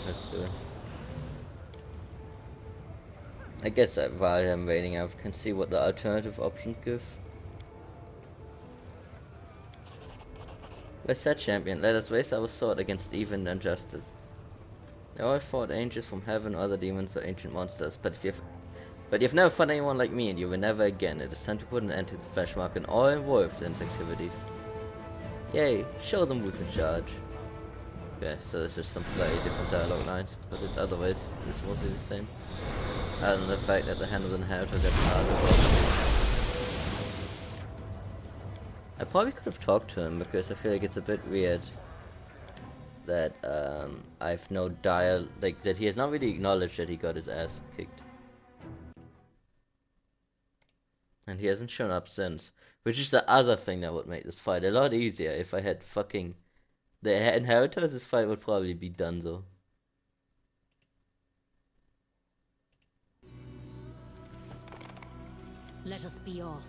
let's do it. I guess that while I'm waiting, I can see what the alternative options give. Where's that champion? Let us raise our sword against evil and injustice. They all fought angels from heaven, other demons or ancient monsters, but you've never fought anyone like me, and you will never again. It is time to put an end to the flesh mark and all involved in its activities. Yay, show them who's in charge. Okay, so there's just some slightly different dialogue lines, but otherwise it's mostly the same. Other than the fact that the hand of the inheritor gets harder. I probably could have talked to him, because I feel like it's a bit weird that I've no like that he has not really acknowledged that he got his ass kicked. And he hasn't shown up since. Which is the other thing that would make this fight a lot easier if I had fucking the inheritors. This fight would probably be done though. Let us be off.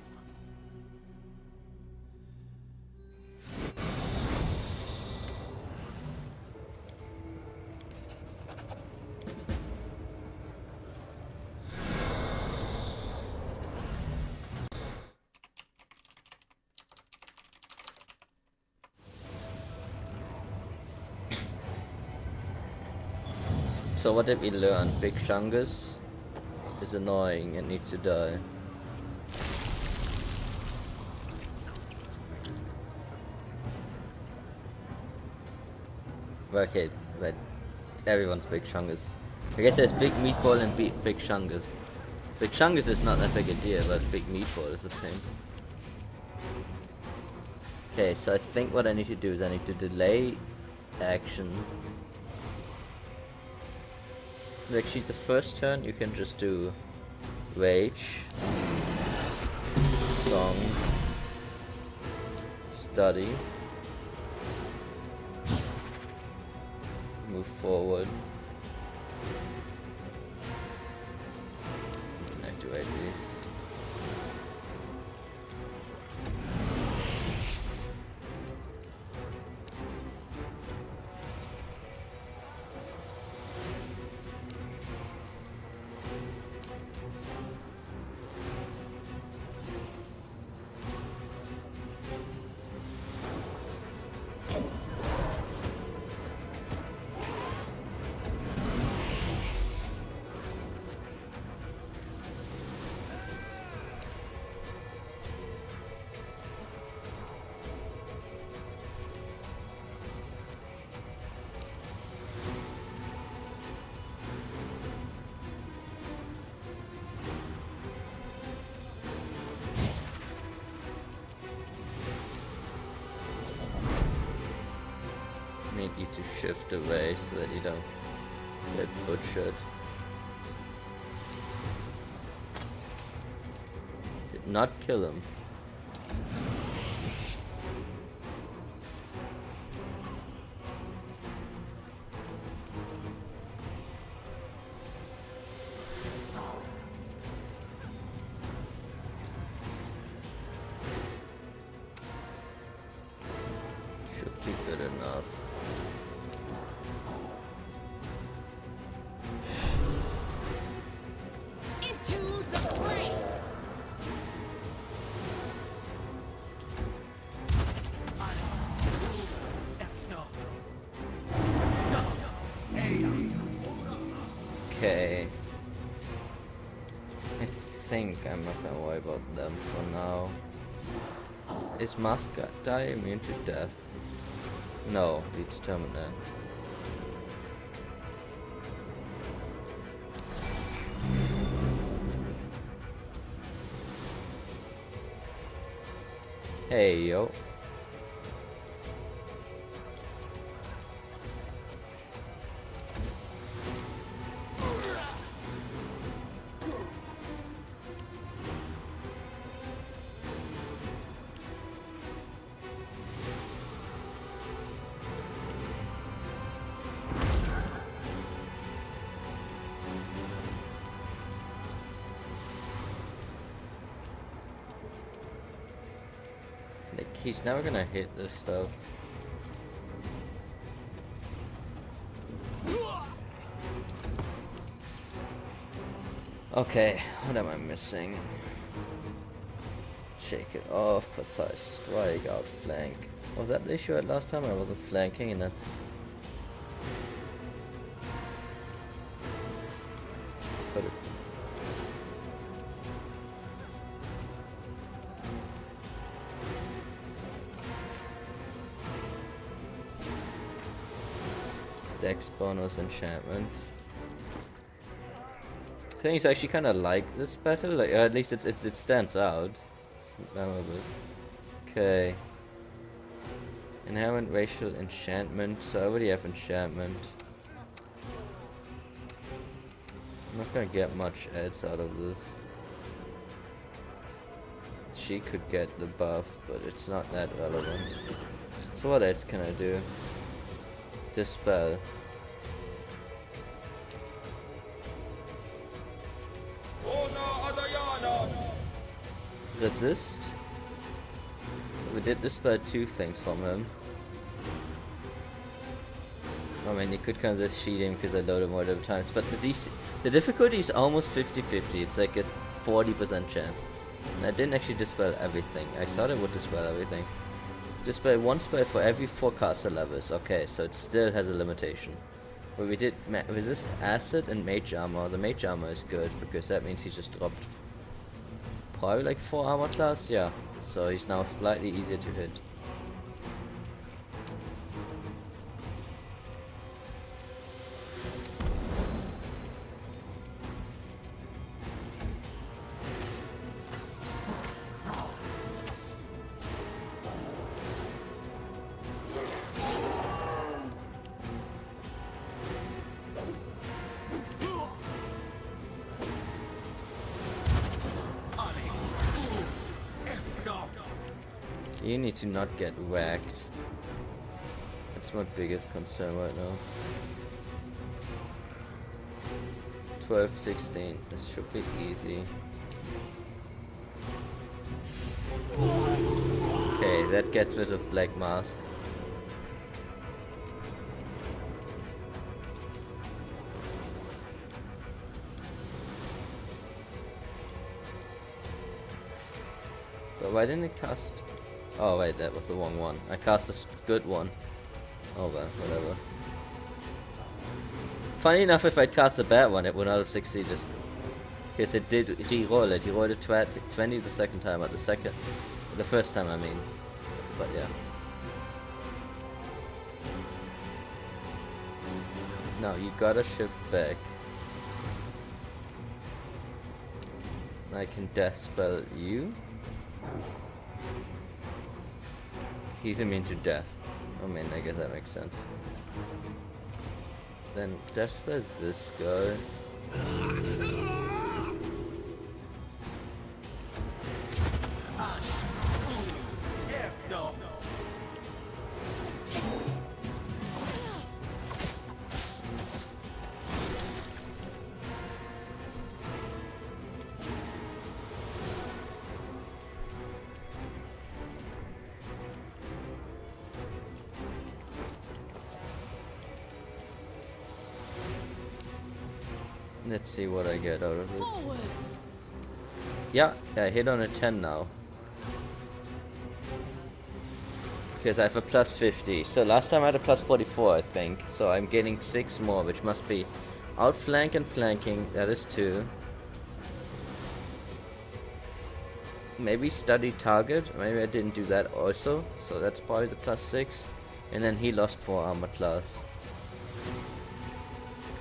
So what did we learn? Big Chungus is annoying and needs to die. Okay, but everyone's Big Chungus. I guess there's Big Meatball and Big Chungus. Big Chungus is not that big a deal, but Big Meatball is a pain. Okay, so I think what I need to do is I need to delay action. Actually, the first turn you can just do Rage, Song, Study, move forward, and activate these. Need you to shift away so that you don't get butchered. Did not kill him. Should be good enough. Okay. I think I'm not gonna worry about them for now. Is Mascot die immune to death? No, we determined that. Hey yo. Like, he's never gonna hit this stuff. Okay, what am I missing? Shake it off, precise strike, outflank. Was that the issue at last time? I wasn't flanking and that's... Could it... Dex bonus enchantment. I think it's actually kind of like this battle, like, or at least it stands out. It's memorable. Okay. Inherent racial enchantment. So I already have enchantment. I'm not gonna get much else out of this. She could get the buff, but it's not that relevant. So what else can I do? Dispel. Resist. So we did dispel 2 things from him. I mean, you could kind of just cheat him because I load him multiple times, but the difficulty is almost 50-50. It's like a 40% chance. And I didn't actually dispel everything. I thought I would dispel everything. Dispel 1 spell for every 4 caster levels. Okay, so it still has a limitation. But we did resist acid and mage armor. The mage armor is good because that means he just dropped probably like 4 armor class. Yeah, so he's now slightly easier to hit. You need to not get whacked. That's my biggest concern right now. 12, 16. This should be easy. Okay, that gets rid of Black Mask. But why didn't it cast? Oh wait, that was the wrong one. I cast a good one. Oh well, whatever. Funny enough, if I'd cast a bad one, it would not have succeeded. Because it did re-roll it. He rolled it 20 the second time, at the first time I mean. But yeah. Now you gotta shift back. I can death spell you. He's immune to death. I mean, I guess that makes sense. Then death spell this guy. Let's see what I get out of this. Yeah, I hit on a 10 now. Because I have a plus 50. So last time I had a plus 44, I think. So I'm getting 6 more, which must be outflank and flanking. That is 2. Maybe study target. Maybe I didn't do that also. So that's probably the plus 6. And then he lost 4 armor class.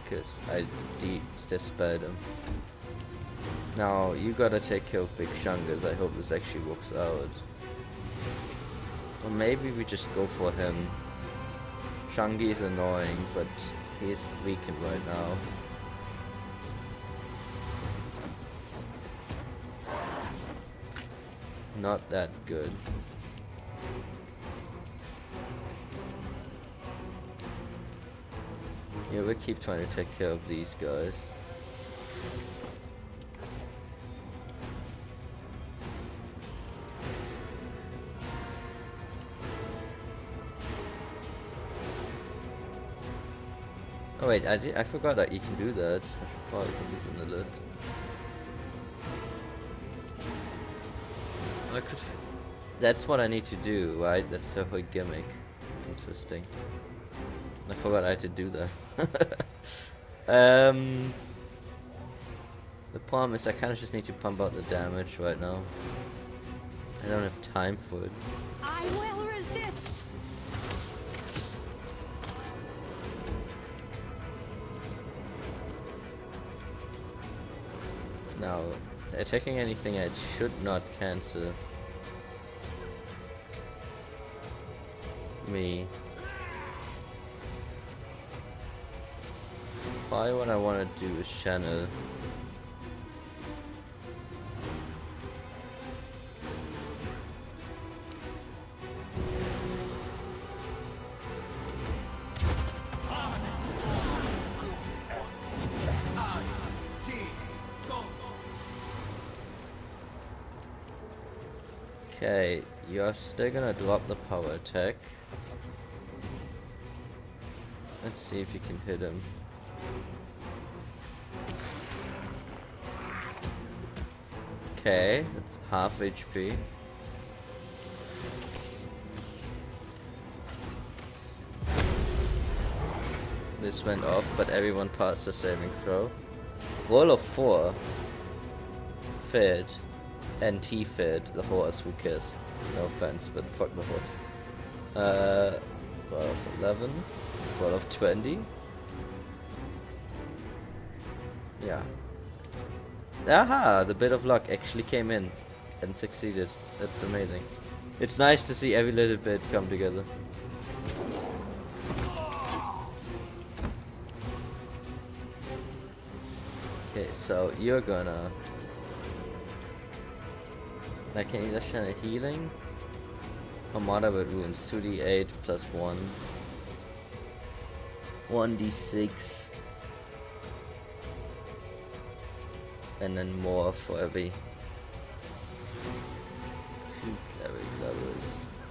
Because I dispelled him. Now you gotta take care of Big Shungas. I hope this actually works out. Or maybe we just go for him. Shungi is annoying, but he's weakened right now. Not that good. Yeah, we'll keep trying to take care of these guys. Oh wait, I forgot that you can do that. I should probably put this in the list. I could. That's what I need to do, right? That's her whole gimmick. Interesting. I forgot I had to do that. The problem is I kind of just need to pump out the damage right now. I don't have time for it. I will resist. Now, attacking anything it should not cancel me. Probably what I want to do is channel. Okay, you're still gonna drop the power attack. Let's see if you can hit him. Okay, that's half HP. This went off, but everyone passed the saving throw. Roll of 4 failed. And T failed. The horse, who cares? No offense, but fuck the horse. Roll of 11. Roll of 20. Yeah. Aha! The bit of luck actually came in and succeeded. That's amazing. It's nice to see every little bit come together. Okay, so you're gonna... I can either channel healing or Mother with Wounds. 2d8 plus 1. 1d6. And then more for every 2 cleric levels.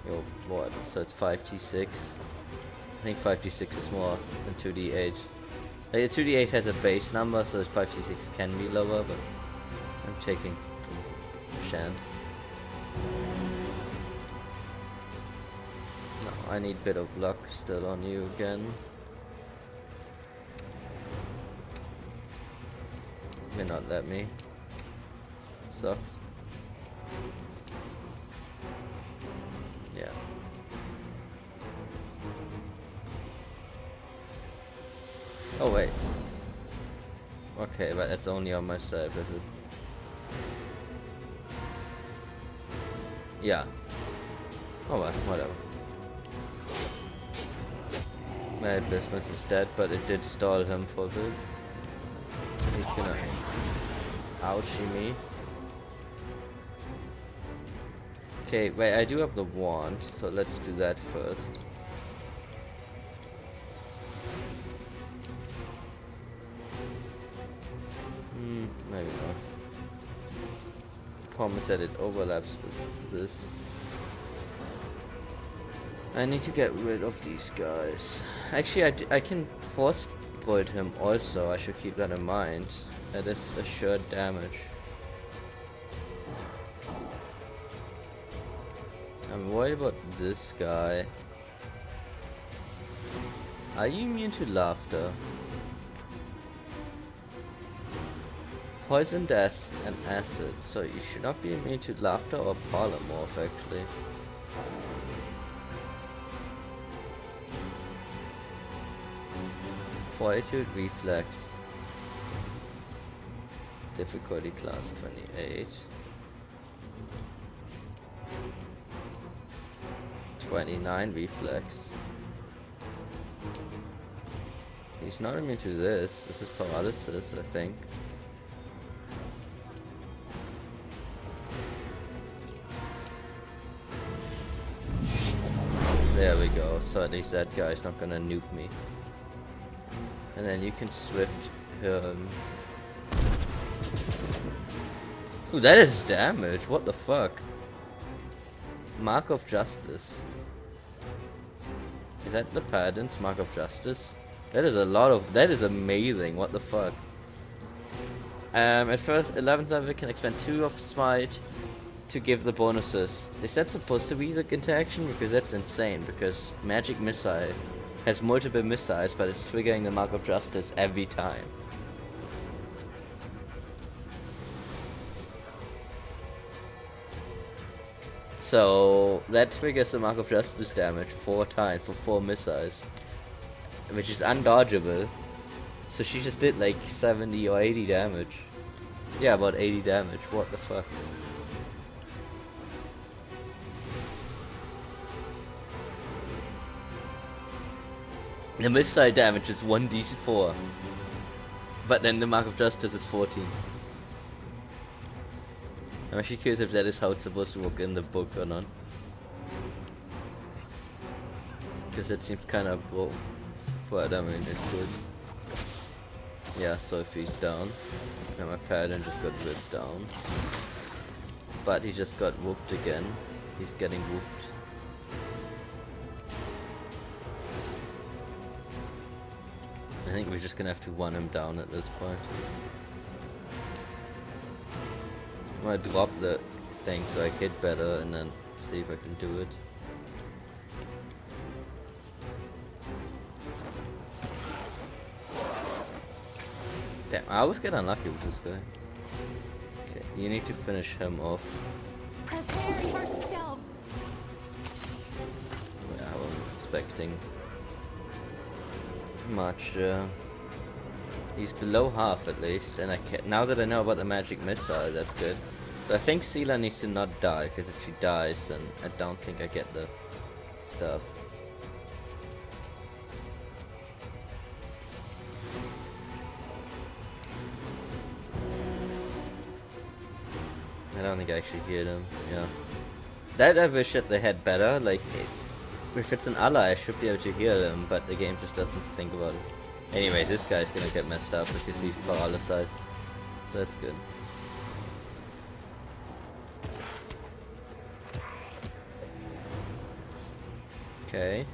Yo, what? So it's 5d6. I think 5d6 is more than 2d8. Like, 2d8 has a base number, so 5d6 can be lower, but I'm taking the chance. No, I need bit of luck still on you again. May not let me. Sucks. Yeah. Oh wait. Okay, but that's only on myself, is it? Yeah. Oh well, whatever. My business is dead, but it did stall him for a bit. He's gonna ouchie me. Okay, wait, I do have the wand, so let's do that first. Maybe not. Problem is that it overlaps with this. I need to get rid of these guys. Actually, I can force void him also. I should keep that in mind. That is assured damage. I'm worried about this guy. Are you immune to laughter? Poison, death, and acid. So you should not be immune to laughter or polymorph actually. Fortitude, reflex. Difficulty class 28. 29 reflex. He's not immune to this. This is paralysis, I think. There we go. So at least that guy's not gonna nuke me. And then you can swift him. Ooh, that is damage. What the fuck? Mark of Justice. Is that the Paladin's Mark of Justice? That is a lot of. That is amazing. What the fuck? At first, 11th level can expend 2 of Smite. to give the bonuses. Is that supposed to be the interaction? Because that's insane, because Magic Missile has multiple missiles, but it's triggering the Mark of Justice every time. So that triggers the Mark of Justice damage 4 times for 4 missiles, which is undodgeable. So she just did like 70 or 80 damage. Yeah, about 80 damage. What the fuck? The missile damage is 1d4, but then the Mark of Justice is 14. I'm actually curious if that is how it's supposed to work in the book or not. Because it seems kind of broke, but I mean it's good. Yeah, so if he's down, now my paladin just got ripped down. But he just got whooped again. He's getting whooped. I think we're just gonna have to one him down at this point. I'm gonna drop the thing so I hit better and then see if I can do it. Damn, I always get unlucky with this guy. Okay, you need to finish him off. Prepare yourself. Yeah, I wasn't expecting much. He's below half at least, and I can now that I know about the magic missile, that's good. But I think Sela needs to not die, because if she dies, then I don't think I get the stuff. I don't think I actually healed him. Yeah, that I wish that they had better. Like, if it's an ally, I should be able to heal him, but the game just doesn't think about it. Anyway, this guy's gonna get messed up because he's paralyzed, so that's good. Okay.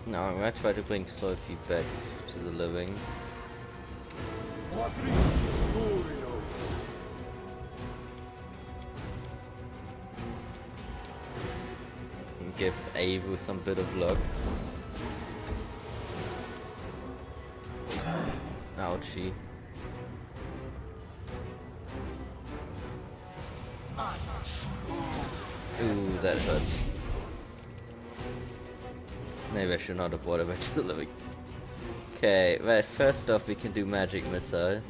Now I'm gonna try to bring Sophie back to the living. And give Avu some bit of luck. Ouchie. Ooh, that hurts. Maybe I should not have brought her back to the living. Okay, well, first off we can do magic missile.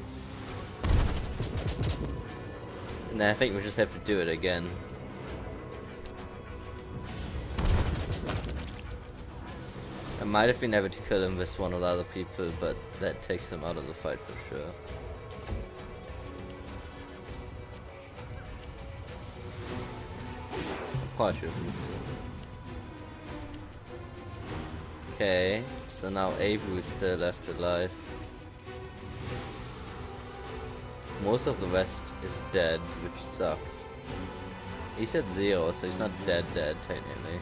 And then I think we just have to do it again. I might have been able to kill him with one of the other people, but that takes him out of the fight for sure. Partially. Okay, so now Avu is still left alive. Most of the rest is dead, which sucks. He's at 0, so he's not dead technically.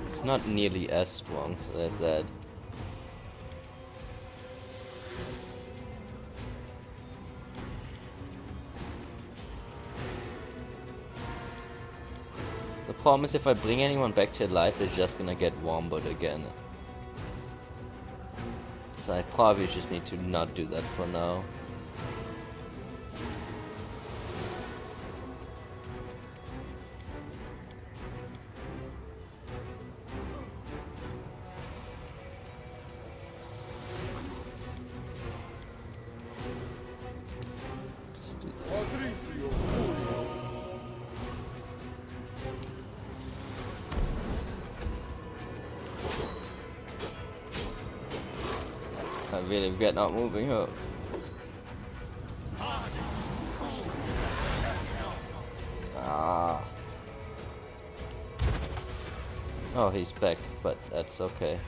It's not nearly as strong, so there's that. The problem is if I bring anyone back to life, they're just gonna get womboed again. So I probably just need to not do that for now. I really regret not moving up. Ah. Oh, he's back, but that's okay.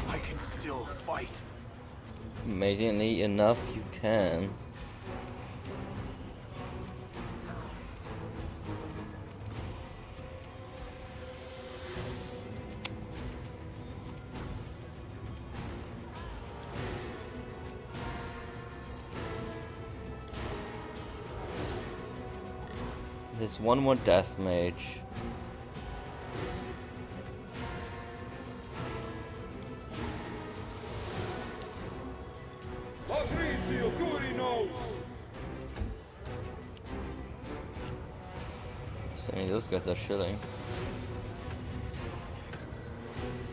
I can still fight. Amazingly enough, you can. There's one more death mage. So those guys are shilling.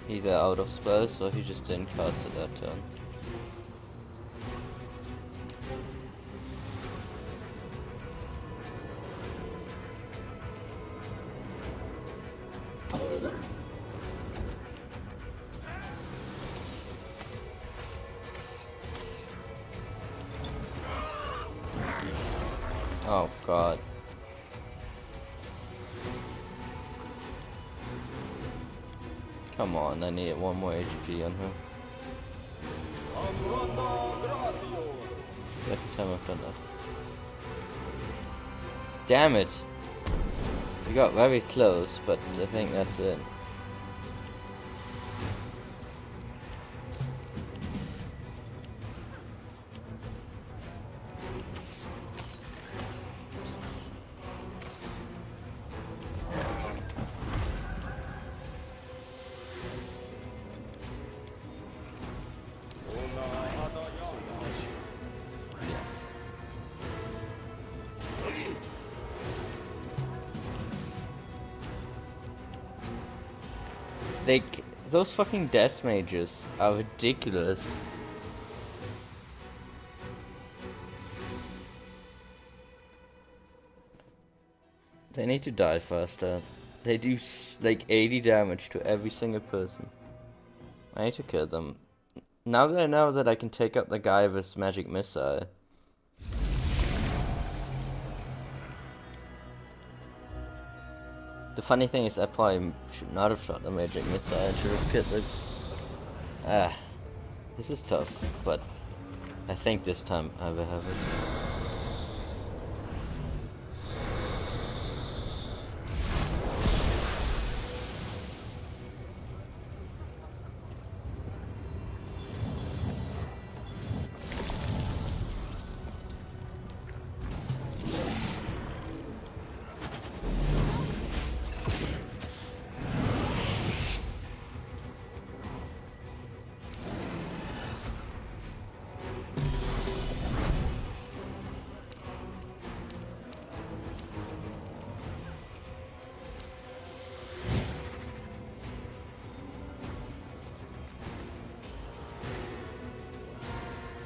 He's out of spells, so he just didn't cast it that turn. Oh god. Come on, I need one more HP on her. Second time I've done that. Damn it! We got very close, but I think that's it. Like, those fucking death mages are ridiculous. They need to die faster. They do like 80 damage to every single person. I need to kill them. Now that I know that I can take out the guy with magic missile. The funny thing is, I probably should not have shot the magic missile. I should have killed the. This is tough, but I think this time I will have it.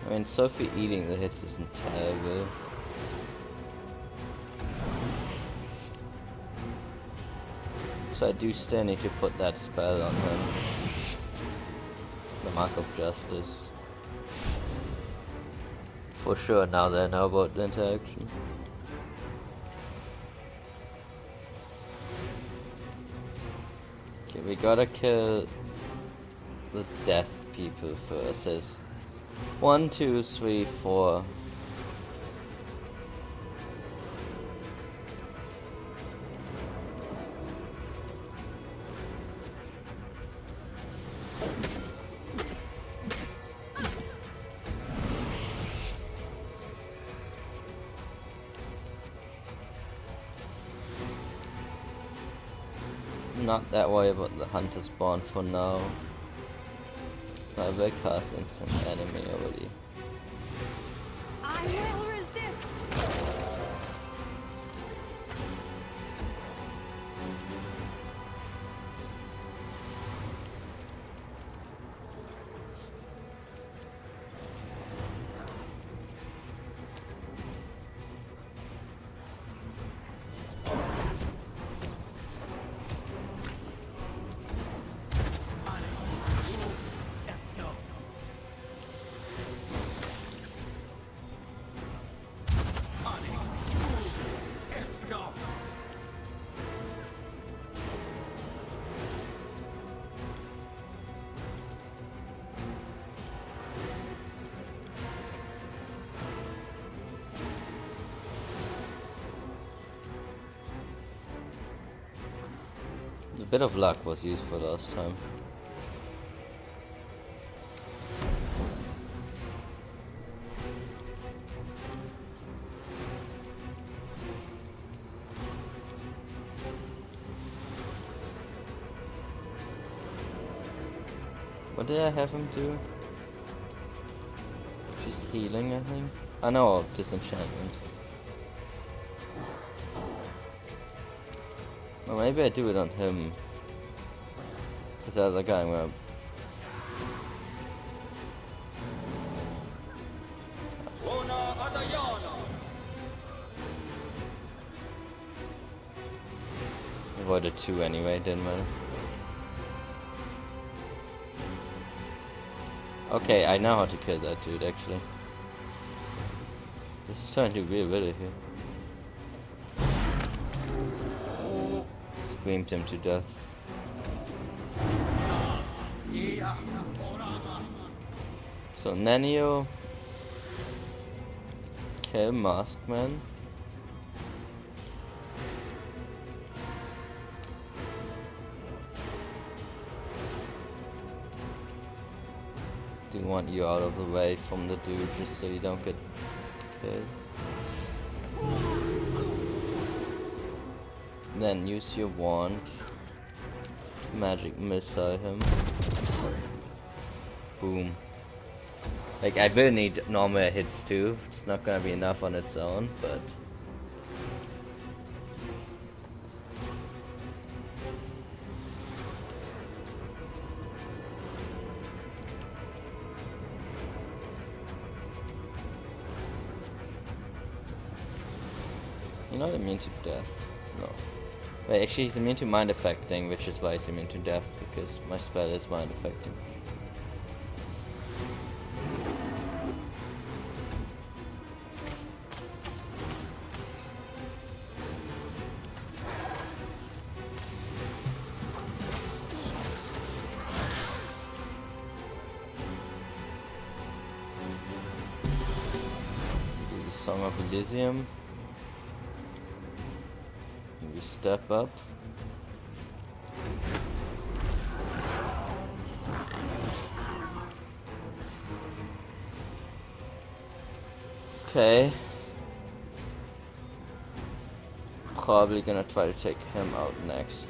I mean, Sophie eating the hits isn't terrible. So I do still need to put that spell on him. The Mark of Justice. For sure, now that I know about the interaction. Okay, we gotta kill the death people first. There's 1, 2, 3, 4. Not that worried about the hunter spawn for now. I will cast instant enemy already. I will resist. bit of luck was useful last time. What did I have him do? Just healing, I think. I know, disenchantment. Well, maybe I do it on him. Because the other guy went. Avoided 2 anyway, didn't matter. Okay, I know how to kill that dude actually. This is starting to be a bit here. Screamed him to death. So Nanio, kill Maskman. Do want you out of the way from the dude just so you don't get killed. Then use your wand to magic missile him. Boom. Like, I will need normal hits too. It's not gonna be enough on its own, but you're not immune to death. No. Wait, actually he's immune to mind affecting, which is why he's immune to death, because my spell is mind affecting. Do the Song of Elysium. We step up. Okay. Probably gonna try to take him out next.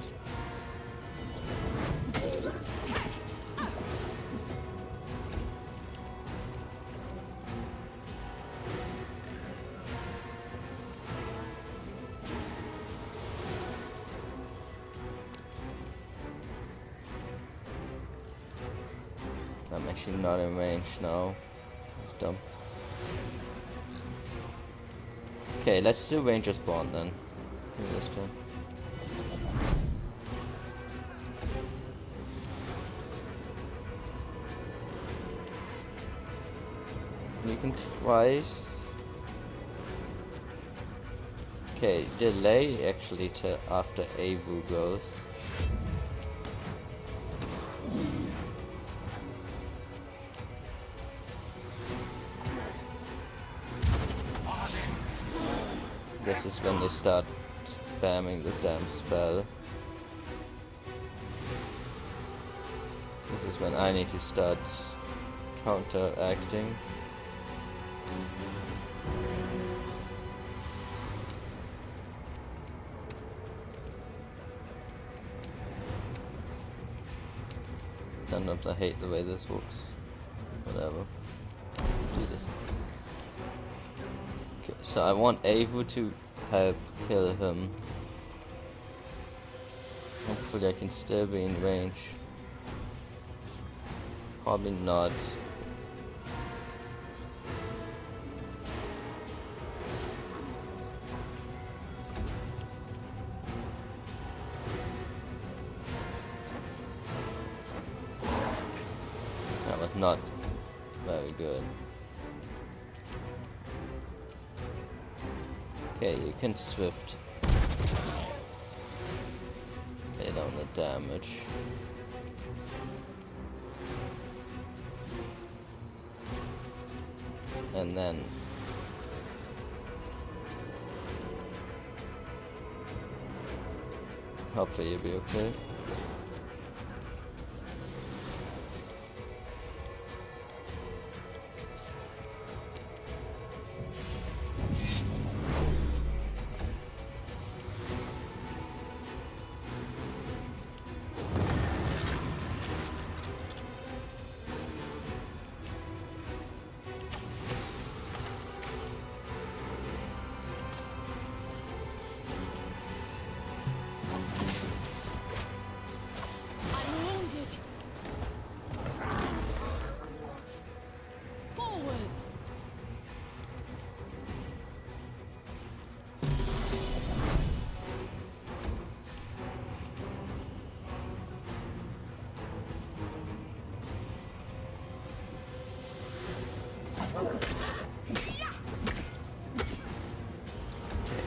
I'm actually not in range now. It's dumb. Okay, let's do Ranger Spawn then. This turn. You can twice. Okay, delay actually till after Avu goes. This is when they start spamming the damn spell. This is when I need to start counteracting. Sometimes I hate the way this works. Whatever. Jesus. Okay, so I want Avu to help kill him. Hopefully I can still be in range. Probably not. That was not very good. Okay, you can swift hit on the damage. And then hopefully you'll be okay.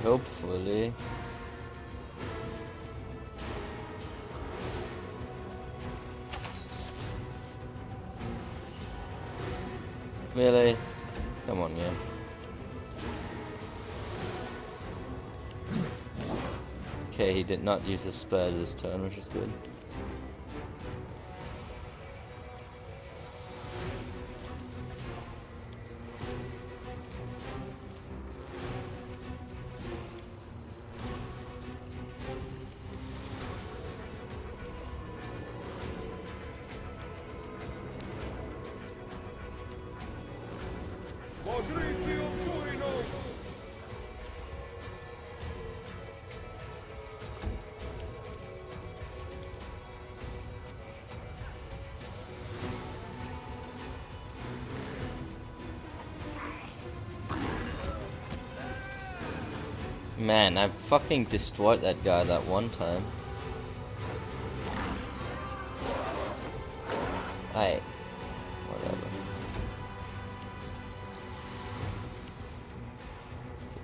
Hopefully. Really? Come on, yeah. Okay, he did not use his spell this turn, which is good. Man, I fucking destroyed that guy that one time. Whatever.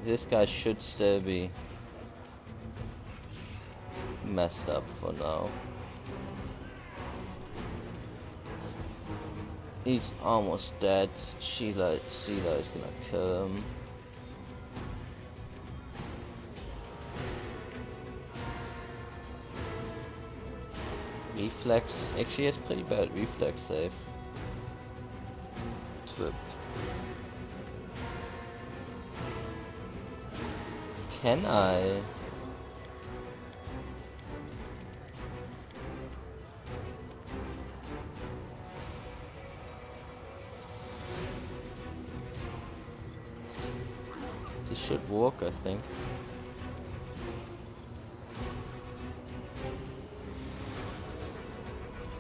This guy should still be messed up for now. He's almost dead. Sheila is gonna kill him. Reflex, actually has pretty bad reflex save. Tripped. Can I? This should work, I think.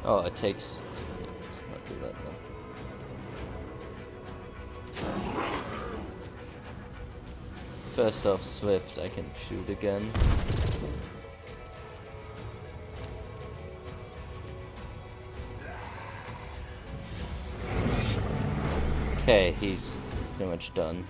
Oh, it takes. Let's not do that then. First off, Swift, I can shoot again. Okay, he's pretty much done.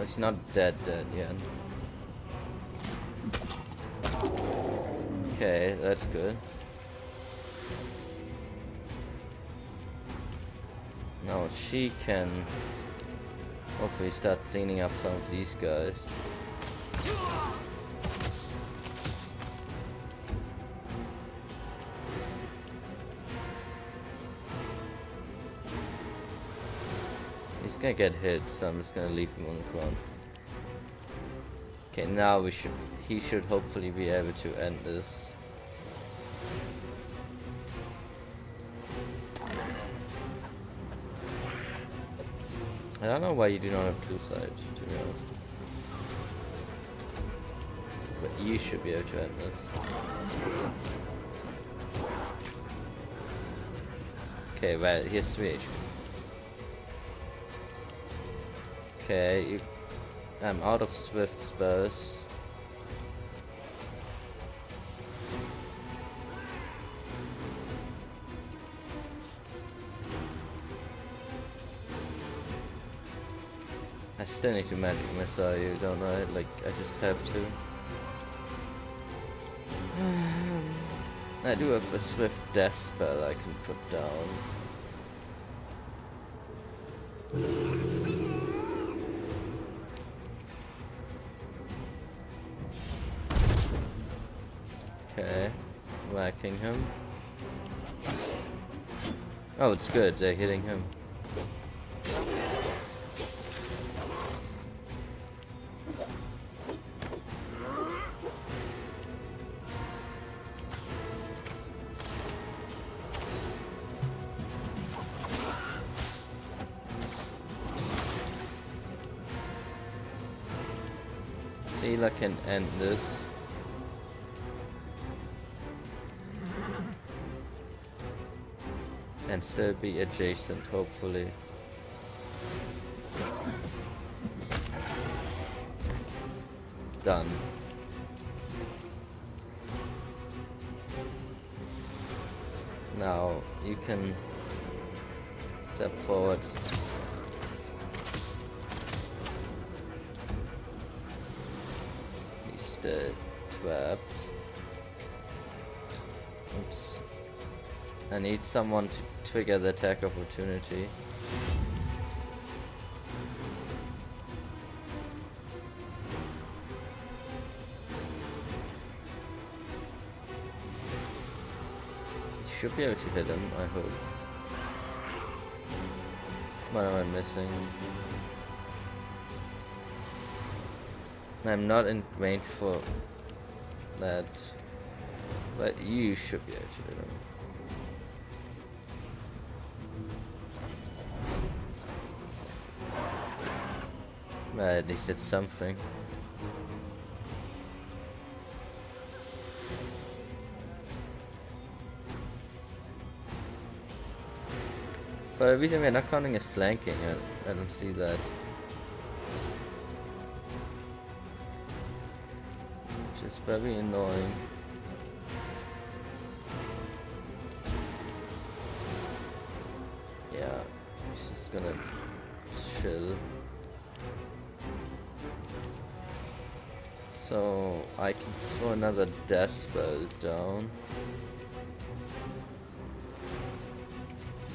He's not dead yet. Okay, that's good. Now she can hopefully start cleaning up some of these guys. He's gonna get hit, so I'm just gonna leave him on the ground. Okay, now he should hopefully be able to end this. I don't know why you do not have two sides, to be honest. But you should be able to end this. Okay, well, here's 3 HP. Okay, I'm out of Swift spells. I still need to magic missile you, don't I? Like, I just have to. I do have a Swift death spell I can put down. Okay, whacking him. Oh, it's good, they're hitting him. Seela can end this. And still be adjacent, hopefully. Done. Now you can step forward. He's still trapped. Oops. I need someone to trigger the attack opportunity. Should be able to hit him, I hope. What am I missing? I'm not in range for that, but you should be able to hit him. Well, at least it's something. But the reason we're not counting is flanking. I don't see that. Which is very annoying. Yeah, he's just gonna chill. So I can throw another death spell down.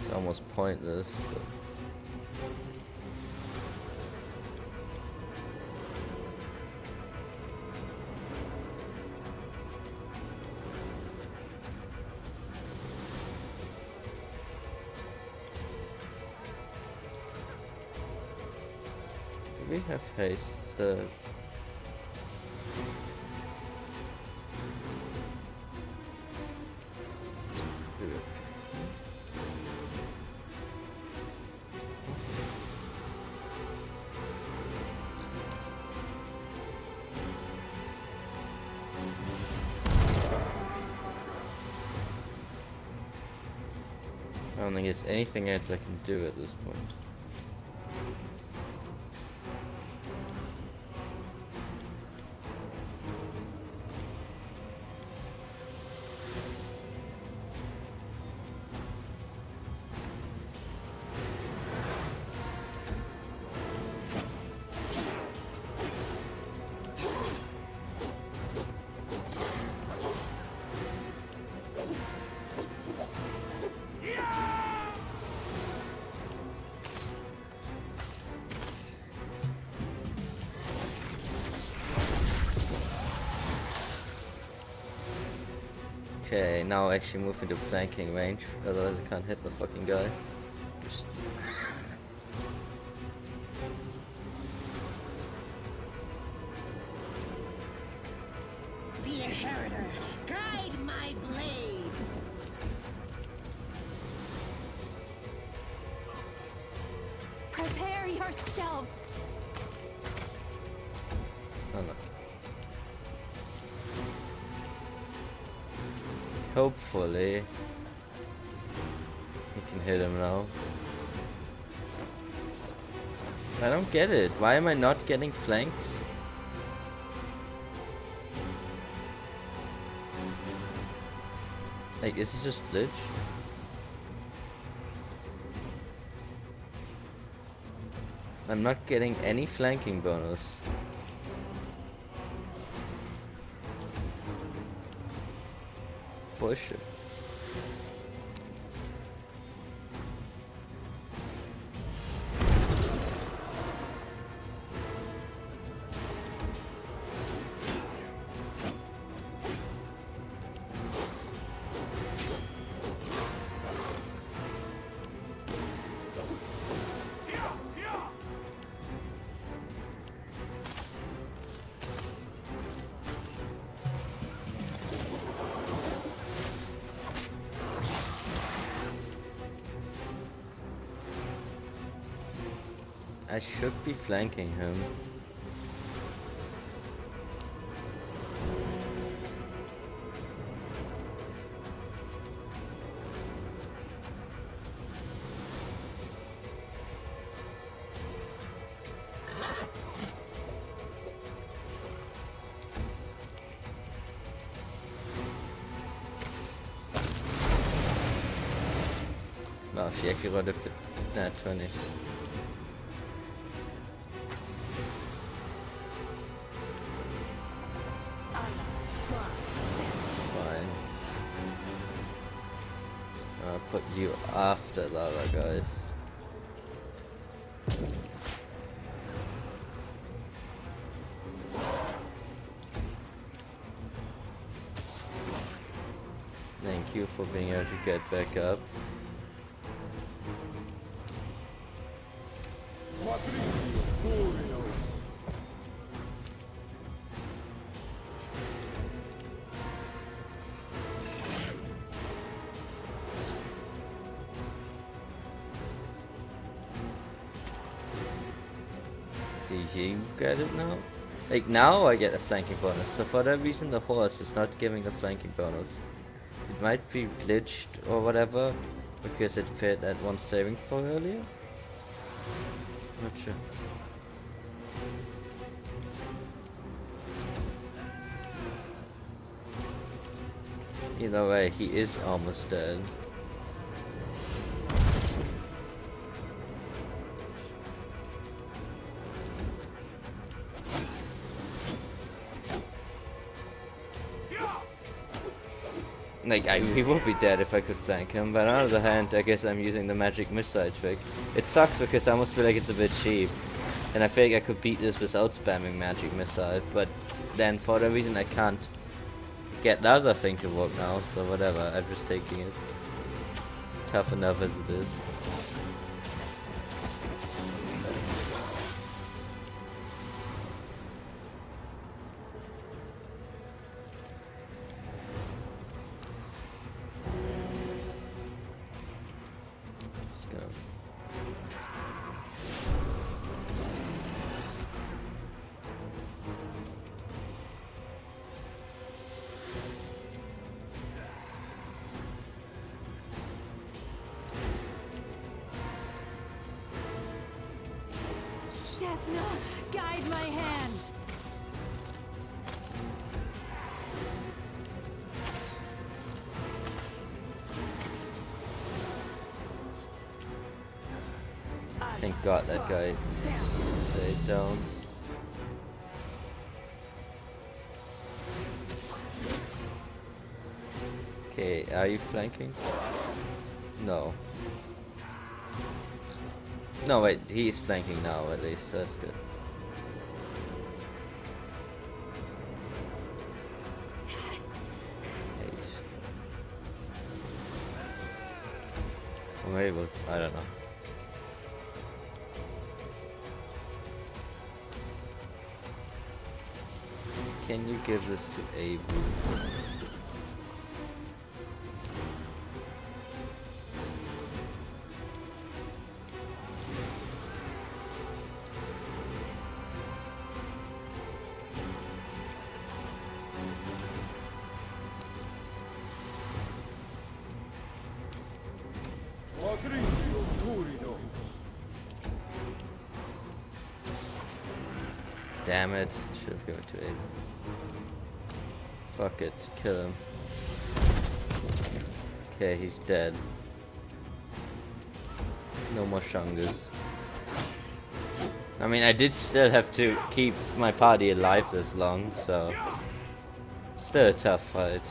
It's almost pointless, but do we have haste? I don't think there's anything else I can do at this point. Okay, now I actually move into flanking range, otherwise I can't hit the fucking guy. Just The Inheritor, guide my blade. Prepare yourself. unlucky. Hopefully we can hit him now. I don't get it. Why am I not getting flanks? Like, is it just glitch? I'm not getting any flanking bonus. Bullshit. I should be flanking him. Oh, she actually rolled a 20. Fine. I'll put you after Lara, guys. Thank you for being able to get back up. Do you get it now? Like now I get a flanking bonus, so for that reason the horse is not giving the flanking bonus. It might be glitched or whatever, because it failed that one saving throw earlier? Not sure. Either way, he is almost dead. Like, he would be dead if I could flank him, but on the other hand, I guess I'm using the magic missile trick. It sucks because I almost feel like it's a bit cheap, and I feel like I could beat this without spamming magic missile, but then for the reason I can't get the other thing to work now, so whatever, I'm just taking it. Tough enough as it is. Desna, guide my hand. Thank God that guy stayed down. Okay, are you flanking? No. No, wait, he's flanking now at least, that's good. Nice. Or maybe it was, I don't know. Can you give this to Abu? Damn it, should have given it to Abe. Fuck it, kill him. Okay, he's dead. No more Shungas. I mean, I did still have to keep my party alive this long, so... Still a tough fight.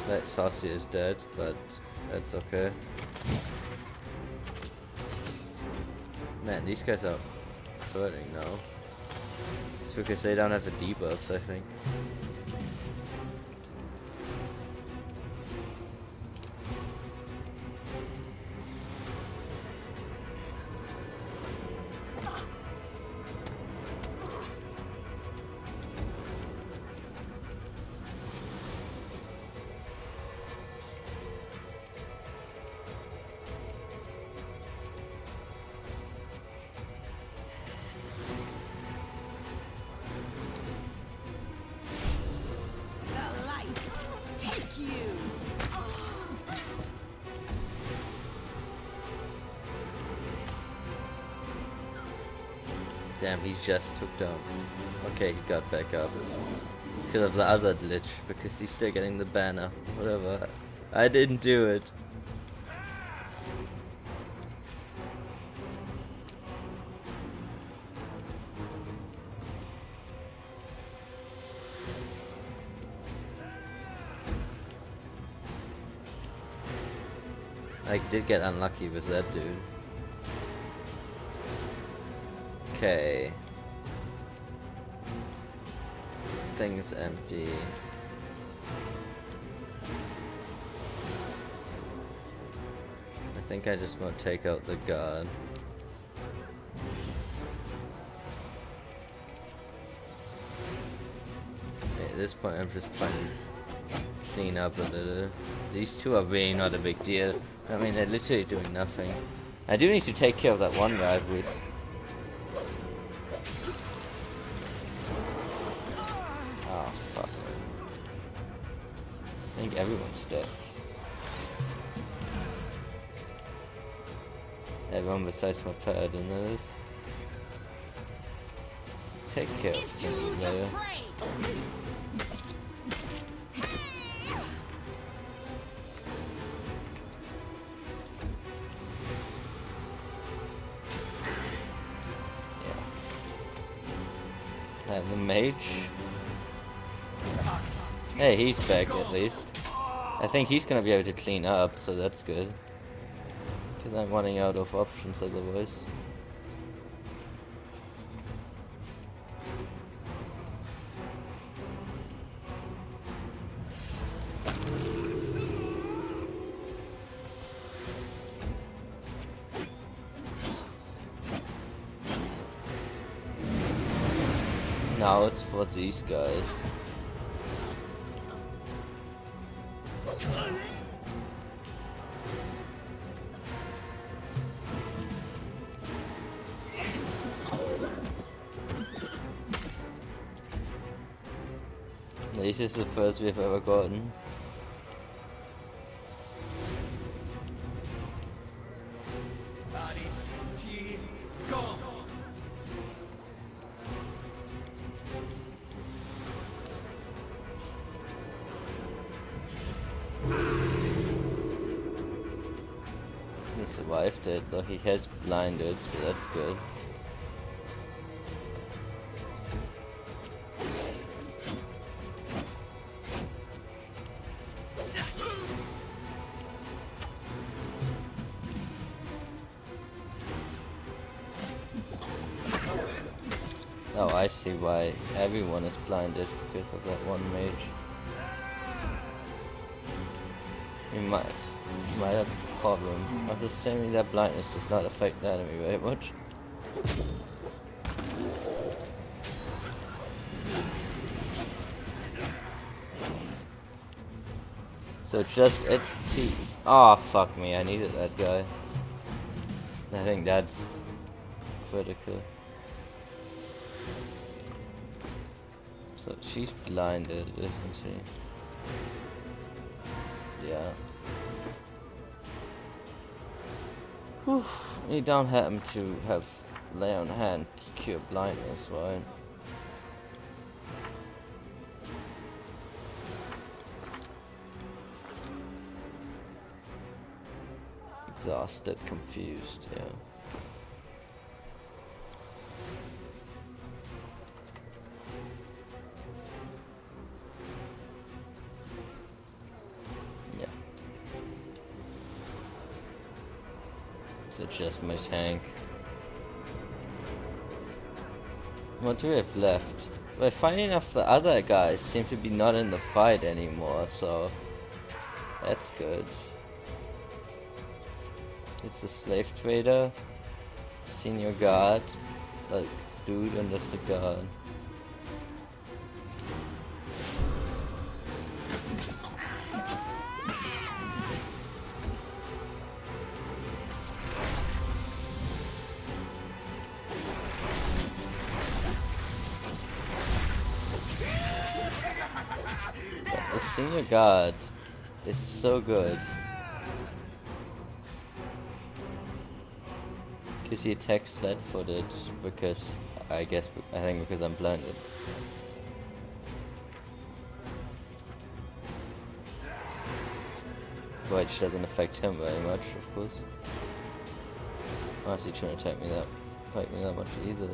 That Saucy is dead, but that's okay. Man, these guys are hurting now. It's because they don't have the debuffs, I think. Damn, he just took down. Okay, he got back up. Because of the other glitch, because he's still getting the banner. Whatever. I didn't do it. I did get unlucky with that dude. Okay. Thing's empty. I think I just want to take out the guard. At this point I'm just trying to clean up a little. These two are really not a big deal. I mean, they're literally doing nothing. I do need to take care of that one guy with. Oh fuck. I think everyone's dead. Everyone besides my paladin knows. Take care of him later. And the mage. Hey, he's back at least. I think he's gonna be able to clean up, so that's good. Because I'm running out of options otherwise. Now it's for these guys. This is the first we've ever gotten. He survived it, though he has blinded, so that's good. Oh, I see why everyone is blinded because of that one mage. You might have a problem. I was assuming that blindness does not affect the enemy very much. So just at T. Oh fuck me! I needed that guy. I think that's critical. So she's blinded, isn't she? Yeah. Whew. You don't happen to have lay on hand to cure blindness, right? Exhausted, confused, yeah. It's just my tank. What do we have left? Well, funny enough, the other guys seem to be not in the fight anymore, so that's good. It's the slave trader, senior guard, like dude, and that's the guard. The senior guard is so good because he attacks flat-footed because I think because I'm blinded. which doesn't affect him very much, of course. Honestly, shouldn't fight me that much either.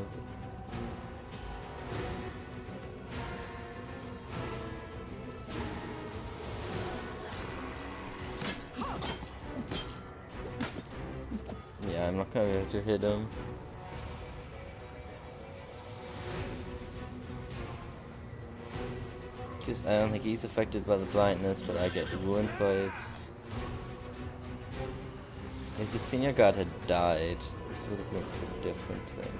Yeah, I'm not gonna be able to hit him. Because I don't think he's affected by the blindness, but I get ruined by it. If the senior guard had died, this would have been a different thing.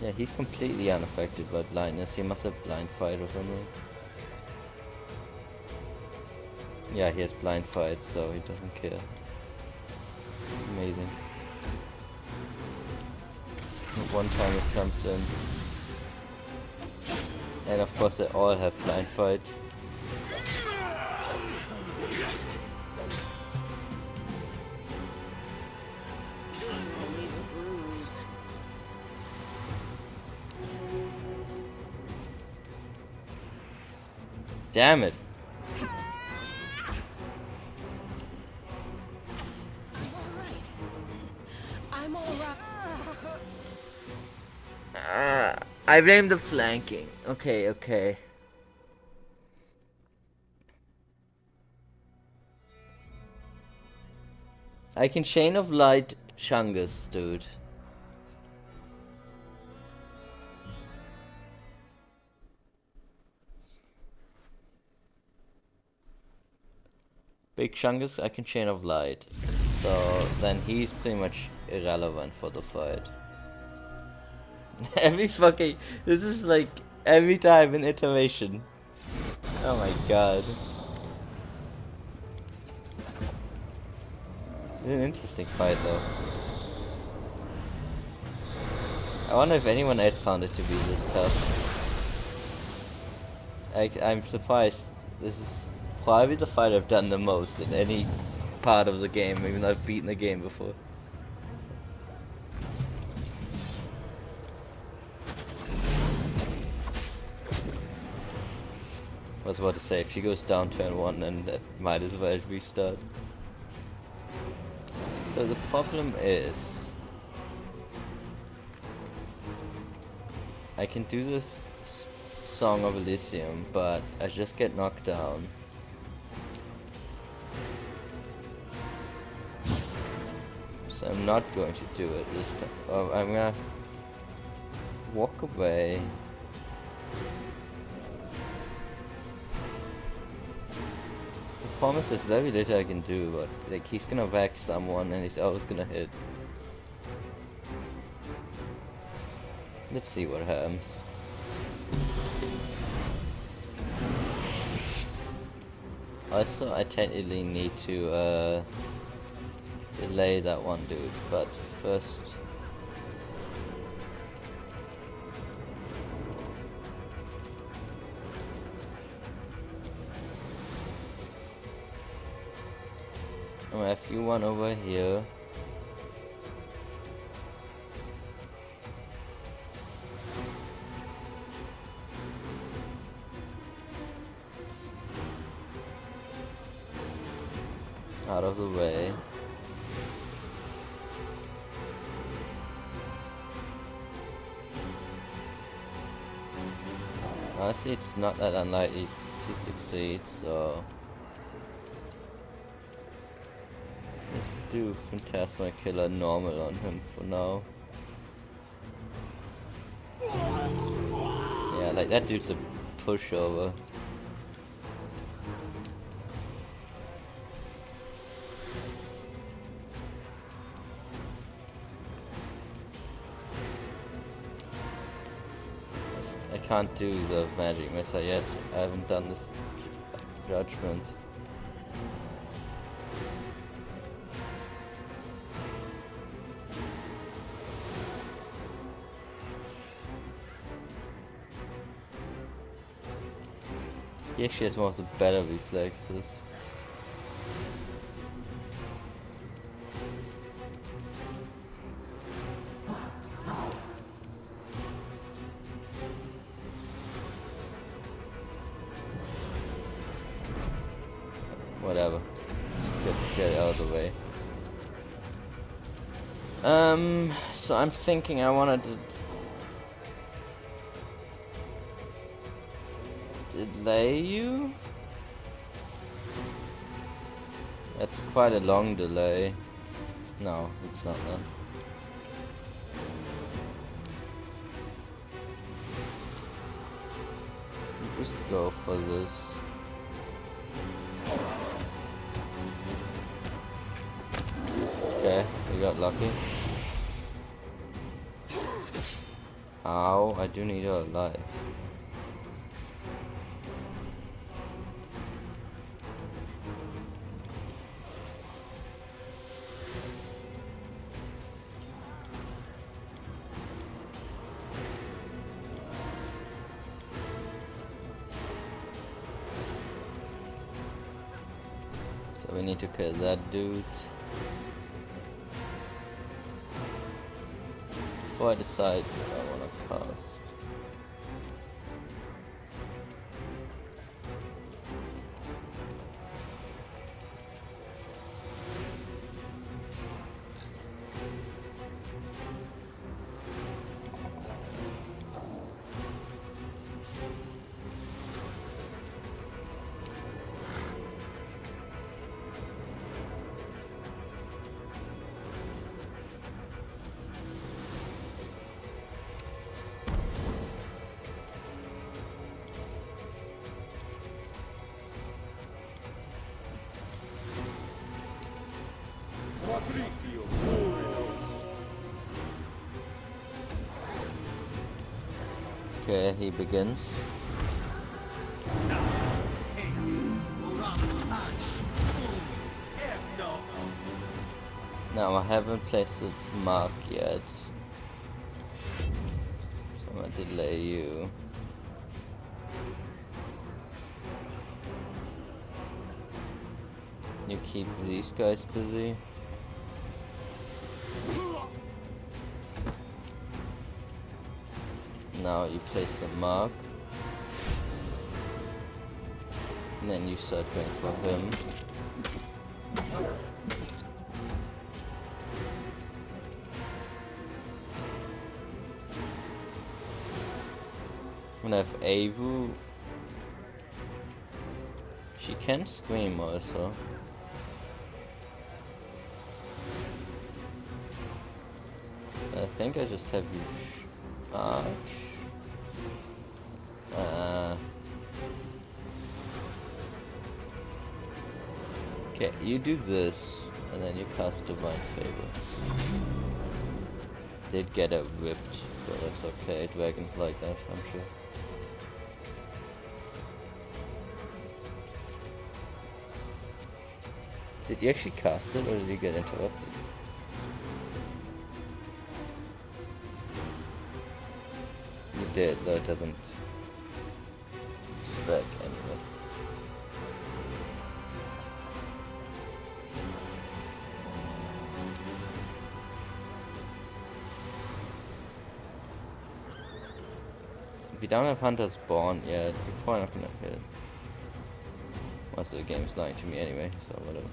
Yeah, he's completely unaffected by blindness. He must have blind fight or something. Yeah, he has blind fight, so he doesn't care. Amazing. One time it comes in. And of course they all have blind fight. Damn it. I'm all right. I blame the flanking. Okay, okay. I can Chain of Light Chungus, dude. Big Chungus, I can Chain of Light. So then he's pretty much irrelevant for the fight. Every fucking... This is like every time an iteration. Oh my god. It's an interesting fight though. I wonder if anyone else found it to be this tough. I'm surprised. This is probably the fight I've done the most in any part of the game, even though I've beaten the game before. I was about to say, if she goes down turn 1, then that might as well restart. So the problem is, I can do this Song of Elysium, but I just get knocked down. So I'm not going to do it this time. Oh, I'm gonna walk away. The promise is very little I can do, but like he's gonna whack someone and he's always gonna hit. Let's see what happens. Also, I technically need to delay that one dude, but first... I have you one over here. Out of the way. Honestly, it's not that unlikely to succeed, so let's do Phantasma Killer normal on him for now. Yeah, like that dude's a pushover. I can't do the magic missile yet. I haven't done this judgment. He actually has one of the better reflexes. whatever. Just get it out of the way. So I'm thinking I wanted to delay you? That's quite a long delay. No, it's not that. Just go for this. Okay, we got lucky. Ow, I do need her alive. So we need to kill that dude. Before I decide what I want to cast. Okay, he begins. Now I haven't placed a mark yet, so I'm gonna delay you. You keep these guys busy. Now you place a mark, and then you start going for him. And I have Avu. She can scream also. I think I just have you okay, you do this, and then you cast Divine Favor. Did get it whipped, but that's okay. Dragons like that, I'm sure. Did you actually cast it, or did you get interrupted? You did, though it doesn't stack anyway. If you don't have Hunter's Spawn yet, you're probably not gonna hit. Most of the game's lying to me anyway, so whatever.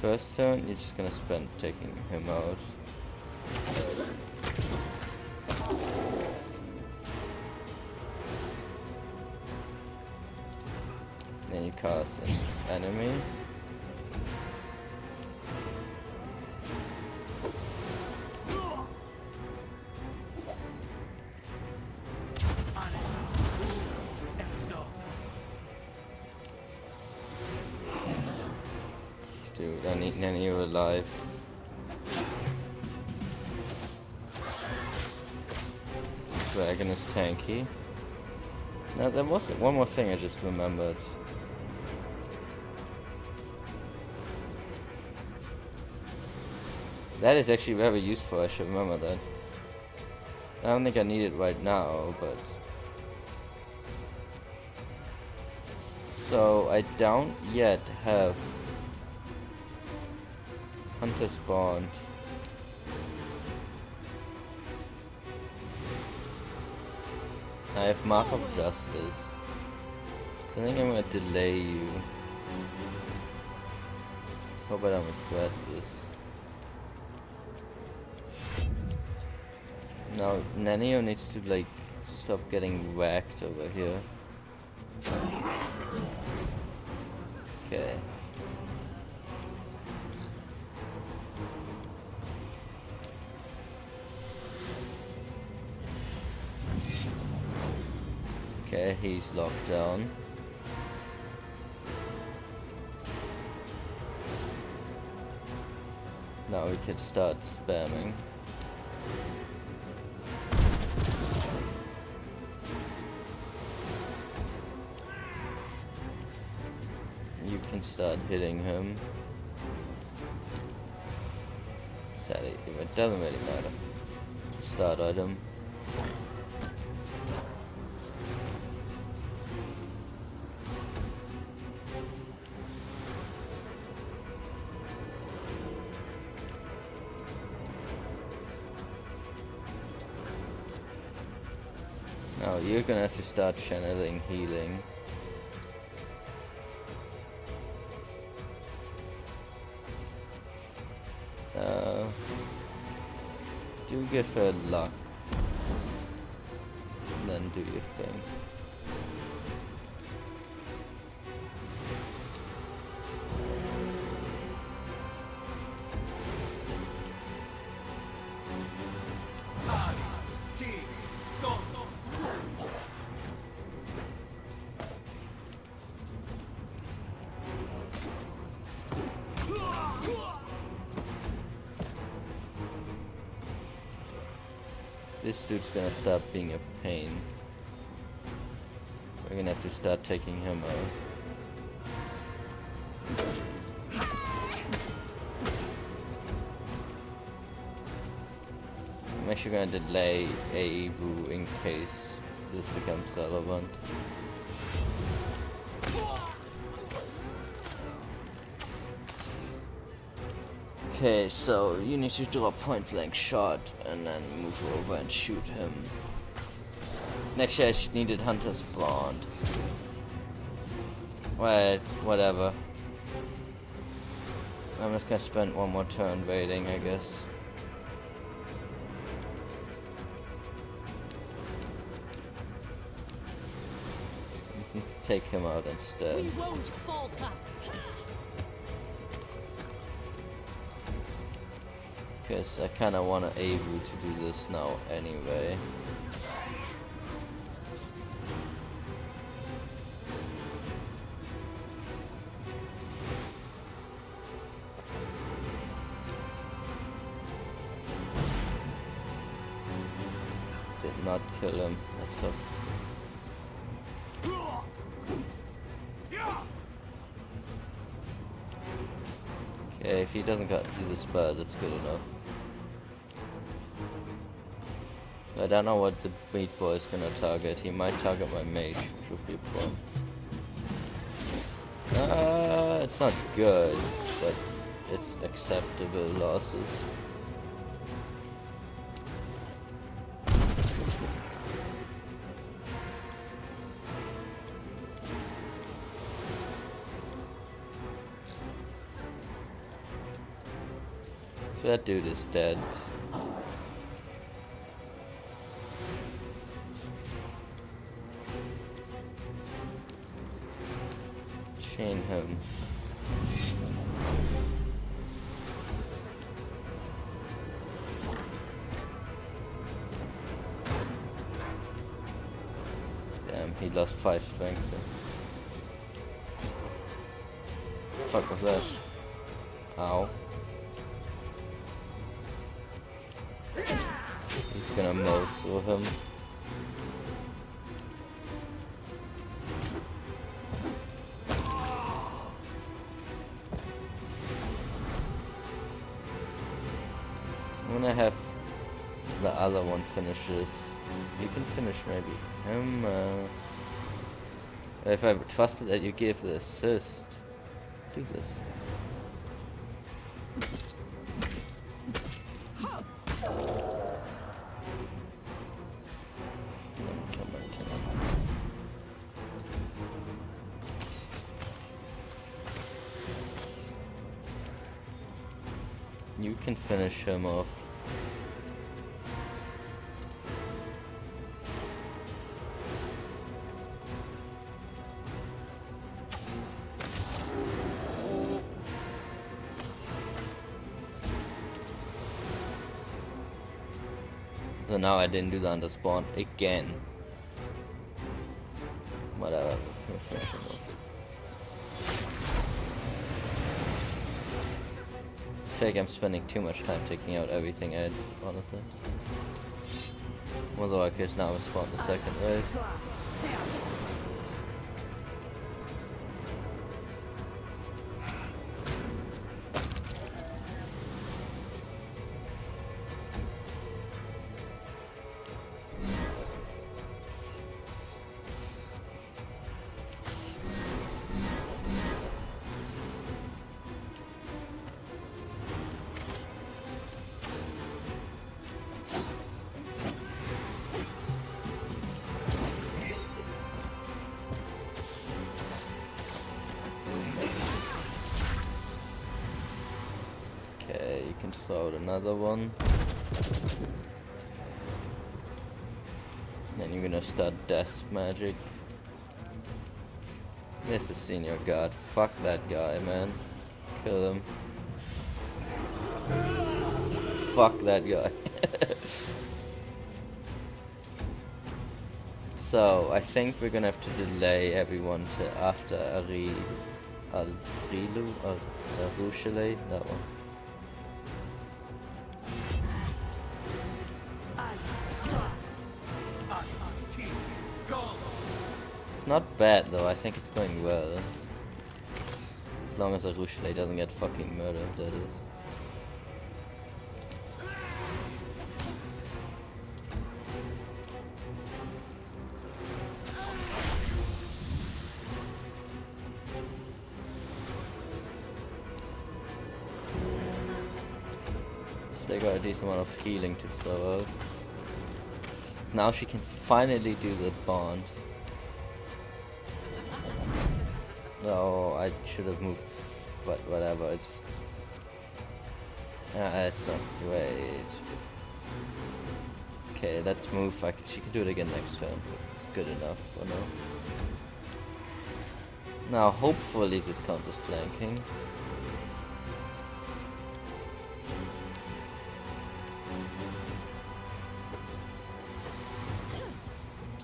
First turn, you're just gonna spend taking him out. Then you cast an enemy. Dude, I need none of you alive. Dragon is tanky. Now there was one more thing I just remembered. That is actually very useful, I should remember that. I don't think I need it right now, but... So, I don't yet have Hunter spawned. I have Mark of Justice. So I think I'm gonna delay you. Hope I don't regret this. Now Nanio needs to like stop getting whacked over here. Okay. Okay, he's locked down. Now we can start spamming. You can start hitting him. Sadly, it doesn't really matter. Start item. Now you're gonna have to start channeling healing. Do give her luck, and then do your thing. This dude's gonna stop being a pain. So we're gonna have to start taking him out. I'm actually gonna delay Aevu in case this becomes relevant. Okay, so you need to do a point blank shot and then move over and shoot him. Actually, I needed Hunter's Bond. Wait, whatever. I'm just gonna spend one more turn waiting, I guess. You can take him out instead. We won't falter. Because I kinda want Aevu to do this now anyway. Did not kill him, that's okay. Okay, if he doesn't got to the spell, that's good enough. I don't know what the meat boy is gonna target. He might target my mage, which would be a problem. It's not good, but it's acceptable losses. So that dude is dead. Chain him. Damn, he lost 5 strength. Fuck was that? Ow. He's gonna mow through him. I'm gonna have the other one finish this. You can finish maybe him. If I trusted that you gave the assist, do this. Then kill my team. You can finish him off. So now I didn't do the under spawn again. Whatever. Refresh him off. I feel like I'm spending too much time taking out everything else, honestly. Although I could now spawn the second wave. You can sort another one. Then you're gonna start death magic. This is senior god. Fuck that guy, man. Kill him. Fuck that guy. So I think we're gonna have to delay everyone to after Arilu or Arushale, that one. It's not bad though, I think it's going well. As long as Arushale doesn't get fucking murdered, that is. They got a decent amount of healing to throw out. Now she can finally do the bond. No, I should have moved, but whatever, it's not great. Okay, let's move. She can do it again next turn. It's good enough for now. Now, hopefully this counts as flanking.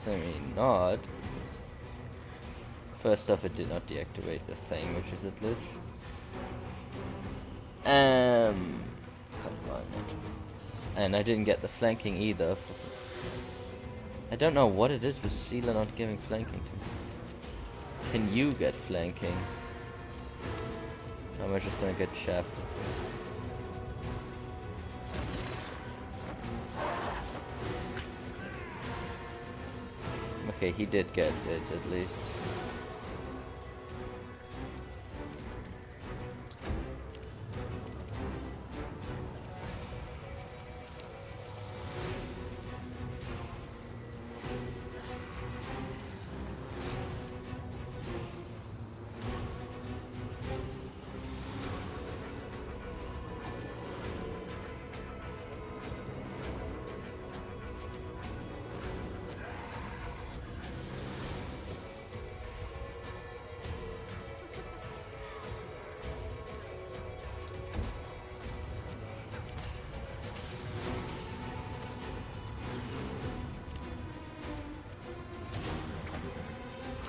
Maybe not. First off, it did not deactivate the thing, which is a glitch. And I didn't get the flanking either. I don't know what it is with Sealer not giving flanking to me. Can you get flanking? Or am I just gonna get shafted? Okay, he did get it at least.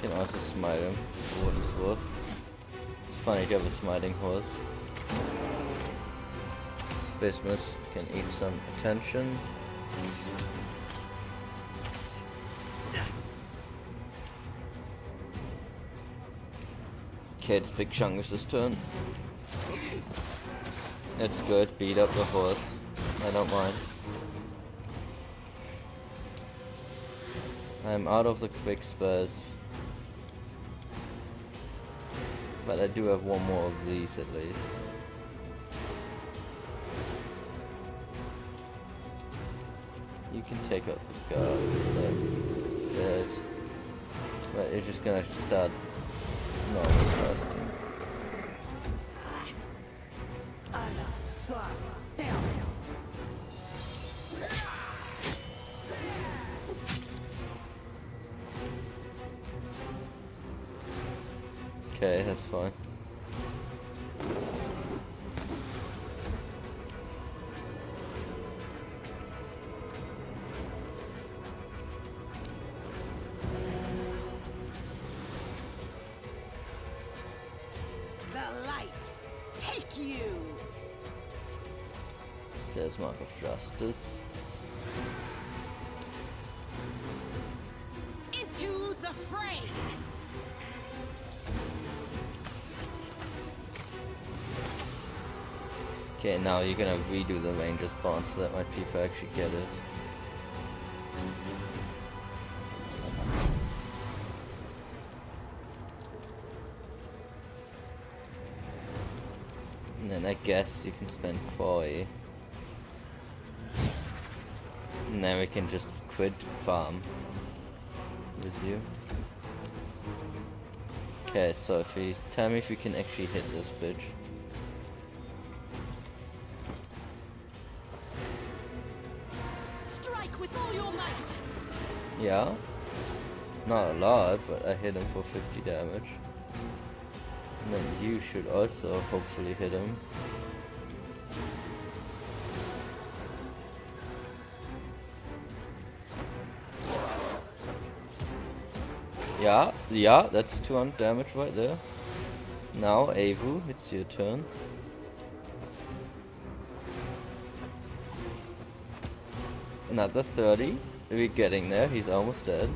Can also smite him for what it's worth. It's funny to have a smiting horse. Bismuth can eat some attention. Okay, it's Big Chungus this turn. It's good, beat up the horse. I don't mind. I'm out of the quick spells. But I do have one more of these at least. You can take out the guard instead. But it's just gonna start normal casting. Okay, that's fine. The light, take you. Stairs mark of justice. Into the fray. Okay, now you're gonna redo the Rangers bond so that my people actually get it. And then I guess you can spend quarry. And then we can just quit farm with you. Okay, so if you tell me if you can actually hit this bitch. Strike with all your might. Yeah. Not a lot, but I hit him for 50 damage. And then you should also hopefully hit him. Yeah, that's 200 damage right there. Now, Avu, it's your turn. Another 30. We're getting there, he's almost dead.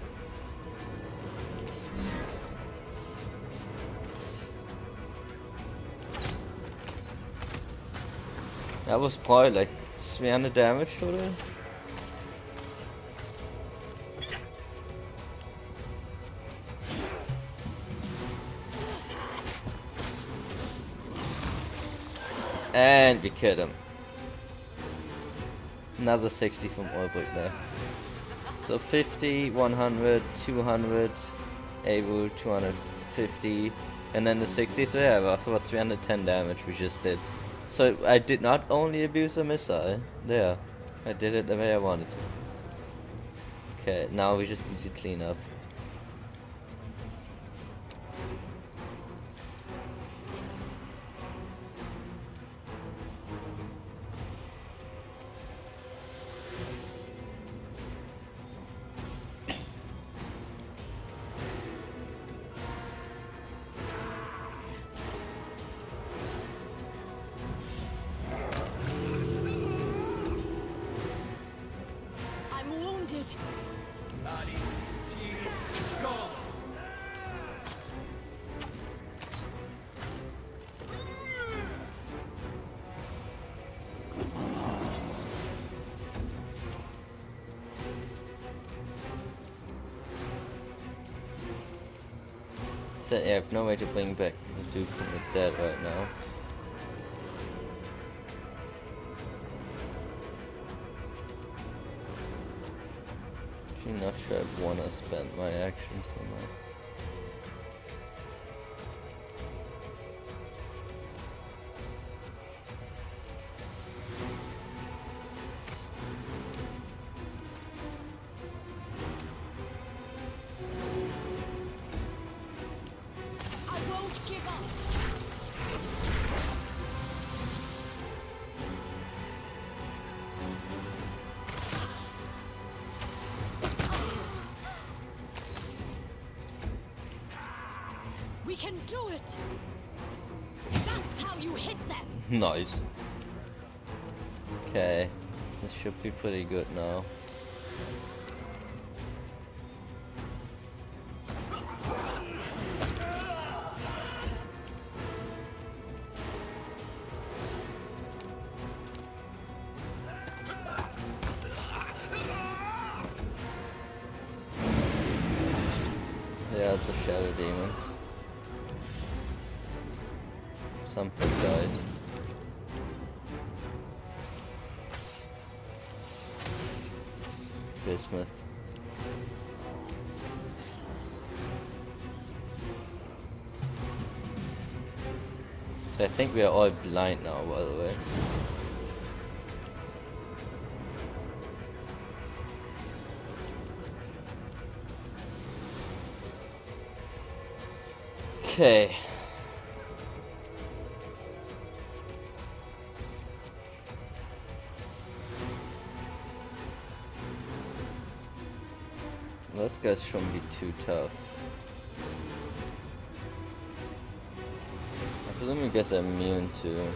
That was probably like 300 damage total. And we killed him. Another 60 from Ulbrich there. So 50, 100, 200, Able 250, and then the 60, so yeah, that's about 310 damage we just did. So I did not only abuse a missile, there, I did it the way I wanted to. Okay, now we just need to clean up. So yeah, I have no way to bring back the Duke from the dead right now. Actually not sure I wanna spend my actions on that. We can do it! That's how you hit them! Nice. Okay, this should be pretty good now. Yeah, it's a Shadow Demons. Something died. Bismuth. So I think we are all blind now, by the way. Okay. Those guys shouldn't be too tough. I presume you guys are immune to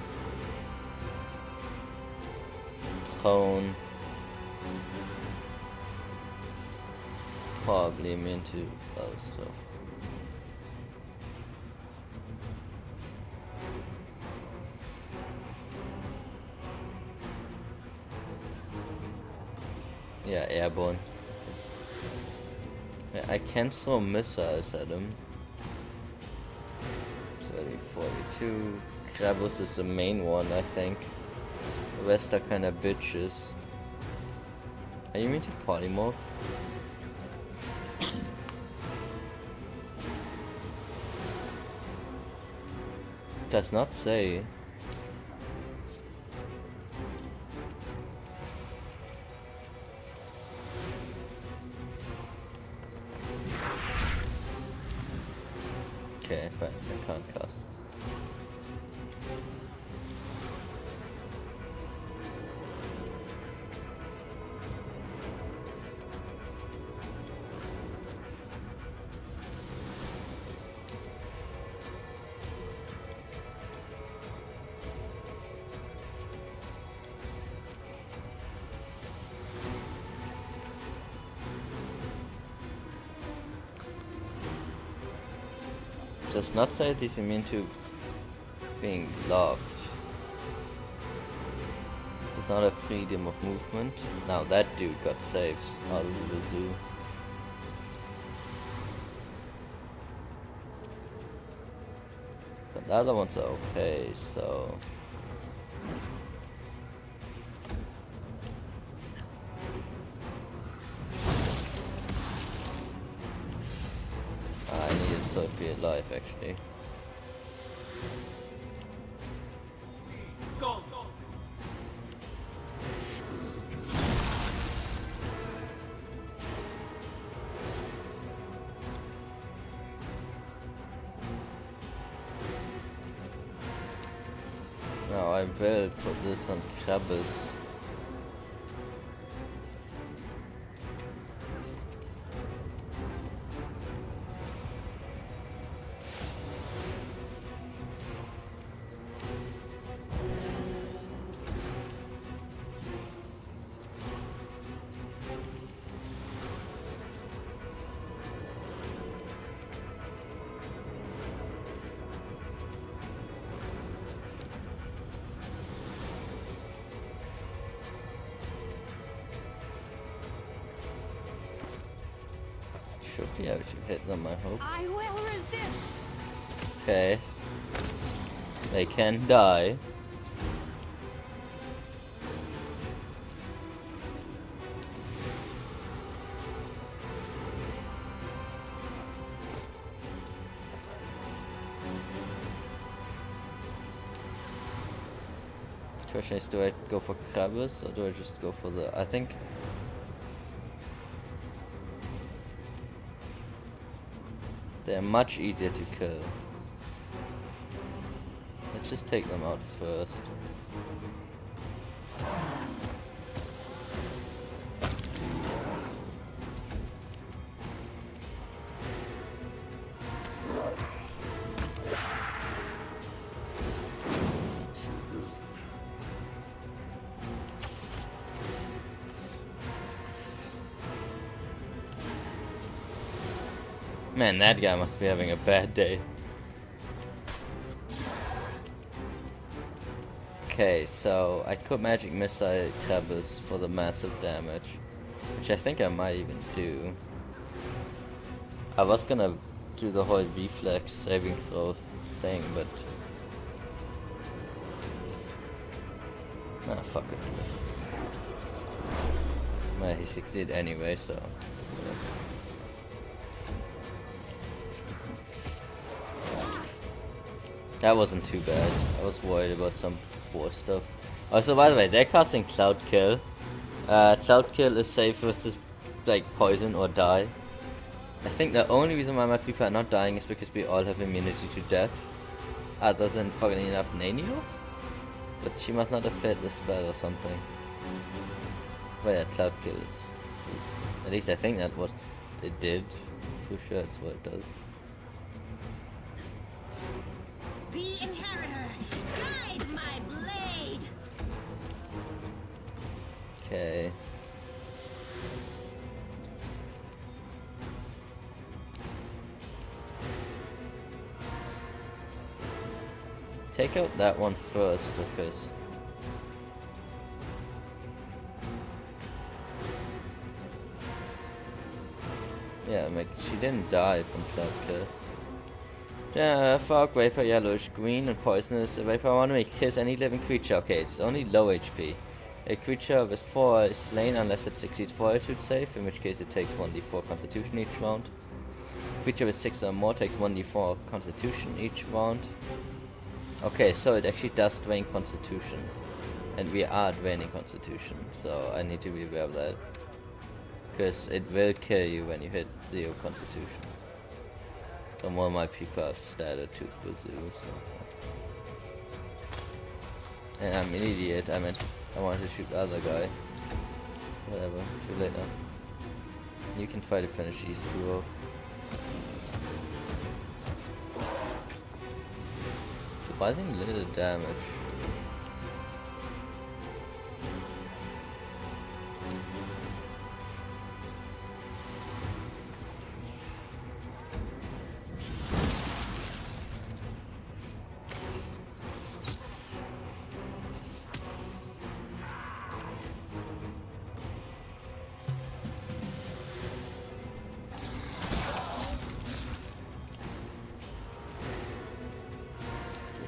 prone. Probably immune to other stuff. Yeah, airborne. Yeah, I can throw missiles at him. 30, 42. Krabus is the main one, I think. The rest are kinda bitches. Are you mean to polymorph? Does not say. Okay, fine, I can't cast. Does not say it is immune to being locked. It's not a freedom of movement. Now that dude got saved out of the zoo. But the other ones are okay, so... I needed Sophie alive, actually. Go. Now I will put this on Krabus. Should be able to hit them, I hope. I will resist. Okay. They can die. Question is, do I go for Krabus or do I just go for the... I think... They're much easier to kill. Let's just take them out first. Man, that guy must be having a bad day. Okay, so I could magic missile Krabus for the massive damage, which I think I might even do. I was gonna do the whole reflex saving throw thing, but ah, fuck it. Well, he succeeded anyway, so. That wasn't too bad. I was worried about some war stuff. Also, by the way, they're casting Cloud Kill. Cloud Kill is safe versus like poison or die. I think the only reason why my people are not dying is because we all have immunity to death. Other than fucking enough Nanio? But she must not have fed the spell or something. But yeah, Cloud Kill is... At least I think that was it did. For sure, that's what it does. The inheritor, guide my blade. Okay. Take out that one first because yeah, she didn't die from that. Yeah, fog, vapor, yellowish, green, and poisonous. Vapor, I want to make kills any living creature. Okay, it's only low HP. A creature with 4 is slain unless it succeeds fortitude save, in which case it takes 1d4 constitution each round. Creature with 6 or more takes 1d4 constitution each round. Okay, so it actually does drain constitution. And we are draining constitution, so I need to be aware of that. Because it will kill you when you hit 0 constitution. Some of my people have started to pursue. And I'm an idiot. I wanted to shoot the other guy. Whatever. Too late now. You can try to finish these two off. Surprisingly little damage.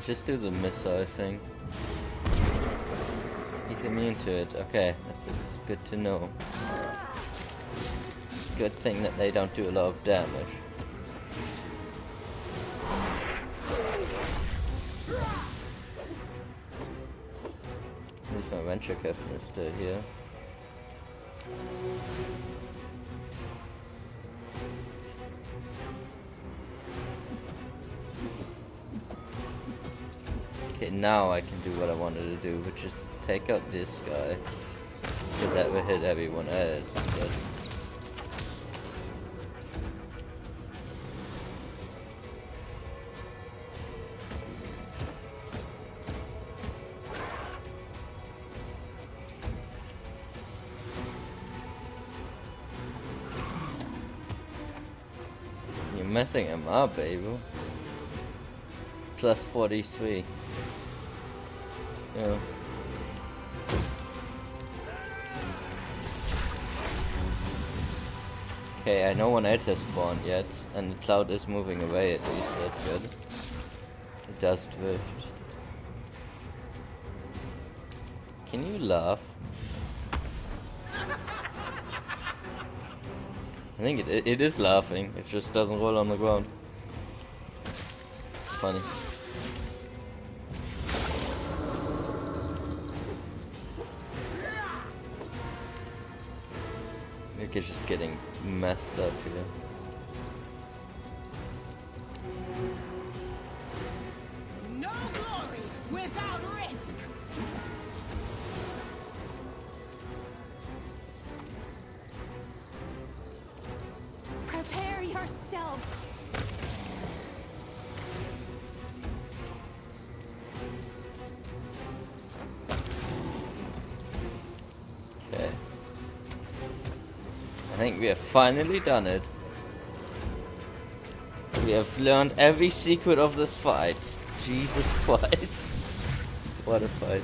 Just do the missile thing. He's immune to it. Okay, that's good to know. Good thing that they don't do a lot of damage. At least my venture captain is still here. Okay, now I can do what I wanted to do, which is take out this guy, because that will hit everyone else. But you're messing him up, Abel. Plus 43. Yeah. Okay, I know one else has spawned yet, and the cloud is moving away at least, that's good. It does drift. Can you laugh? I think it is laughing, it just doesn't roll on the ground. Funny. It's just getting messed up here. No glory without risk. Prepare yourself. Okay. I think we have finally done it. We have learned every secret of this fight. Jesus Christ. What a fight.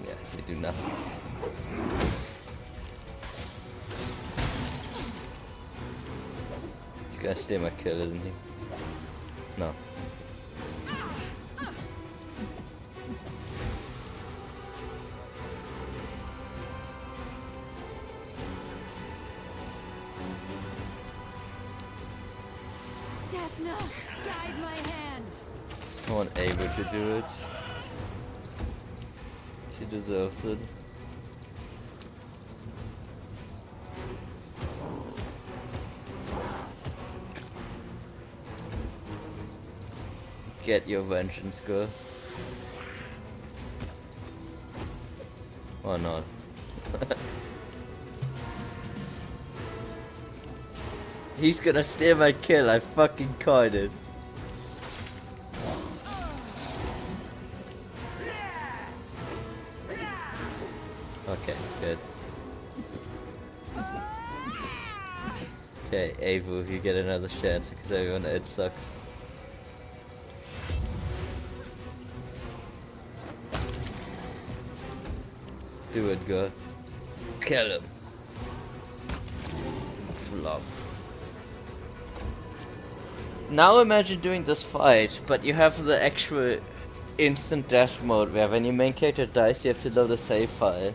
Yeah, they do nothing. He's gonna steal my kill, isn't he? No. Desna, guide my hand. I want Ava to do it. She deserves it. Get your vengeance, girl. Or not. He's gonna steal my kill, I fucking caught it. Okay, good. Okay, Avu, you get another chance because everyone it sucks. Do it, go. Kill him. Flop. Now imagine doing this fight, but you have the actual instant death mode where when your main character dies you have to load a save file.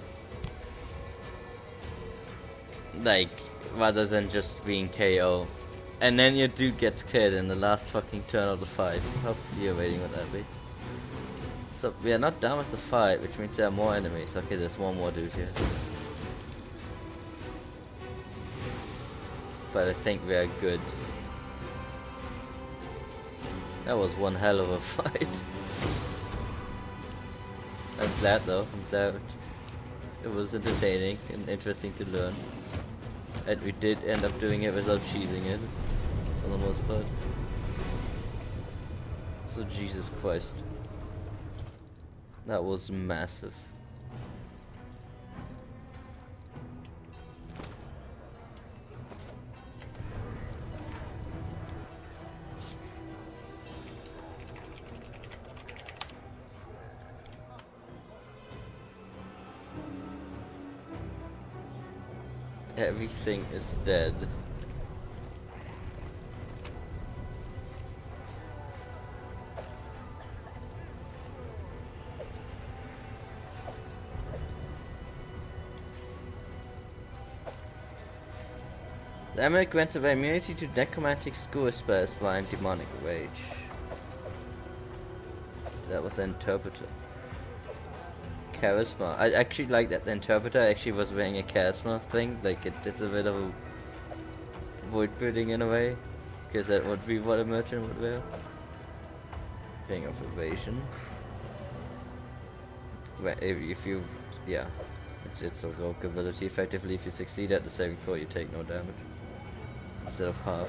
Like, rather than just being KO. And then you do get killed in the last fucking turn of the fight. How infuriating would that be? So we are not done with the fight, which means there are more enemies. Okay, there's one more dude here. But I think we are good. That was one hell of a fight. I'm glad though, I'm glad it was entertaining and interesting to learn. And we did end up doing it without cheesing it, for the most part. So Jesus Christ. That was massive. Everything is dead. The amulet grants of immunity to necromantic school spells while demonic rage. That was the interpreter. Charisma. I actually like that the interpreter actually was wearing a charisma thing. Like it's a bit of a void building in a way, because that would be what a merchant would wear. King of evasion. If you, yeah, it's a rogue ability. Effectively, if you succeed at the saving throw, you take no damage instead of half.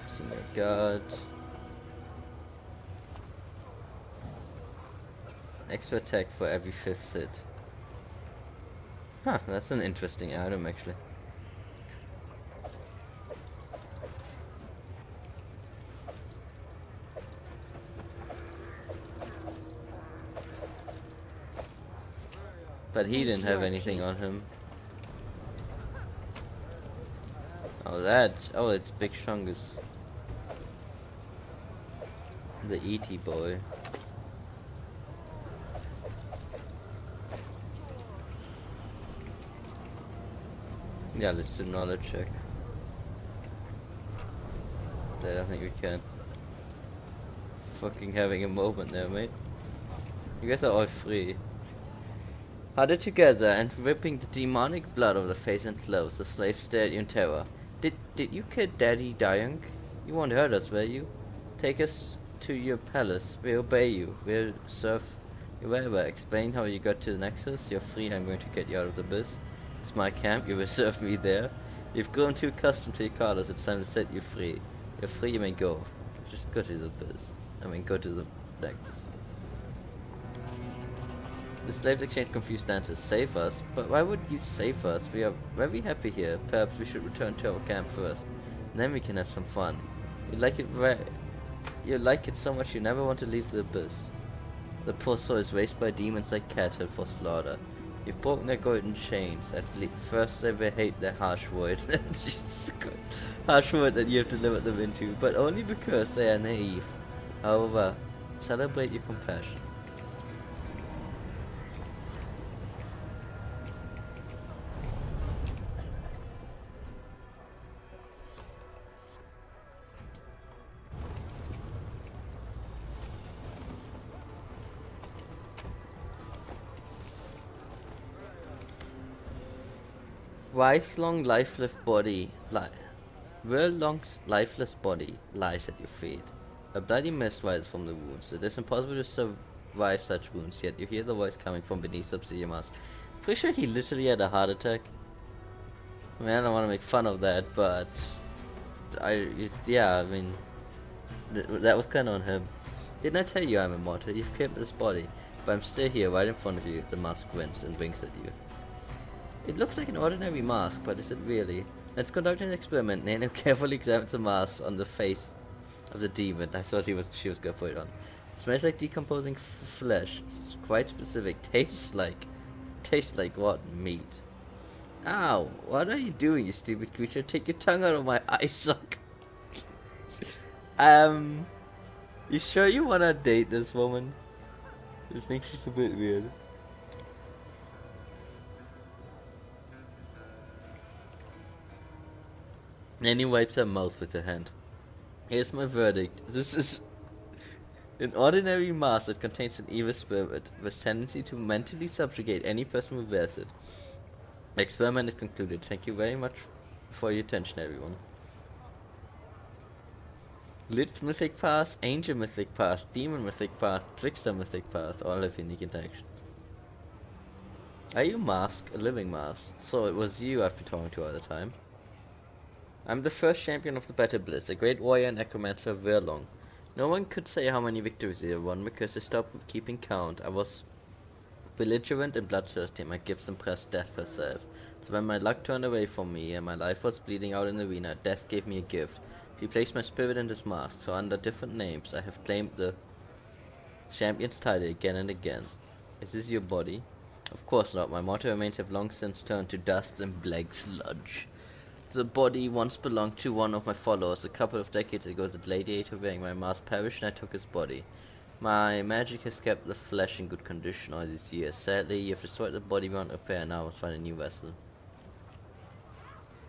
Senior guard. Extra attack for every 5th hit. Huh, that's an interesting item actually. But he didn't have anything on him. Oh it's Big Shungus. The E.T. boy. Yeah, let's do knowledge check. I don't think we can. Fucking having a moment there, mate. You guys are all free. Huddled together and ripping the demonic blood of the face and clothes, the slaves stared at you in terror. Did you kill Daddy Dayunk? You won't hurt us, will you? Take us to your palace. We'll obey you. We'll serve you wherever. Explain how you got to the Nexus. You're free. I'm going to get you out of the abyss. It's my camp, you will serve me there. You've grown too accustomed to your collars, it's time to set you free. You're free, you may go. Just go to the abyss. Go to the Nexus. The slaves exchange confused answers. Save us? But why would you save us? We are very happy here. Perhaps we should return to our camp first. And then we can have some fun. You like it so much you never want to leave the abyss. The poor soul is raised by demons like cattle for slaughter. You've broken their golden chains. At first they will hate their harsh words. Jesus Christ. Harsh word that you have delivered them into, but only because they are naive. However, celebrate your compassion. World-long lifeless body lies at your feet. A bloody mist rises from the wounds. It is impossible to survive such wounds, yet you hear the voice coming from beneath Sub-Zero mask. Pretty sure he literally had a heart attack. I mean, I don't want to make fun of that, but yeah, I mean, that was kind of on him. Didn't I tell you I'm immortal? You've kept this body, but I'm still here, right in front of you. The mask grins and winks at you. It looks like an ordinary mask, but is it really? Let's conduct an experiment. Nano carefully examines the mask on the face of the demon. I thought she was gonna put it on. Smells like decomposing flesh. It's quite specific. Tastes like what? Meat. Ow! What are you doing, you stupid creature? Take your tongue out of my eye sock. You sure you wanna date this woman? I think she's a bit weird. Then he wipes her mouth with her hand. Here's my verdict. This is an ordinary mask that contains an evil spirit with tendency to mentally subjugate any person who wears it. The experiment is concluded. Thank you very much for your attention, everyone. Lich mythic path, angel mythic path, demon mythic path, trickster mythic path, all have unique interactions. Are you Mask? A living mask. So it was you I've been talking to all the time. I'm the first champion of the Battle Bliss, a great warrior and necromancer of Verlong. No one could say how many victories I won because I stopped keeping count. I was belligerent and bloodthirsty, and my gifts impressed Death herself. So when my luck turned away from me and my life was bleeding out in the arena, Death gave me a gift. She placed my spirit in this mask, so under different names I have claimed the champion's title again and again. Is this your body? Of course not. My mortal remains have long since turned to dust and black sludge. The body once belonged to one of my followers. A couple of decades ago, the gladiator wearing my mask perished and I took his body. My magic has kept the flesh in good condition all these years. Sadly, you have destroyed the body beyond repair and now I must find a new vessel.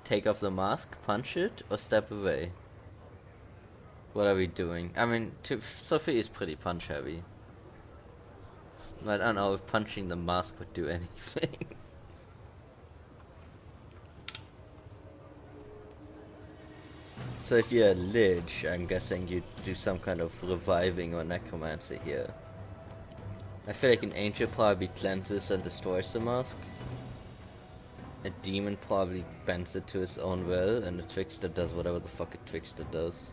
Take off the mask, punch it, or step away? What are we doing? I mean, Sophie is pretty punch heavy. I don't know if punching the mask would do anything. So if you're a Lich, I'm guessing you do some kind of reviving or necromancy here. I feel like an angel probably cleanses and destroys the mask. A demon probably bends it to his own will, and a trickster does whatever the fuck a trickster does.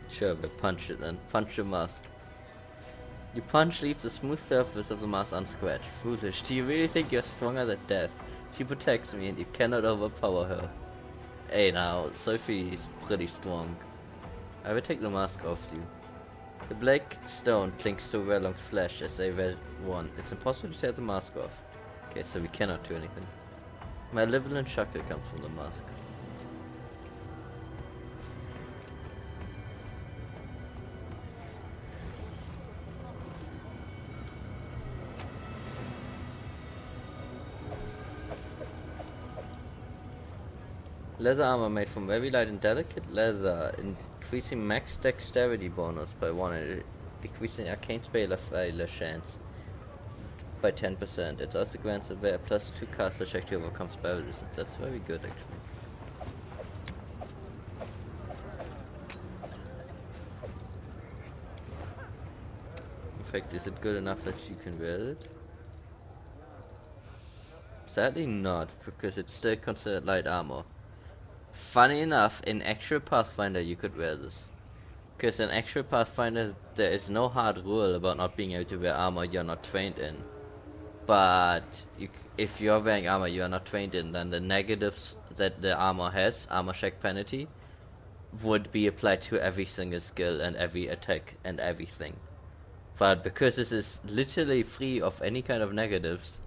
Sure, but punch it then. Punch the mask. You punch, leave the smooth surface of the mask unscratched. Foolish. Do you really think you're stronger than Death? She protects me and you cannot overpower her. Hey now, Sophie's pretty strong. I will take the mask off you. The black stone clings to Verlong's flesh as they were one. It's impossible to tear the mask off. Okay, so we cannot do anything. Malevolent chuckle comes from the mask. Leather armor made from very light and delicate leather, increasing max dexterity bonus by 1 and decreasing arcane spell failure chance by 10%. It also grants a +2 caster check to overcome spell resistance. That's very good actually. In fact, is it good enough that you can wear it? Sadly not, because it's still considered light armor. Funny enough, in actual Pathfinder you could wear this. Because in actual Pathfinder there is no hard rule about not being able to wear armor you're not trained in. But if you're wearing armor you are not trained in, then the negatives that the armor has, armor check penalty, would be applied to every single skill and every attack and everything. But because this is literally free of any kind of negatives,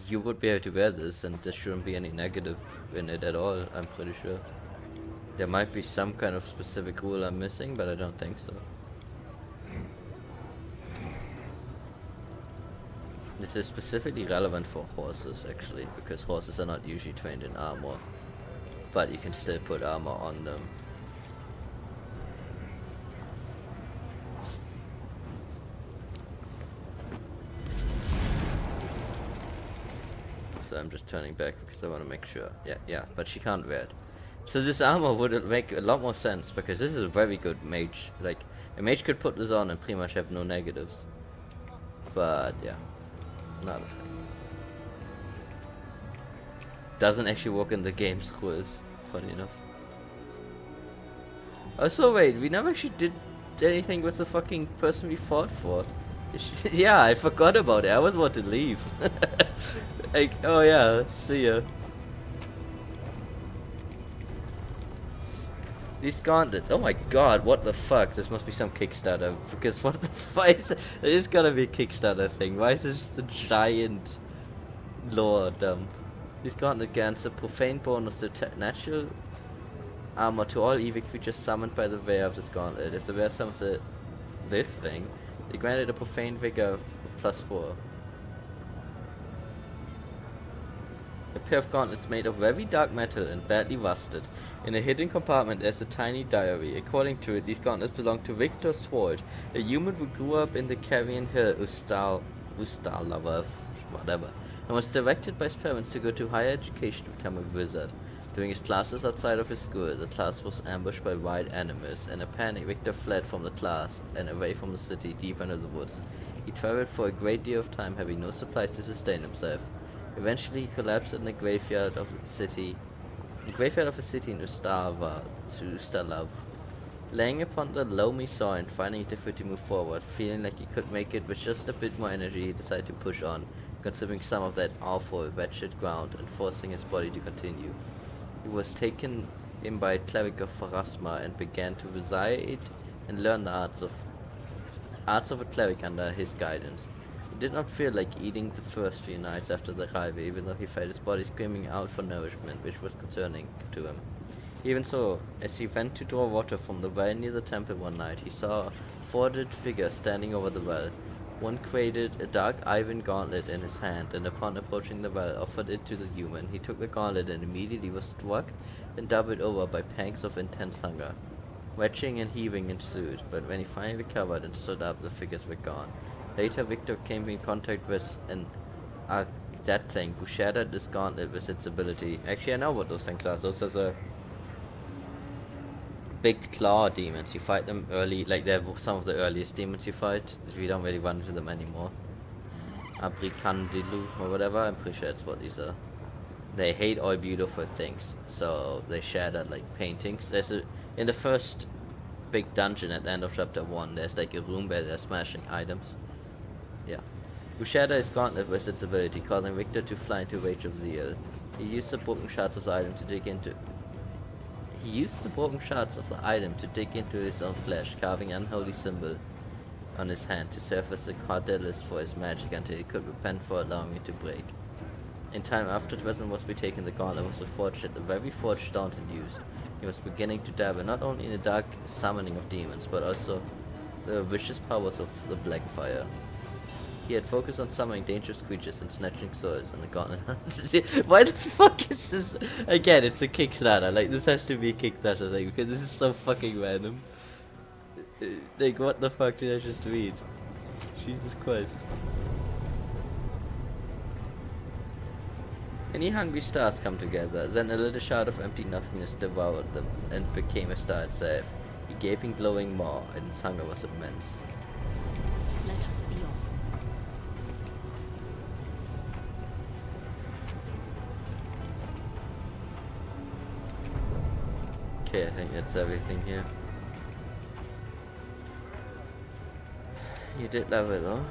you would be able to wear this and there shouldn't be any negative in it at all, I'm pretty sure. There might be some kind of specific rule I'm missing, but I don't think so. This is specifically relevant for horses, actually, because horses are not usually trained in armor, but you can still put armor on them. So I'm just turning back because I want to make sure. Yeah, but she can't wear it. So this armor would make a lot more sense, because this is a very good mage. Like, a mage could put this on and pretty much have no negatives. But yeah, not a thing. Doesn't actually work in the game's rules, funny enough. Also, wait, we never actually did anything with the fucking person we fought for. Yeah, I forgot about it. I was about to leave. Like, oh yeah, see ya. These gauntlets. Oh my god, what the fuck? This must be some Kickstarter. Because what the fuck is it? It is gotta be a Kickstarter thing. Why is this just a giant lore dump? These gauntlet grants a profane bonus to natural armor to all evil creatures summoned by the wearer of this gauntlet. If the wearer summons this thing, they granted a profane vigor of +4. A pair of gauntlets made of very dark metal and badly rusted. In a hidden compartment there's a tiny diary. According to it, these gauntlets belong to Victor Sword, a human who grew up in the Carrion Hill Ustalav, whatever, and was directed by his parents to go to higher education to become a wizard. During his classes outside of his school, the class was ambushed by wild animals. In a panic, Victor fled from the class and away from the city deep into the woods. He traveled for a great deal of time, having no supplies to sustain himself. Eventually, he collapsed in the graveyard of a city in Ustalav. Laying upon the loamy soil and finding it difficult to move forward, feeling like he could make it with just a bit more energy, he decided to push on, considering some of that awful, wretched ground and forcing his body to continue. He was taken in by a cleric of Pharasma and began to reside and learn the arts of a cleric under his guidance. He did not feel like eating the first few nights after the arrival, even though he felt his body screaming out for nourishment, which was concerning to him. Even so, as he went to draw water from the well near the temple one night, he saw a four-headed figure standing over the well. One created a dark iron gauntlet in his hand, and upon approaching the well, offered it to the human. He took the gauntlet and immediately was struck and doubled over by pangs of intense hunger. Retching and heaving ensued, but when he finally recovered and stood up, the figures were gone. Later, Victor came in contact with that thing who shattered this gauntlet with its ability. Actually, I know what those things are. Those are big claw demons. You fight them early, like they're some of the earliest demons you fight. We don't really run into them anymore. Abricandilu or whatever. I'm pretty sure that's what these are. They hate all beautiful things, so they shatter like paintings. In the first big dungeon at the end of chapter 1, there's like a room where they're smashing items. Yeah. Ushada is gauntlet with its ability, causing Victor to fly into rage of zeal. He used the broken shards of the item to dig into his own flesh, carving an unholy symbol on his hand to serve as a catalyst for his magic until he could repent for allowing it to break. In time after Dresden was retaken, the gauntlet was reforged at the very forge Staunton used. He was beginning to dabble not only in the dark summoning of demons, but also the vicious powers of the Black Fire. He had focused on summoning dangerous creatures and snatching souls, and the gauntlet. Why the fuck is this? Again, it's a Kickstarter. Like, this has to be a Kickstarter thing because this is so fucking random. Like, what the fuck did I just read? Jesus Christ. Any hungry stars come together, then a little shard of empty nothingness devoured them, and became a star itself. He gave in glowing maw, and its hunger was immense. Let us be off. Okay, I think that's everything here. You did level though.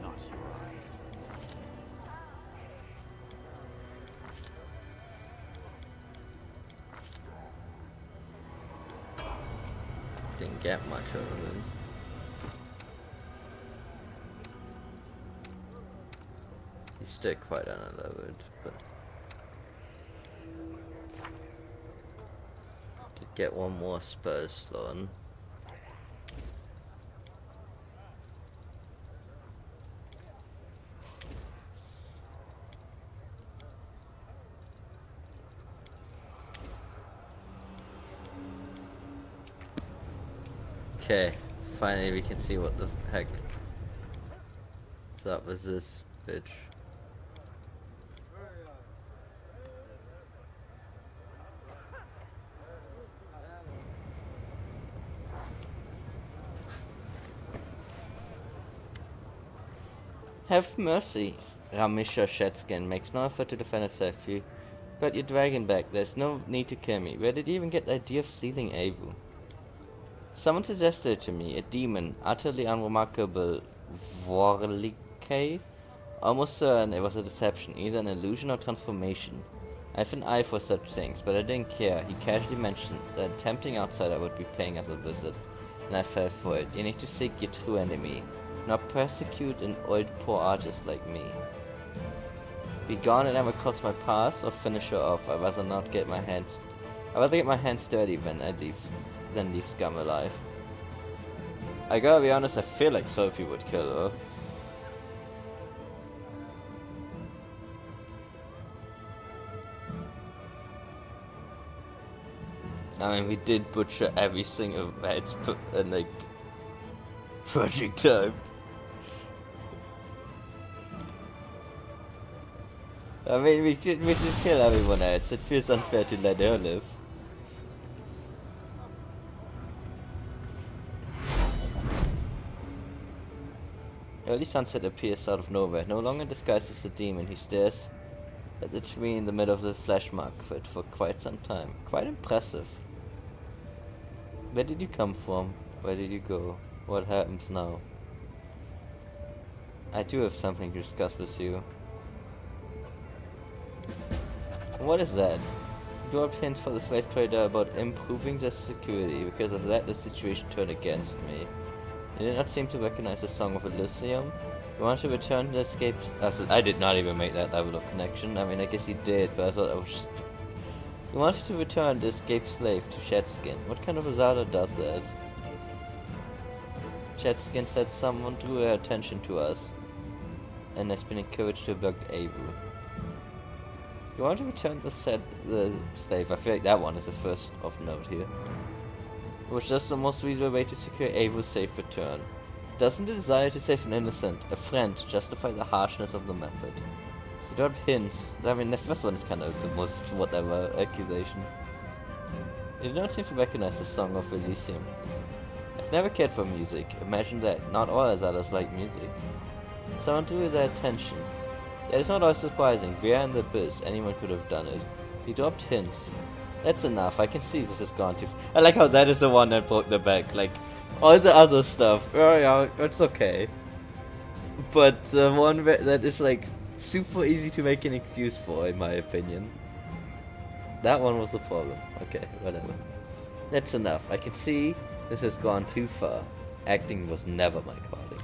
Not your eyes. Didn't get much out of him. He's still quite unleveled, but get one more spur slot. Okay, finally we can see what the heck that was this bitch. Have mercy. Ramisha Shetskin makes no effort to defend herself. You got your dragon back. There's no need to kill me. Where did you even get the idea of stealing Avu? Someone suggested it to me. A demon, utterly unremarkable. Vorlike? Almost certain it was a deception, either an illusion or transformation. I have an eye for such things, but I didn't care. He casually mentioned that a tempting outsider would be paying us a visit, and I fell for it. You need to seek your true enemy, not persecute an old poor artist like me. Be gone and never cross my path, or finish her off. I'd rather get my hands dirty than leave scum alive. I gotta be honest, I feel like Sophie would kill her. I mean, we did butcher every single red and like project time. I mean, we should kill everyone else. It feels unfair to let her live. Early sunset appears out of nowhere. No longer disguised as a demon, he stares at the tree in the middle of the flesh market for quite some time. Quite impressive. Where did you come from? Where did you go? What happens now? I do have something to discuss with you. What is that? You dropped hints for the slave trader about improving their security. Because of that, the situation turned against me. You did not seem to recognize the Song of Elysium. You want to return the escapes. I did not even make that level of connection. I mean, I guess you did, but I thought that was just. You wanted to return the escaped slave to Shedskin. What kind of Azada does that? Shedskin said someone drew her attention to us and has been encouraged to abduct Avu. You want to return the slave? I feel like that one is the first of note here. It was just the most reasonable way to secure Avu's safe return. Doesn't the desire to save an innocent, a friend, justify the harshness of the method? You dropped hints. I mean, the first one is kind of the most whatever accusation. You do not seem to recognize the Song of Elysium. I've never cared for music. Imagine that. Not all Azadas like music. Someone drew their attention. Yeah, it's not all surprising. Via in the abyss, anyone could have done it. He dropped hints. That's enough. I can see this has gone too. I like how that is the one that broke the back. Like all the other stuff, oh yeah, it's okay. But the one that is like super easy to make an excuse for, in my opinion, that one was the problem. Okay, whatever. That's enough. I can see this has gone too far. Acting was never my calling.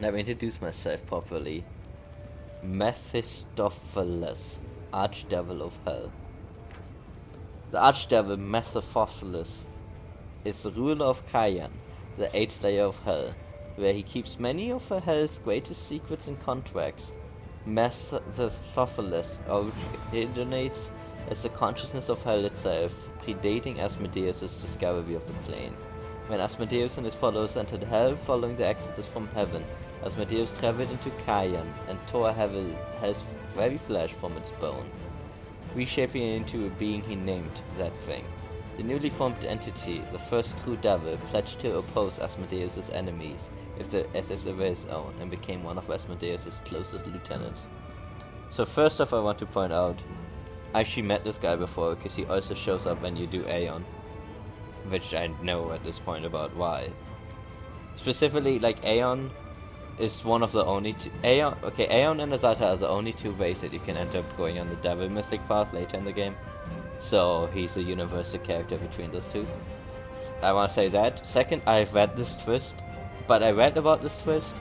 Let me introduce myself properly. Mephistopheles, Archdevil of Hell. The Archdevil Mephistopheles is the ruler of Kayan, the 8th layer of Hell, where he keeps many of Hell's greatest secrets and contracts. Mephistopheles originates as the consciousness of Hell itself, predating Asmodeus' discovery of the plane. When Asmodeus and his followers entered Hell following the exodus from heaven, Asmodeus traveled into Kayan and tore Hell's very flesh from its bone, reshaping it into a being he named that thing. The newly formed entity, the first true devil, pledged to oppose Asmodeus' enemies as if they were his own, and became one of Asmodeus' closest lieutenants. So first off, I want to point out, I actually met this guy before, because he also shows up when you do Aeon, which I know at this point about why. Specifically, like Aeon is one of the only two. Aeon and Azata are the only two ways that you can end up going on the devil mythic path later in the game. So he's a universal character between those two. I want to say that. Second, I've read this twist, but I read about this twist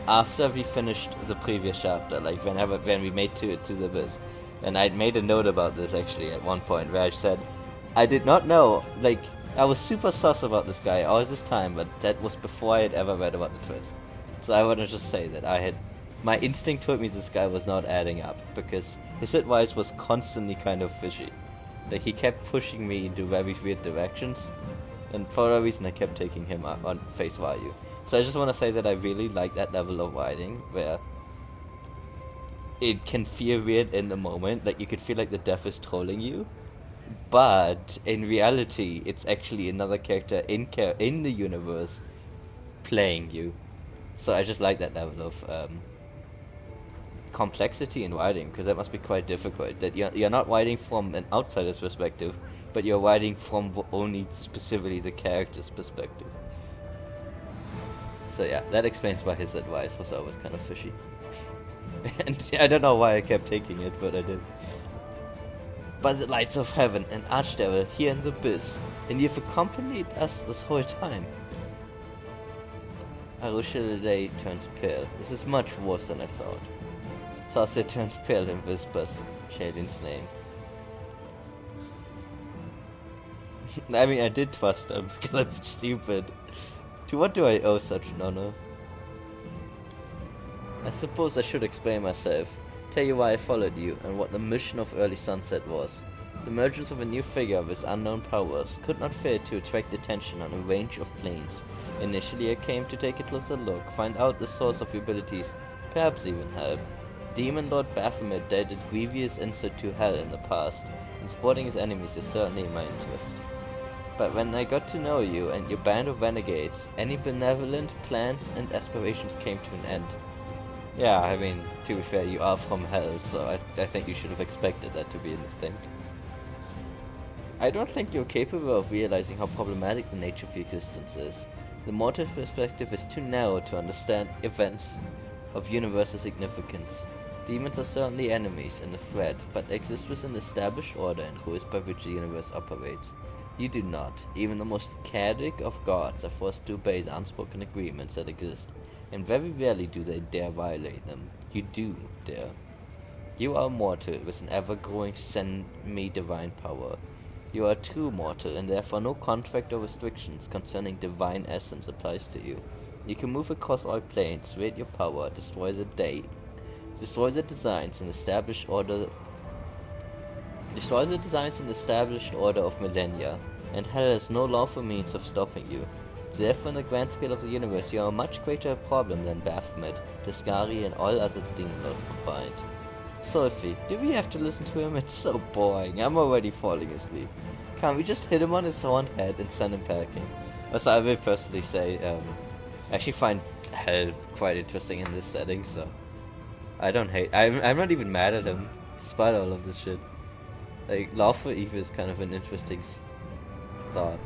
after we finished the previous chapter, like when we made to the abyss. And I'd made a note about this actually at one point where I said, I did not know, like, I was super sus about this guy all this time, but that was before I had ever read about the twist. So I want to just say that my instinct told me this guy was not adding up, because his advice was constantly kind of fishy. Like, he kept pushing me into very weird directions, and for that reason I kept taking him on face value. So I just want to say that I really like that level of writing, where it can feel weird in the moment, like you could feel like the death is trolling you, but in reality it's actually another character in the universe playing you. So I just like that level of complexity in writing, because that must be quite difficult, that you're not writing from an outsider's perspective, but you're writing from only specifically the character's perspective. So yeah, that explains why his advice was always kind of fishy. And I don't know why I kept taking it, but I did. By the lights of heaven, an archdevil here in the abyss, and you've accompanied us this whole time. Arushilade turns pale. This is much worse than I thought. Saucer turns pale and whispers Shaden's name. I mean, I did trust him because I'm stupid. To what do I owe such an honor? I suppose I should explain myself, tell you why I followed you, and what the mission of Early Sunset was. The emergence of a new figure with unknown powers could not fail to attract attention on a range of planes. Initially I came to take a closer look, find out the source of your abilities, perhaps even help. Demon Lord Baphomet dealt a grievous insult to Hell in the past, and supporting his enemies is certainly in my interest. But when I got to know you and your band of renegades, any benevolent plans and aspirations came to an end. Yeah, I mean, to be fair, you are from Hell, so I think you should have expected that to be a thing. I don't think you're capable of realizing how problematic the nature of your existence is. The mortal perspective is too narrow to understand events of universal significance. Demons are certainly enemies and a threat, but they exist within the established order and rules by which the universe operates. You do not. Even the most chaotic of gods are forced to obey the unspoken agreements that exist, and very rarely do they dare violate them. You do dare. You are mortal with an ever-growing semi-divine power. You are a true mortal, and therefore no contract or restrictions concerning divine essence applies to you. You can move across all planes, raid your power, destroy the designs and established order of millennia, and Hell has no lawful means of stopping you. Therefore, in the grand scale of the universe, you are a much greater problem than Baphomet, Tiscari, and all other demon lords combined. Sophie, do we have to listen to him? It's so boring. I'm already falling asleep. Can't we just hit him on his horned head and send him packing? Also, I will personally say, I actually find Hell quite interesting in this setting, so I don't hate. I'm not even mad at him, despite all of this shit. Like, lawful evil is kind of an interesting thought.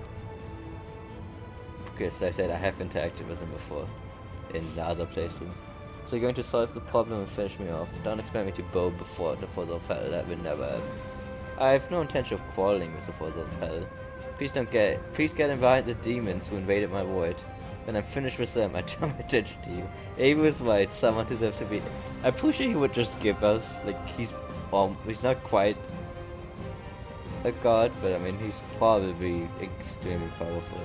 Because I said I have interacted with him before in the other playthrough. So you're going to solve the problem and finish me off. Don't expect me to bow before the Force of Hell, that will never happen. I have no intention of quarreling with the Force of Hell. Please get in behind the demons who invaded my void. When I'm finished with them, I turn my attention to you. Ava is right, someone deserves to be. I'm pretty sure he would just give us, like, he's not quite a god, but I mean, he's probably extremely powerful.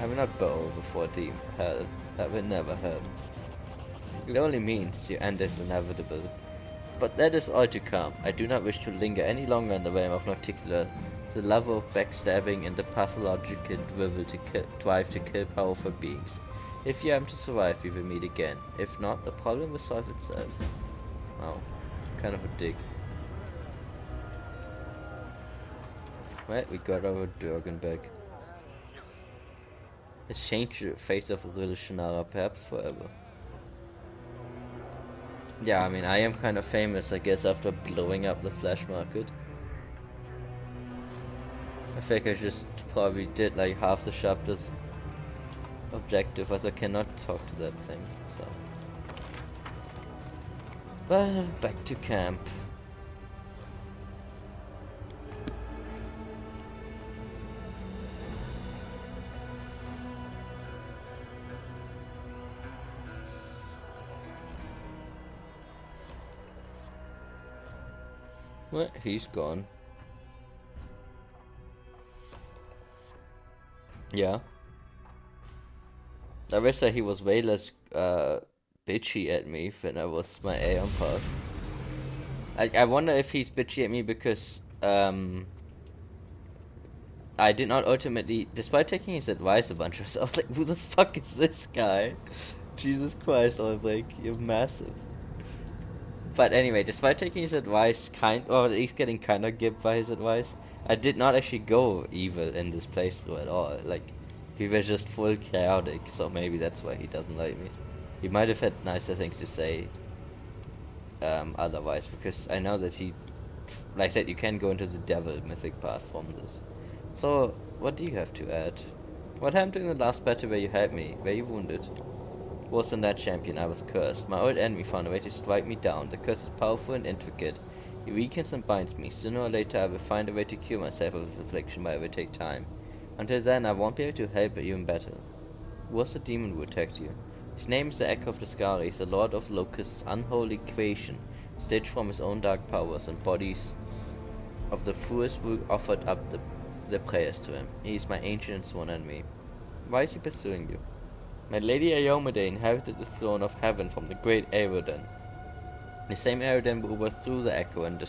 I will not bow before Demon Hell. That will never happen. It only means your end is inevitable. But that is all to come. I do not wish to linger any longer in the realm of Nocticular. The love of backstabbing and the pathological drive to kill powerful beings. If you am to survive, we will meet again. If not, the problem will solve itself. Oh, kind of a dig. Right, we got our Durgan back. It's changed the face of Lil Shannara, perhaps forever. Yeah, I mean, I am kind of famous, I guess, after blowing up the flash market. I think I just probably did like half the chapter's objective, as I cannot talk to that thing, so. Well, back to camp. What? He's gone. Yeah. I wish that he was way less bitchy at me when I was my Aeon path. I wonder if he's bitchy at me because I did not ultimately, despite taking his advice a bunch of times, I was like, who the fuck is this guy? Jesus Christ, I was like, you're massive. But anyway, despite taking his advice, or at least getting kind of gibbed by his advice, I did not actually go evil in this playthrough at all. Like, we were just full chaotic, so maybe that's why he doesn't like me. He might have had nicer things to say otherwise, because I know that he, like I said, you can go into the devil mythic path from this. So, what do you have to add? What happened in the last battle where you had me? Were you wounded? Worse than that, champion, I was cursed. My old enemy found a way to strike me down. The curse is powerful and intricate. It weakens and binds me. Sooner or later I will find a way to cure myself of this affliction, but it will take time. Until then, I won't be able to help you in battle. Who was the demon who attacked you? His name is the Echo of the Scaris, the Lord of Locust's unholy creation, stitched from his own dark powers and bodies of the fools who offered up the prayers to him. He is my ancient and sworn enemy. Why is he pursuing you? My lady Iomade inherited the throne of heaven from the great Aeroden. The same Aeroden who overthrew the Echo and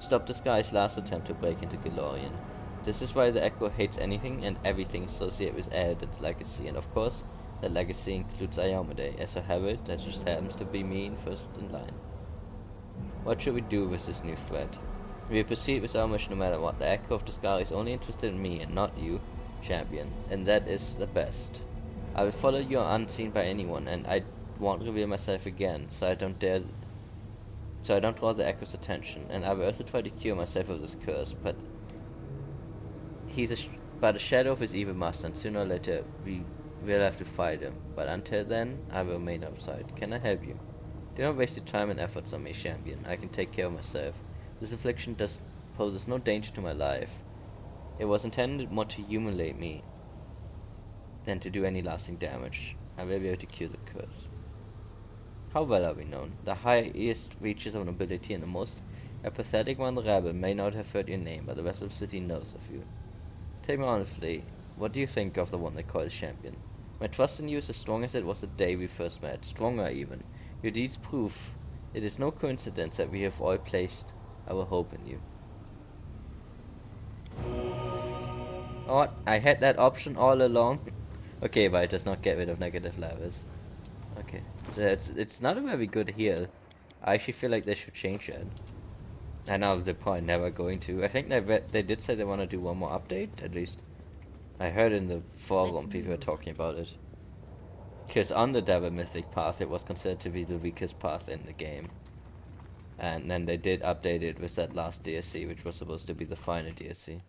stopped the Sky's last attempt to break into Galorian. This is why the Echo hates anything and everything associated with Aeroden's legacy, and of course, that legacy includes Iomade as a herald that just happens to be me in first in line. What should we do with this new threat? We will proceed with our mission no matter what. The Echo of the Sky is only interested in me and not you, champion, and that is the best. I will follow you unseen by anyone, and I won't reveal myself again, so I don't draw the Echo's attention, and I will also try to cure myself of this curse, but he's but a shadow of his evil master, and sooner or later we will have to fight him. But until then, I will remain outside. Can I help you? Do not waste your time and efforts on me, champion. I can take care of myself. This affliction poses no danger to my life. It was intended more to humiliate me than to do any lasting damage. I will be able to cure the curse. How well are we known? The highest reaches of nobility and the most apathetic one, the rebel, may not have heard your name, but the rest of the city knows of you. Tell me honestly, what do you think of the one they call champion? My trust in you is as strong as it was the day we first met, stronger even. Your deeds prove it is no coincidence that we have all placed our hope in you. Oh, I had that option all along. Okay, but it does not get rid of negative levels. Okay, so it's not a very good heal. I actually feel like they should change it. I know they're probably never going to. I think they did say they want to do one more update. At least I heard in the forum people were talking about it. Because on the Devil Mythic path, it was considered to be the weakest path in the game. And then they did update it with that last DLC, which was supposed to be the final DLC.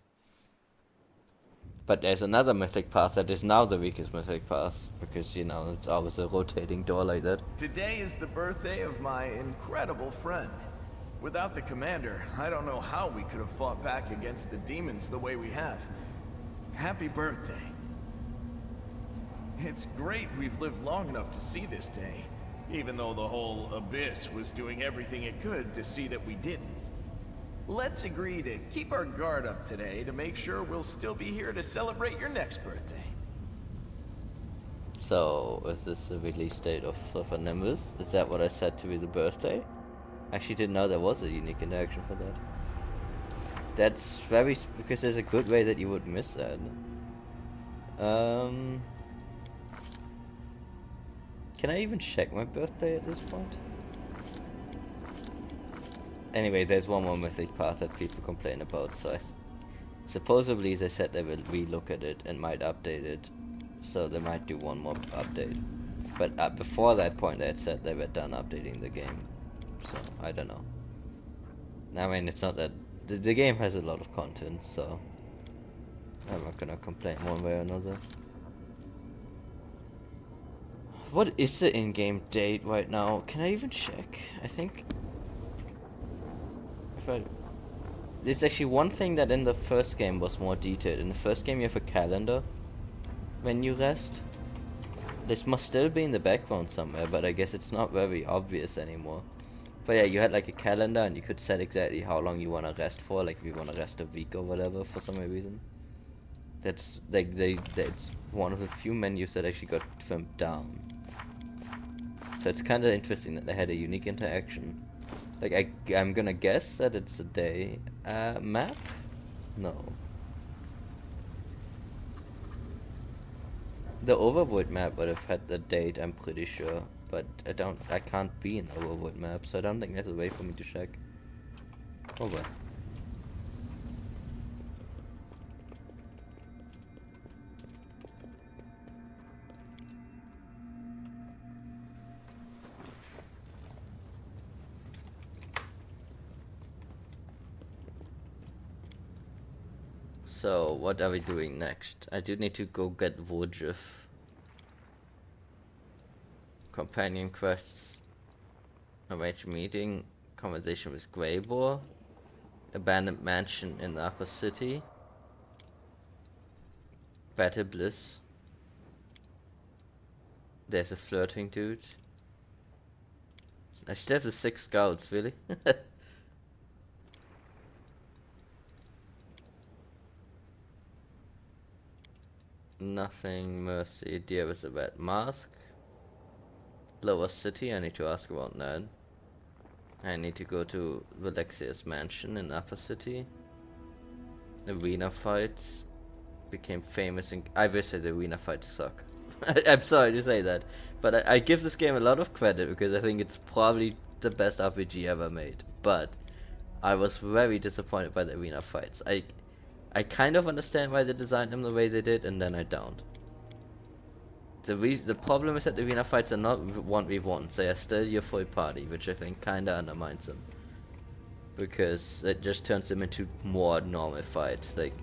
But there's another mythic path that is now the weakest mythic path, because, you know, it's always a rotating door like that. Today is the birthday of my incredible friend. Without the commander, I don't know how we could have fought back against the demons the way we have. Happy birthday. It's great we've lived long enough to see this day, even though the whole Abyss was doing everything it could to see that we didn't. Let's agree to keep our guard up today to make sure we'll still be here to celebrate your next birthday. So, is this the release date of Nimbus? Is that what I said to be the birthday? I actually didn't know there was a unique interaction for that. That's very... because there's a good way that you would miss that. Can I even check my birthday at this point? Anyway, there's one more mythic path that people complain about, so supposedly they said they will relook at it and might update it, so they might do one more update. But before that point they had said they were done updating the game, so I don't know. I mean, it's not that... the game has a lot of content, so I'm not gonna complain one way or another. What is the in-game date right now? Can I even check? I think... there's actually one thing that in the first game was more detailed. In the first game you have a calendar when you rest. This must still be in the background somewhere, but I guess it's not very obvious anymore. But yeah, you had like a calendar and you could set exactly how long you want to rest for, like if you want to rest a week or whatever for some reason. That's like that's one of the few menus that actually got trimmed down. So it's kind of interesting that they had a unique interaction. Like I'm gonna guess that it's a day map? No. The Overworld map would have had the date, I'm pretty sure. But I can't be in the Overworld map, so I don't think there's a way for me to check. Oh well. So, what are we doing next? I do need to go get Woodruff. Companion quests. Arrange a meeting. Conversation with Greybor. Abandoned mansion in the upper city. Battle Bliss. There's a flirting dude. I still have the 6 scouts, really? Nothing, Mercy, Dear with a Red Mask. Lower City, I need to ask about that. I need to go to Valexia's mansion in Upper City. Arena fights became famous in... I wish that the arena fights suck. I'm sorry to say that, but I give this game a lot of credit because I think it's probably the best RPG ever made. But I was very disappointed by the arena fights. I kind of understand why they designed them the way they did, and then I don't. The problem is that the arena fights are not 1v1s, they are still your full party, which I think kinda undermines them. Because it just turns them into more normal fights. Like,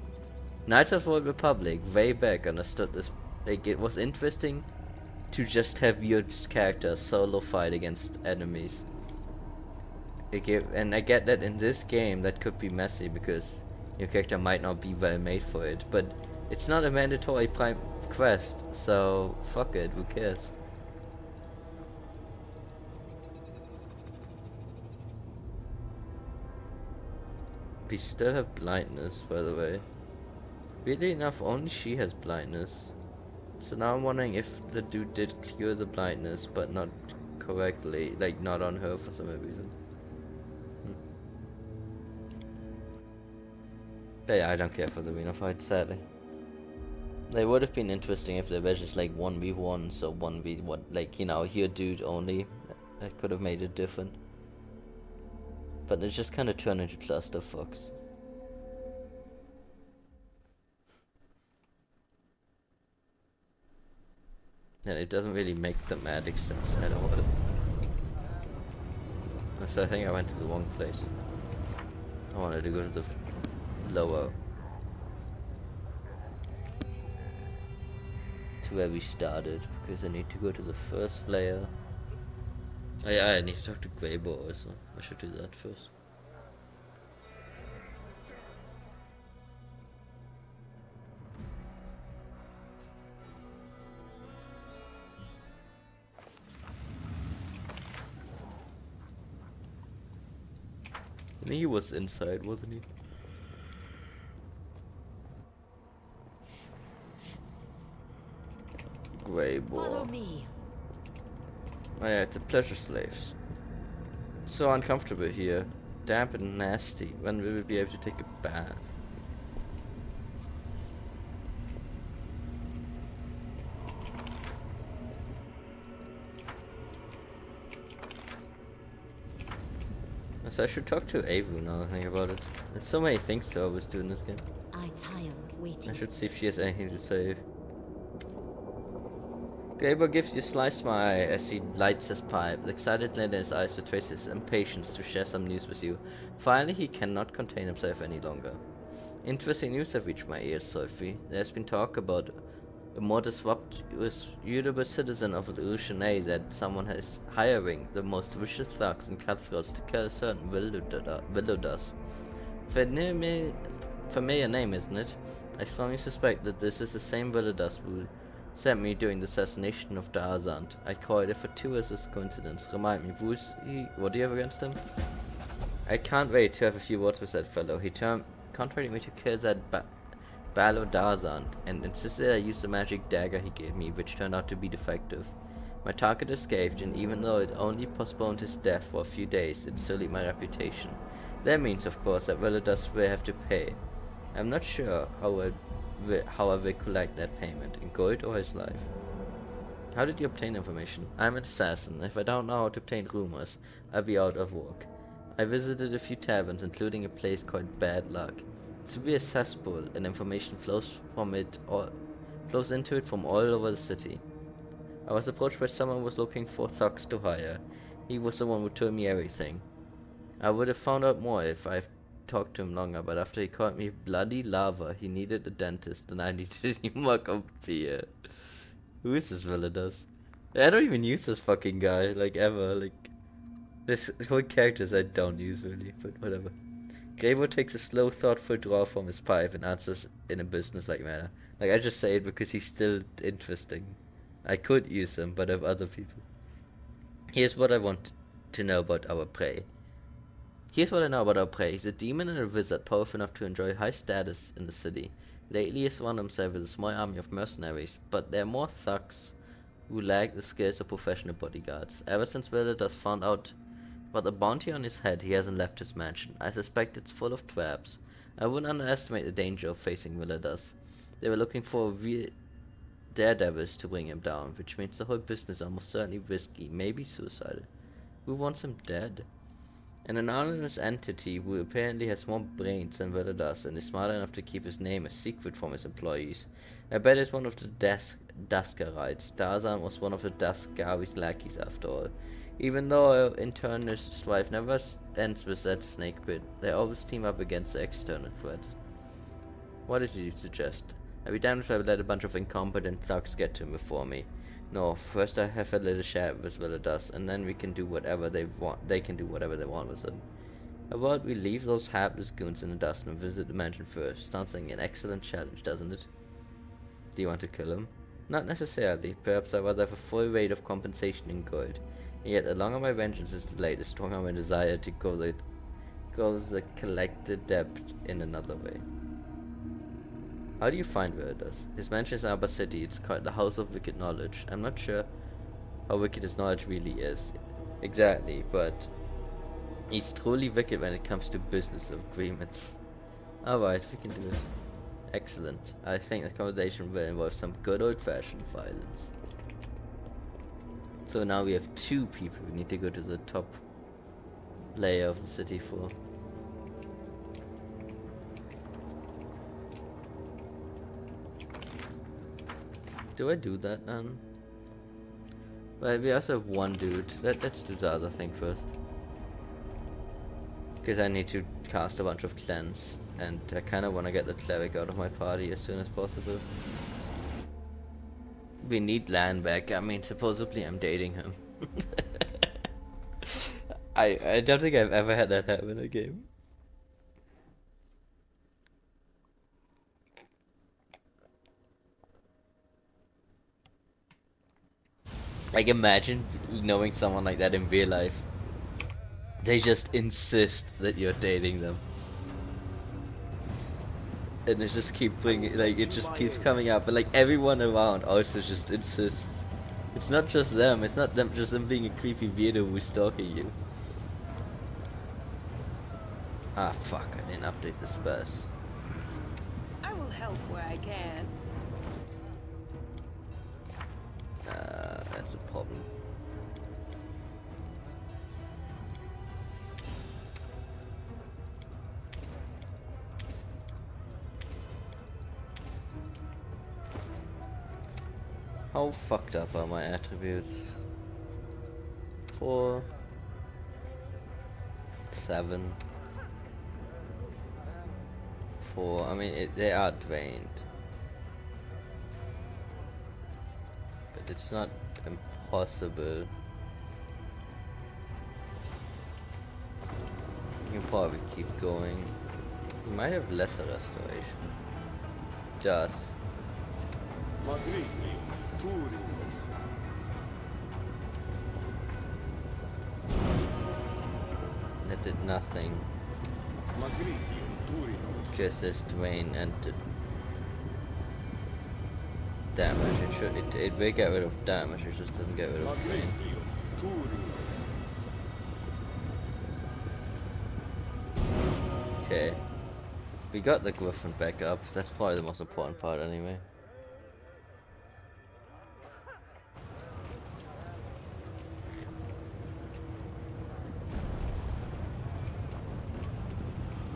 Knights of the Old Republic, way back, understood this. Like, it was interesting to just have your character solo fight against enemies. And I get that in this game that could be messy because your character might not be well made for it, but it's not a mandatory prime quest, so fuck it, who cares? We still have blindness, by the way. Weirdly enough, only she has blindness. So now I'm wondering if the dude did cure the blindness, but not correctly, like not on her for some reason. But yeah, I don't care for the arena fight, sadly. They would have been interesting if they were just like 1v1, so 1v1, like, you know, here dude only. That could have made it different. But it's just kind of turned into clusterfucks. And it doesn't really make thematic sense at all. So I think I went to the wrong place. I wanted to go to the lower, to where we started, because I need to go to the first layer. Oh yeah, I need to talk to Greybor also. I should do that first. I think he was inside, wasn't he? Follow Greybor. me. Oh yeah, it's a pleasure slaves. It's so uncomfortable here. Damp and nasty. When will we be able to take a bath? So I should talk to Avu now that I think about it. There's so many things to always do in this game. I tire of waiting. I should see if she has anything to say. Greybor gives you a sly smile as he lights his pipe. The excited glint in his eyes betrays his impatience to share some news with you. Finally, he cannot contain himself any longer. Interesting news have reached my ears, Sophie. There's been talk about a more disreputable citizen of Lucianay that someone is hiring the most vicious thugs and cutthroats to kill a certain Willowdust. Familiar name, isn't it? I strongly suspect that this is the same Willowdust who sent me during the assassination of Darzant. I call it a fortuitous coincidence. Remind me, what do you have against him? I can't wait to have a few words with that fellow. He contracted me to kill that Balo Darzant, and insisted I use the magic dagger he gave me, which turned out to be defective. My target escaped, and even though it only postponed his death for a few days, it sullied my reputation. That means, of course, that Rightous will have to pay. I'm not sure how I will collect that payment, in gold or his life. How did you obtain information? I'm an assassin. If I don't know how to obtain rumors, I'll be out of work. I visited a few taverns, including a place called Bad Luck. It's a real cesspool, and information flows into it from all over the city. I was approached by someone who was looking for thugs to hire. He was the one who told me everything. I would have found out more if I talked to him longer, but after he called me bloody lava, he needed a dentist, and I needed a new mug of beer. Who is this Rightous? I don't even use this fucking guy, like, ever. Like, this whole characters I don't use, really, but whatever. Gravo takes a slow, thoughtful draw from his pipe and answers in a business-like manner. Like, I just say it because he's still interesting. I could use him, but I have other people. Here's what I want to know about our prey. Here's what I know about our prey. He's a demon and a wizard, powerful enough to enjoy high status in the city. Lately he surrounded himself with a small army of mercenaries, but they're more thugs who lack the skills of professional bodyguards. Ever since Rightous found out about the bounty on his head, he hasn't left his mansion. I suspect it's full of traps. I wouldn't underestimate the danger of facing Rightous. They were looking for real daredevils to bring him down, which means the whole business is almost certainly risky, maybe suicidal. Who wants him dead? An anonymous entity who apparently has more brains than Rightous and is smart enough to keep his name a secret from his employees. I bet it's one of the Daskarites. Darzant was one of the Daskari's lackeys after all. Even though our internal strife never ends with that snake pit, they always team up against the external threats. What did you suggest? I'd be damned if I would let a bunch of incompetent thugs get to him before me. No, first I have a little chat with Rightous, and then we can do whatever they want. They can do whatever they want with him. How about we leave those hapless goons in the dust and visit the mansion first? Sounds like an excellent challenge, doesn't it? Do you want to kill him? Not necessarily. Perhaps I'd rather have a full rate of compensation in gold. And yet, the longer my vengeance is delayed, the stronger my desire to go the collected debt in another way. How do you find Rightous? His mansion is in Upper City. It's called the House of Wicked Knowledge. I'm not sure how wicked his knowledge really is. Exactly, but he's truly wicked when it comes to business agreements. Alright, we can do it. Excellent. I think this conversation will involve some good old-fashioned violence. So now we have 2 people we need to go to the top layer of the city for. Do I do that then? Well, we also have 1 dude. Let's do the other thing first. Because I need to cast a bunch of cleanse. And I kind of want to get the cleric out of my party as soon as possible. We need land back. I mean, supposedly I'm dating him. I don't think I've ever had that happen in a game. Like, imagine knowing someone like that in real life. They just insist that you're dating them. And it just keeps coming up, but like everyone around also just insists. It's not just them, it's not them just them being a creepy weirdo who's stalking you. Ah fuck, I didn't update the spurs. I will help where I can. That's a problem. How fucked up are my attributes? 4, 7, 4. I mean, they are drained, but it's not impossible. You can probably keep going. You might have lesser restoration. Just. That did nothing. Because this Dwayne entered damage. It will get rid of damage, it just doesn't get rid of Dwayne. Okay. We got the Griffin back up. That's probably the most important part anyway.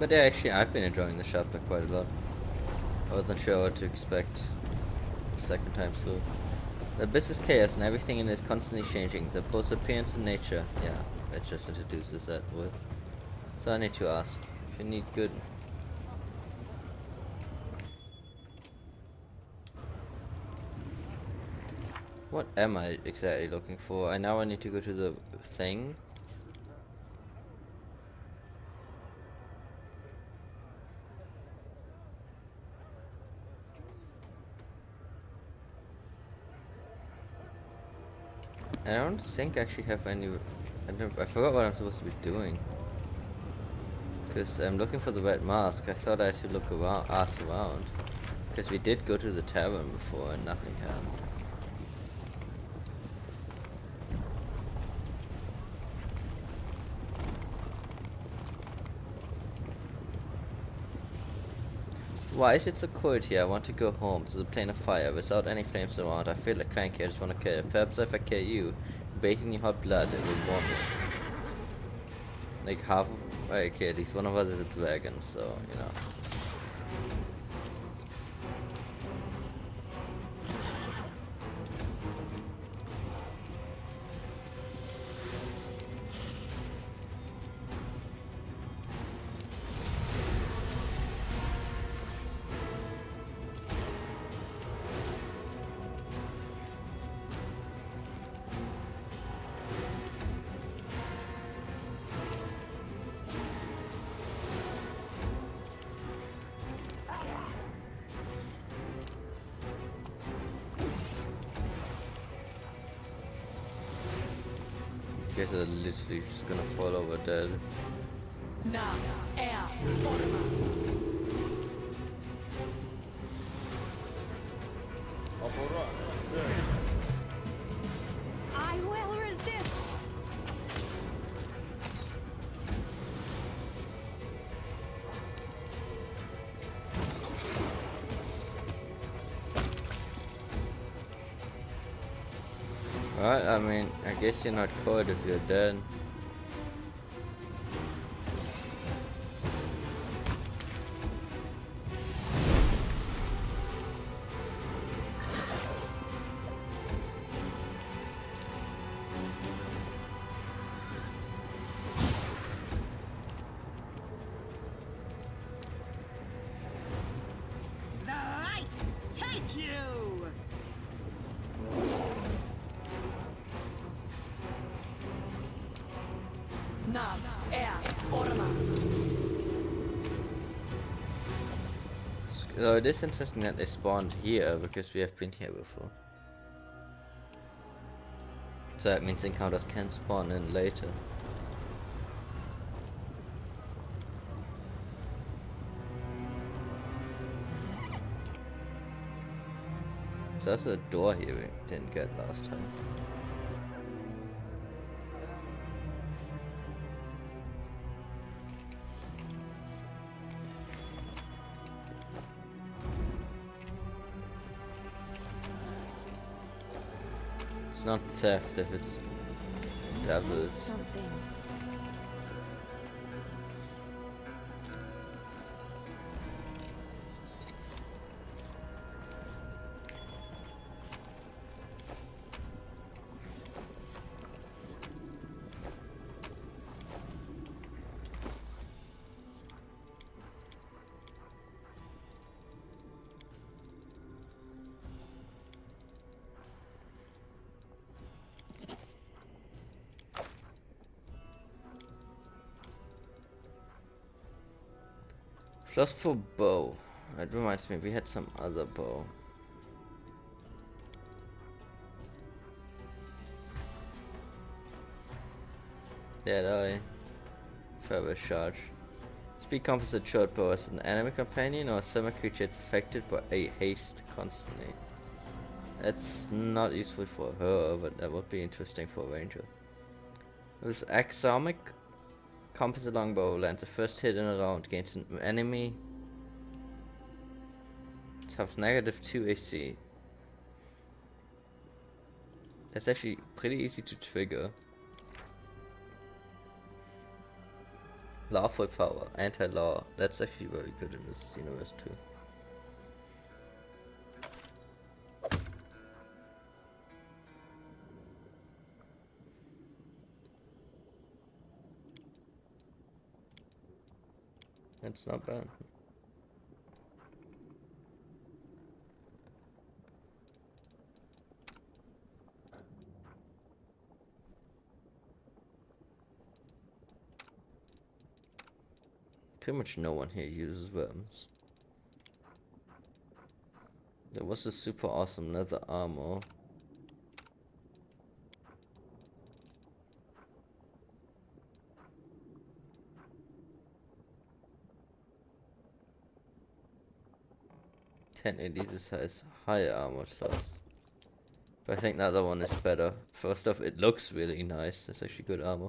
But yeah, actually, I've been enjoying the chapter quite a lot. I wasn't sure what to expect second time through. The abyss is chaos and everything in it is constantly changing. The both appearance and nature. Yeah, that just introduces that word. So I need to ask, if you need good. What am I exactly looking for? I need to go to the thing. I don't think I actually have any. I forgot what I'm supposed to be doing. Because I'm looking for the red mask. I thought I had to look around, ask around. Because we did go to the tavern before and nothing happened. Why is it so cold here? I want to go home to the plane of fire without any flames around. I feel like cranky, I just want to kill. Perhaps if I kill you, bathe in your hot blood, it will warm me. Like half of... Okay, at least one of us is a dragon, so, you know. Guys are literally just gonna fall over dead. Now, air, I will resist. Right, I mean, I guess you're not cold if you're dead. The light take you! Now, air, orma. So it is interesting that they spawned here because we have been here before. So that means encounters can spawn in later. So that's a door here we didn't get last time. It's not theft if it's devil. Something. Plus for bow. It reminds me we had some other bow. Dead Eye. Further charge. Speed composite short bow as an enemy companion or a summer creature it's affected by a haste constantly. That's not useful for her, but that would be interesting for a ranger. This axomic composite longbow lands the first hit in a round against an enemy. It has -2 AC. That's actually pretty easy to trigger. Lawful power, anti-law. That's actually very good in this universe too. That's not bad. Pretty much no one here uses weapons. There was a super awesome leather armor. This has higher armor class. But I think the other one is better. First off, it looks really nice. It's actually good armor.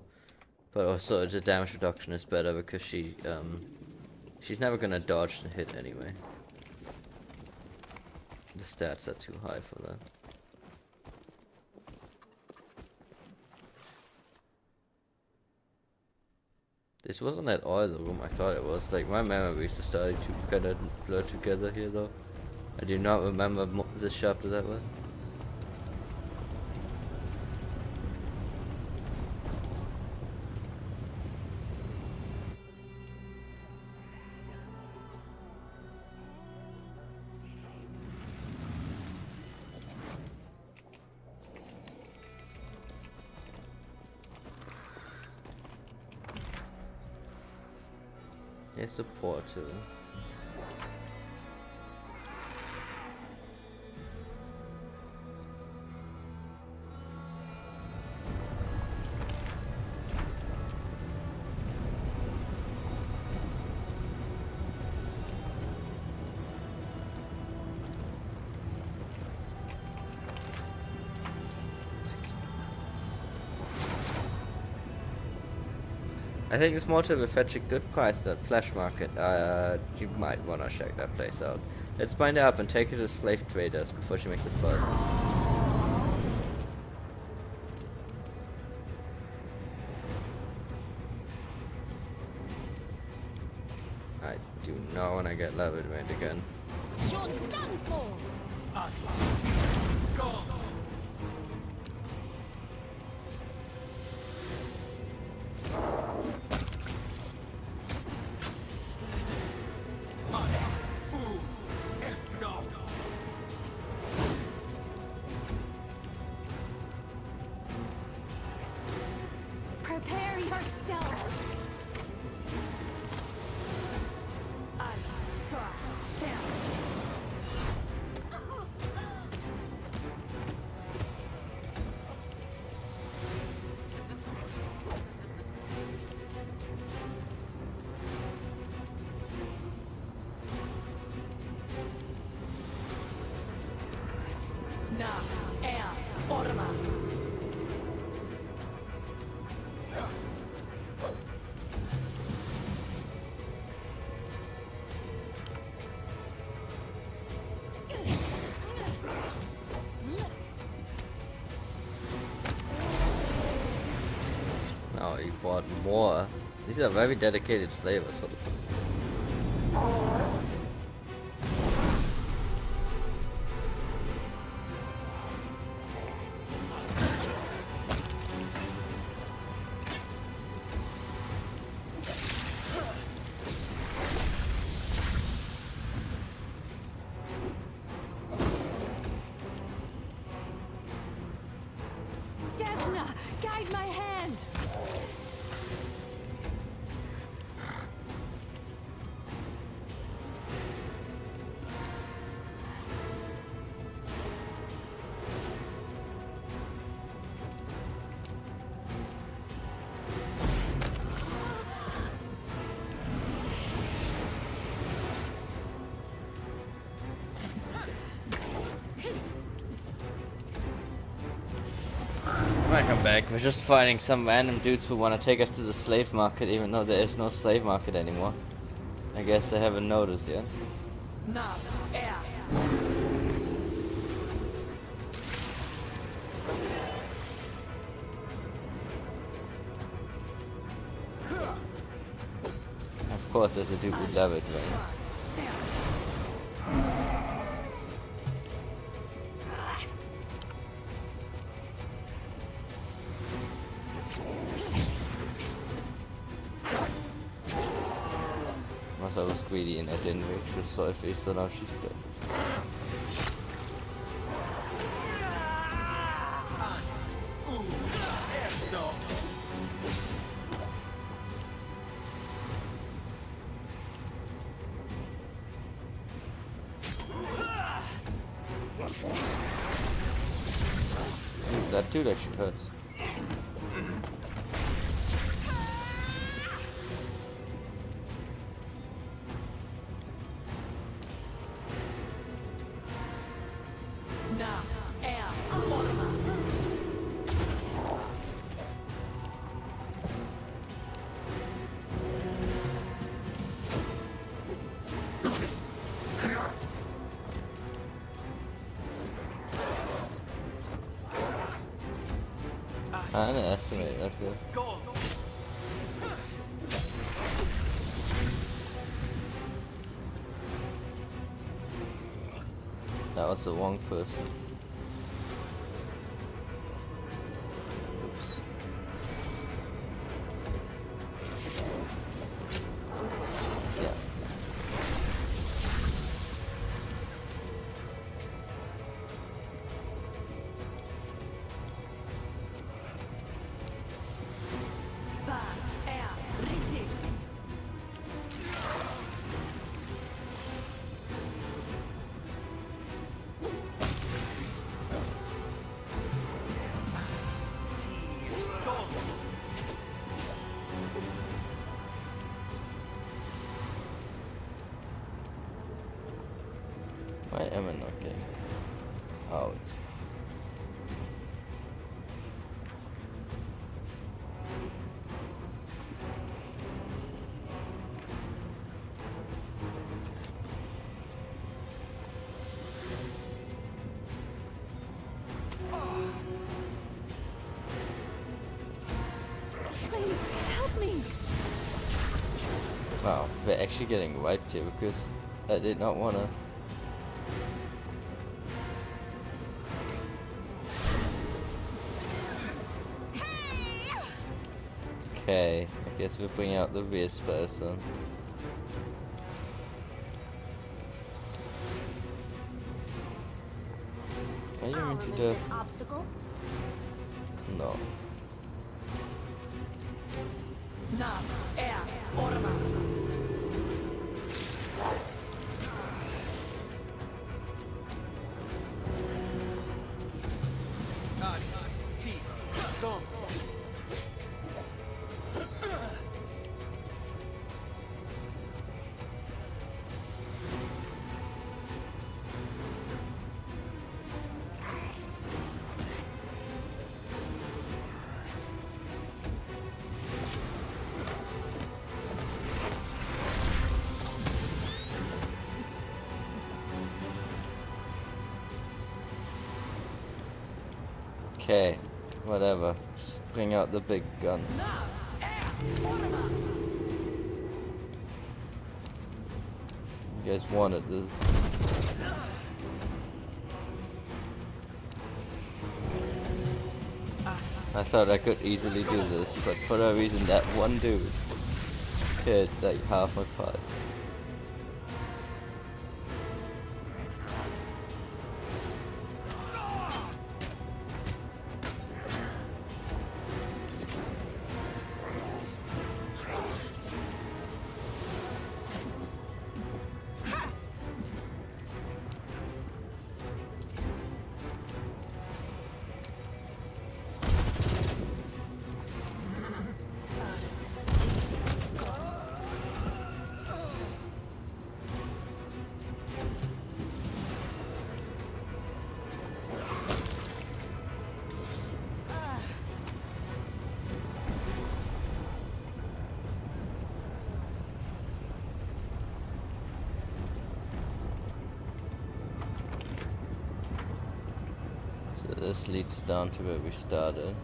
But also the damage reduction is better because she's never gonna dodge and hit anyway. The stats are too high for that. This wasn't at all the room I thought it was. Like, my memories are starting to kind of blur together here though. I do not remember this chapter that way. It's a portal. I think this mortar will fetch a good price at Flesh Market. You might wanna check that place out. Let's bind her up and take her to slave traders before she makes a fuss. I do not wanna get leveled right again. You're done for! Go! Prepare yourself! Na, forma. Oh, you bought more. These are very dedicated slavers for the. Desna, guide my hand! Welcome back. We're just fighting some random dudes who want to take us to the slave market, even though there is no slave market anymore. I guess they haven't noticed yet. Now, air. Of course, there's a dude with levitt veins. I was greedy and I didn't reach the Sophie, so now she's dead. Ooh, that dude actually hurts. Now, air. I underestimated that good. That was the wrong person. Oops. Yeah. Air. Richtig. Why am I not getting out? Please, help me. Wow, we're actually getting wiped here because I did not wanna. Okay, I guess we'll bring out the Riz person. Are you going to do? This obstacle. No. Now, air. Orma. Okay, whatever. Just bring out the big guns. Now, air. Orma. You guys wanted this. I thought I could easily do this, but for no reason that one dude killed like half my party. So this leads down to where we started.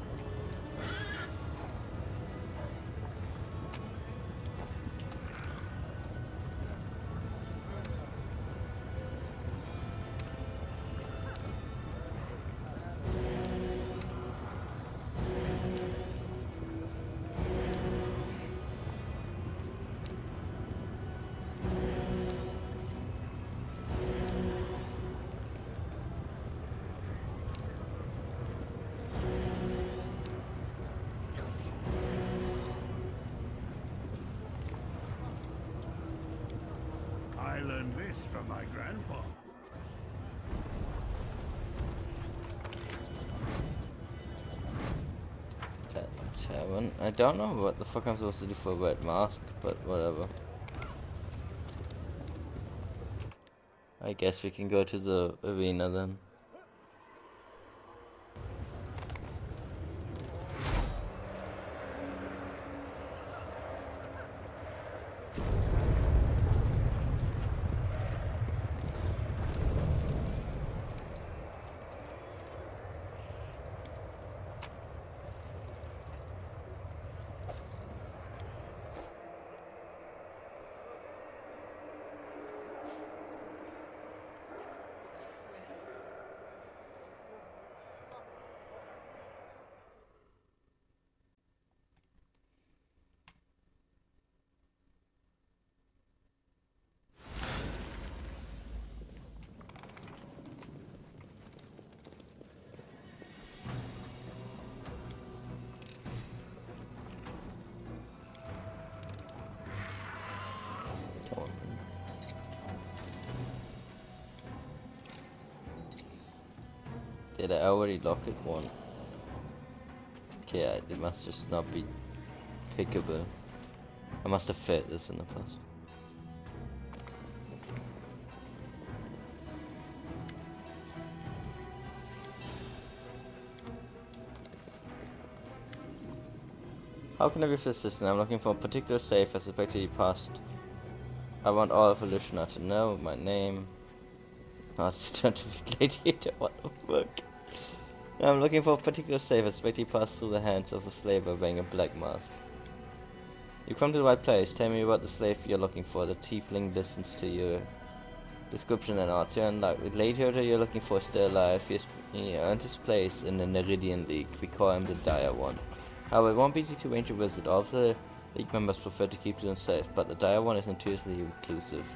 I learned this from my grandpa. Pet Tavern. I don't know what the fuck I'm supposed to do for a red mask, but whatever. I guess we can go to the arena then. Did I already lock it one? Okay, it must just not be pickable. I must have failed this in the past. How can I be persistent? I'm looking for a particular safe I suspect you passed. I want all evolutioner to know my name. Oh, it's trying to be gladiator, what the fuck? I'm looking for a particular safe I suspect he passed through the hands of a slave by wearing a black mask. You come to the right place. Tell me about the slave you're looking for. The tiefling listens to your description and odds. You're unlocked. The gladiator you're looking for is still alive. He earned his place in the Neridian League. We call him the Dire One. However, it won't be easy to arrange a visit. All of the League members prefer to keep to themselves, but the Dire One is notoriously reclusive.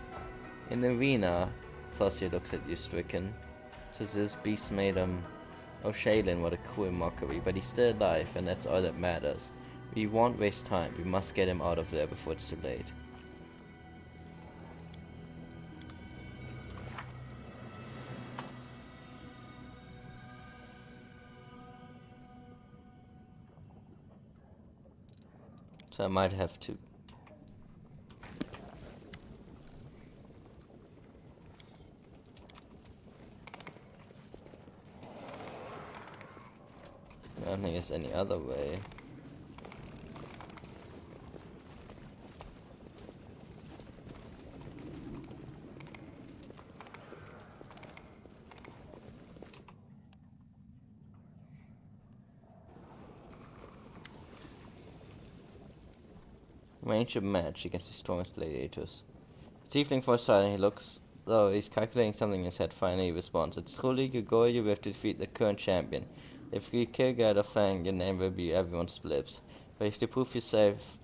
In the arena, Saucy looks at you stricken. Says this beast made Oh, Shaylin, what a cruel mockery, but he's still alive, and that's all that matters. We won't waste time. We must get him out of there before it's too late. So I might have to. I don't think there's any other way. Range a match against the strongest gladiators. Tiefling for a second, he looks though he's calculating something in his head. Finally he responds, it's truly your goal. You have to defeat the current champion. If you kill God of Fang, your name will be everyone's lips. But you have to prove yourself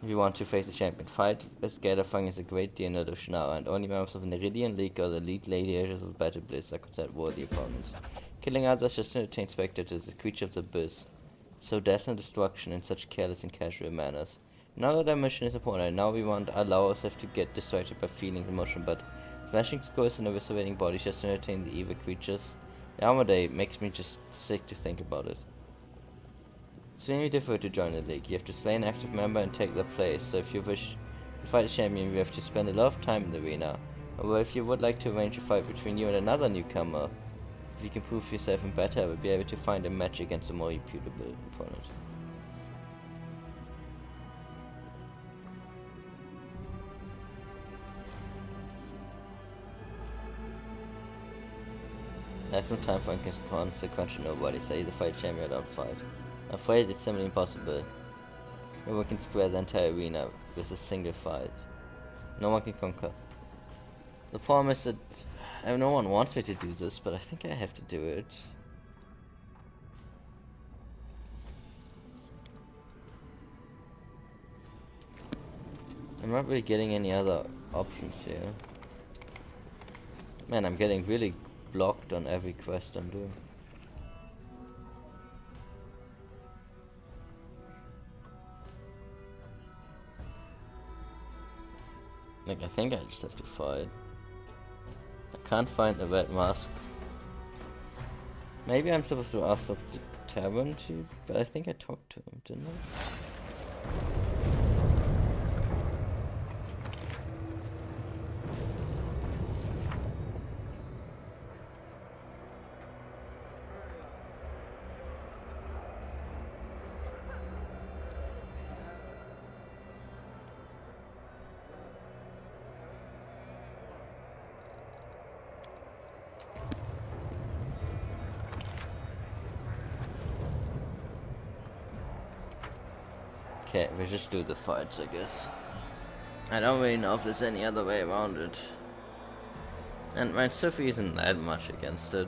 if you want to face the champion. Fight as Gadafang is a great deal in Lushnar, and only members of the Neridian League or the elite gladiators of Battle Bliss are considered worthy opponents. Killing others just to entertain spectators is a creature of the abyss. So death and destruction in such careless and casual manners. Now that our mission is important, now we won't allow ourselves to get distracted by feelings and emotion, but smashing skulls and eviscerating bodies just to entertain the evil creatures. The Armor Day makes me just sick to think about it. It's really difficult to join the league. You have to slay an active member and take their place, so if you wish to fight a champion, you have to spend a lot of time in the arena. Or if you would like to arrange a fight between you and another newcomer, if you can prove yourself in battle, I will be able to find a match against a more reputable opponent. I have no time for inconsequential nobodies. I either fight champion or don't fight. I'm afraid it's simply impossible. No one can square the entire arena with a single fight. No one can conquer. The problem is that no one wants me to do this, but I think I have to do it. I'm not really getting any other options here. Man, I'm getting really blocked on every quest I'm doing. Like, I think I just have to fight. I can't find a red mask. Maybe I'm supposed to ask of the tavern to, but I think I talked to him, didn't I? Okay, we just do the fights, I guess. I don't really know if there's any other way around it. And my Sophie isn't that much against it.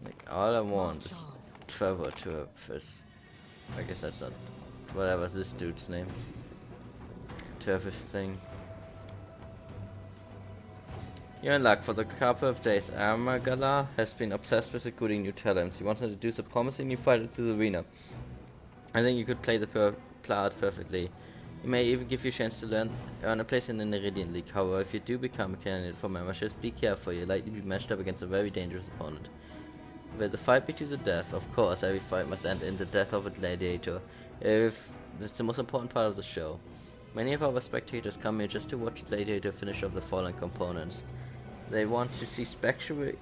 Like, all I want is Trevor to a first. I guess that's not. Whatever's this dude's name. Trevor's thing. You're in luck. For the couple of days, Armagala has been obsessed with recruiting new talents. He wants to introduce a promising new fighter to the arena. I think you could play the part perfectly. He may even give you a chance to earn a place in the Iridian League. However, if you do become a candidate for membership, be careful. You're likely to be matched up against a very dangerous opponent. Will the fight be to the death? Of course, every fight must end in the death of a gladiator. If it's the most important part of the show. Many of our spectators come here just to watch Gladiator finish off the fallen components. They want to see spectacular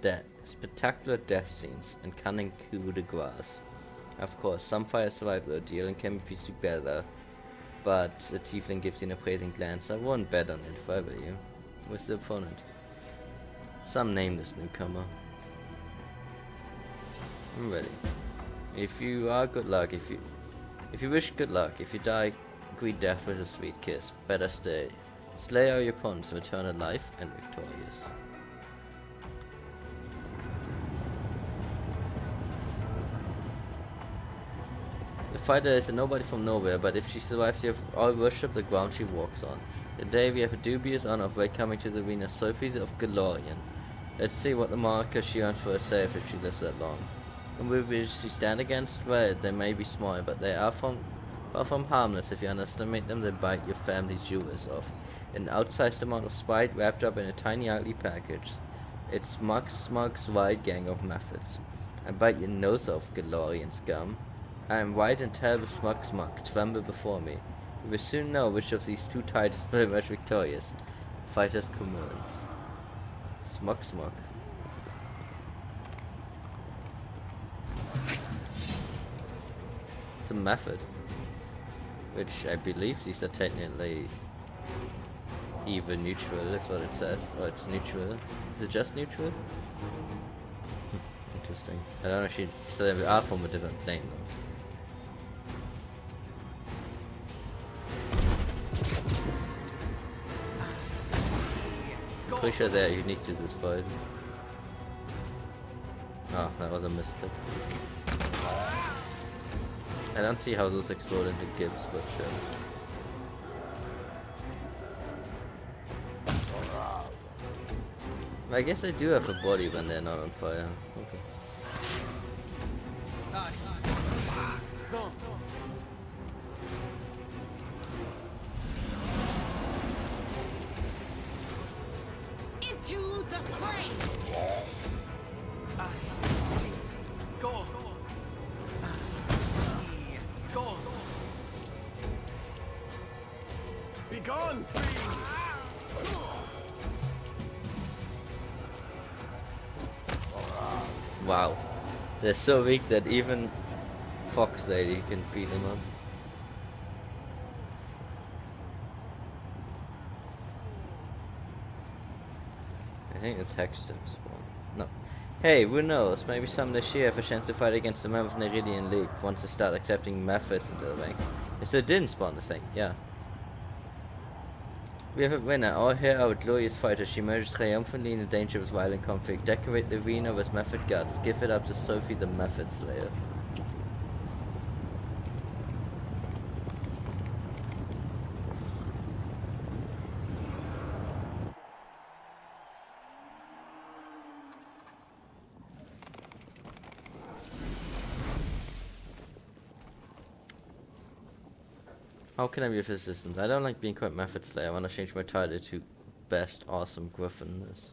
death scenes and cunning coup de grace. Of course, some fighters survive the ordeal and can be pieced together, but the tiefling gives you an appraising glance. I wouldn't bet on it if I were you. Who's the opponent? Some nameless newcomer. I'm ready. If you are, good luck. If you wish, good luck. If you die, greet death with a sweet kiss. Better stay. Slay all your opponents, return alive and victorious. The fighter is a nobody from nowhere, but if she survives, you have all worship the ground she walks on. Today we have a dubious honor of welcoming to the arena Sophie of Galorian. Let's see what the marker she earns for herself if she lives that long. And will she stand against? Well, they may be small, but they are far from harmless. If you underestimate them, they bite your family's jewels off. An outsized amount of spite wrapped up in a tiny ugly package. It's Smug's wide gang of methods. I bite your nose off, Galorian scum. I am white and terrible Smug, tremble before me. We will soon know which of these two titans will emerge victorious. Fighters commence. Smug. It's a method. Which I believe these are technically either neutral, is what it says, or it's neutral. Is it just neutral? Interesting. I don't know if so they are from a different plane though. Pretty sure they're unique to this fight. Ah, that was a mistake. I don't see how those explode into gifts, but sure. I guess I do have a body when they're not on fire. Okay. Into the fray! Go! Go! Be gone, fiend! Wow, they're so weak that even fox lady, you can beat him up. I think the text didn't spawn. No. Hey, who knows? Maybe someday she have a chance to fight against the member of the Neridian League once they start accepting methods into the rank. Yes, they didn't spawn the thing, yeah. We have a winner. All hail our glorious fighter. She emerges triumphantly in a dangerous violent conflict. Decorate the arena with method guards. Give it up to Sophie the Method Slayer. How can I be of assistance? I don't like being called Method Slayer. I want to change my title to Best Awesome Griffiness.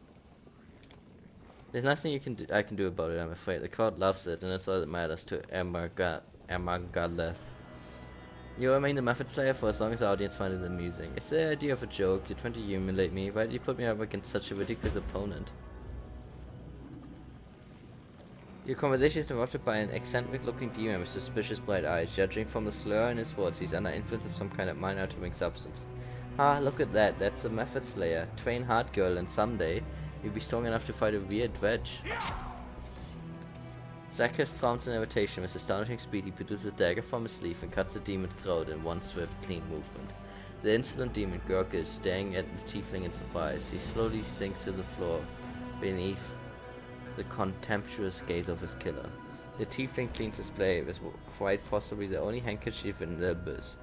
There's nothing I can do about it, I'm afraid. The crowd loves it, and that's all that matters to Amargaleth. You remain the Method Slayer for as long as the audience finds it amusing. It's the idea of a joke. You're trying to humiliate me. Why did you put me up against such a ridiculous opponent? Your conversation is interrupted by an eccentric-looking demon with suspicious bright eyes. Judging from the slur in his words, he's under influence of some kind of mind-altering substance. Ah, look at that. That's the Method Slayer. Train hard, girl, and someday you'll be strong enough to fight a weird dredge. Zacchaeus frowns in irritation. With astonishing speed, he produces a dagger from his sleeve and cuts the demon's throat in one swift, clean movement. The insolent demon gurgles, staring at the tiefling in surprise. He slowly sinks to the floor beneath the contemptuous gaze of his killer. The tiefling cleans his blade with quite possibly the only handkerchief in the abyss.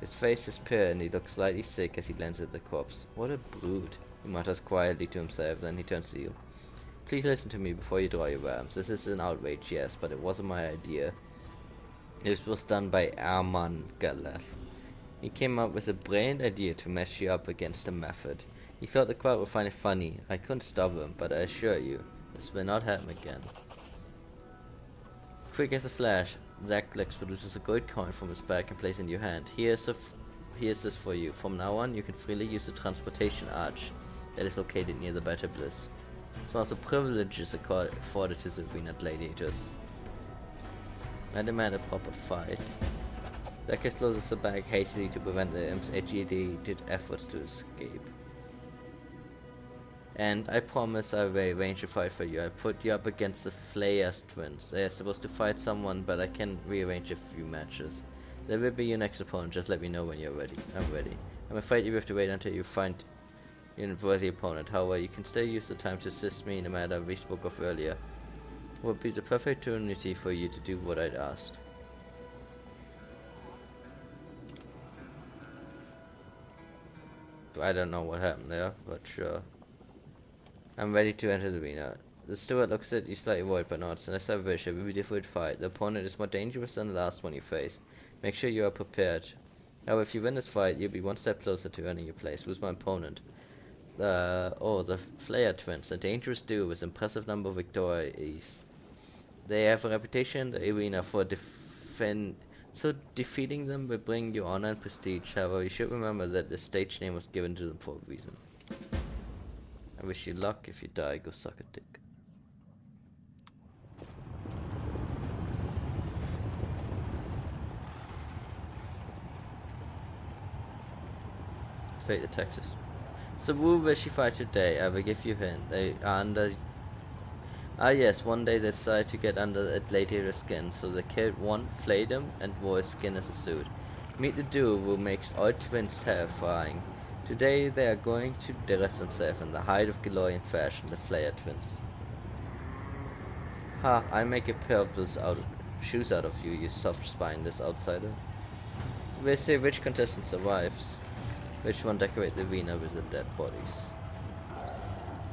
His face is pale and he looks slightly sick as he glances at the corpse. What a brute, he mutters quietly to himself, then he turns to you. Please listen to me before you draw your worms. This is an outrage, yes, but it wasn't my idea. This was done by Amargaleth. He came up with a brilliant idea to match you up against the Method. He thought the crowd would find it funny. I couldn't stop him, but I assure you, this will not happen again. Quick as a flash, Zacchaeus produces a gold coin from his bag and places it in your hand. Here's this for you. From now on, you can freely use the transportation arch that is located near the Battle Bliss. It's one of the privileges afforded to the arena gladiators. I demand a proper fight. Zacchaeus closes the bag hastily to prevent the imp's agitated efforts to escape. And I promise I will arrange a fight for you. I put you up against the Flayer's twins. They are supposed to fight someone, but I can rearrange a few matches. They will be your next opponent. Just let me know when you're ready. I'm ready. I'm afraid you have to wait until you find your worthy opponent. However, you can still use the time to assist me in the matter we spoke of earlier. It would be the perfect opportunity for you to do what I'd asked. I don't know what happened there, but sure. I'm ready to enter the arena. The steward looks at you slightly worried but nods. Unless I wish, it will be a difficult fight. The opponent is more dangerous than the last one you face. Make sure you are prepared. However, if you win this fight, you'll be one step closer to earning your place. Who's my opponent? The Flayer twins, a dangerous duo with impressive number of victories. They have a reputation in the arena for so defeating them will bring you honor and prestige. However, you should remember that the stage name was given to them for a reason. I wish you luck. If you die, go suck a dick. Fate the Texas. So who will she fight today? I will give you a hint. They are under... Ah yes, one day they decided to get under a gladiator's skin, so they killed one, flayed him, and wore his skin as a suit. Meet the duo who makes all twins terrifying. Today they are going to dress themselves in the height of glory and fashion, the Flayer twins. Ha, I make a pair of those shoes out of you, you soft-spineless outsider. We'll see which contestant survives. Which one decorate the arena with the dead bodies.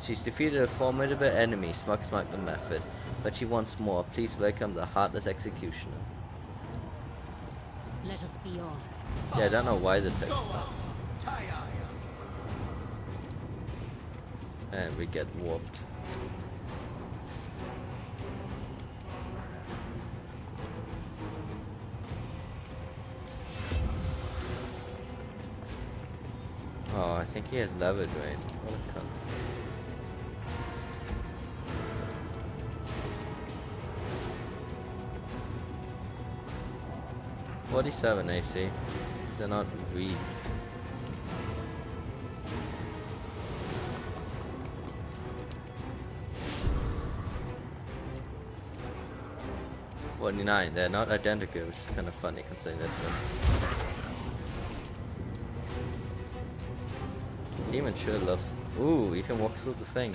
She's defeated a formidable enemy, Smug the Method, but she wants more. Please welcome the Heartless Executioner. Let us be off. Yeah, I don't know why the text stops. And we get warped. Oh, I think he has level drain. What a cunt. 47 AC. These are not weak. .49. They're not identical, which is kind of funny considering that twins. Demon sure loves. Ooh, you can walk through the thing.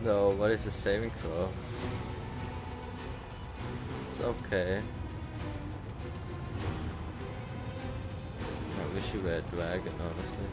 No, what is the saving throw? It's okay. I wish you were a dragon, honestly.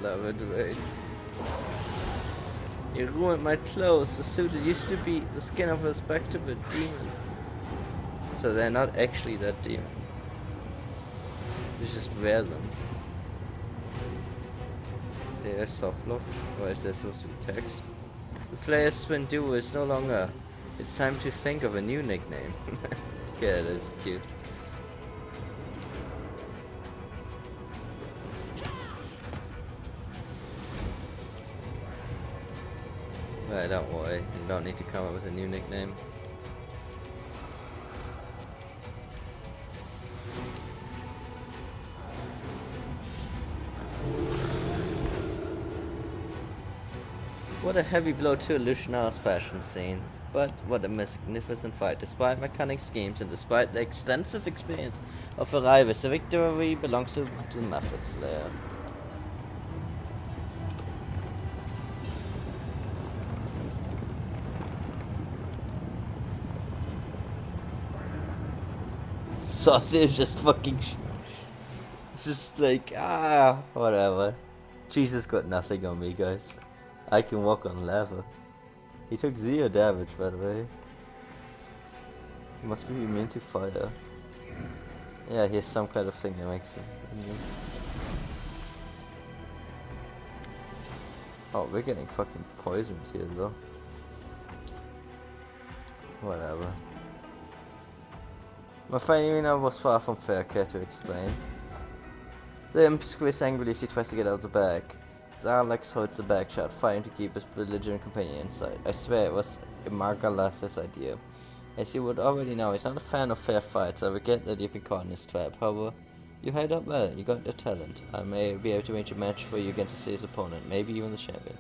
Level rate. You ruined my clothes. The suit that used to be the skin of a respectable demon. So they're not actually that demon. You just wear them. They're soft lock. Why is there supposed to be text? The Flayer's twin duo is no longer. It's time to think of a new nickname. Yeah, that's cute. Right, don't worry, you don't need to come up with a new nickname. What a heavy blow to Luciana's fashion scene. But what a magnificent fight. Despite my cunning schemes and despite the extensive experience of Rightous, the victory belongs to the Method Slayer. Saucy is just fucking it's just like, whatever. Jesus got nothing on me, guys. I can walk on lava. He took 0 damage, by the way. He must be immune to fire. Yeah, he has some kind of thing that makes him immune. Oh, we're getting fucking poisoned here, though. Whatever. My fighting arena was far from fair, care to explain. The imp squeezes angrily as he tries to get out of the bag. Zarlex holds the bag shut, fighting to keep his belligerent companion inside. I swear it was Margalath's idea. As you would already know, he's not a fan of fair fights. I regret that you've been caught in his trap. However, you held up well, you got your talent. I may be able to arrange a match for you against a serious opponent, maybe even the champion.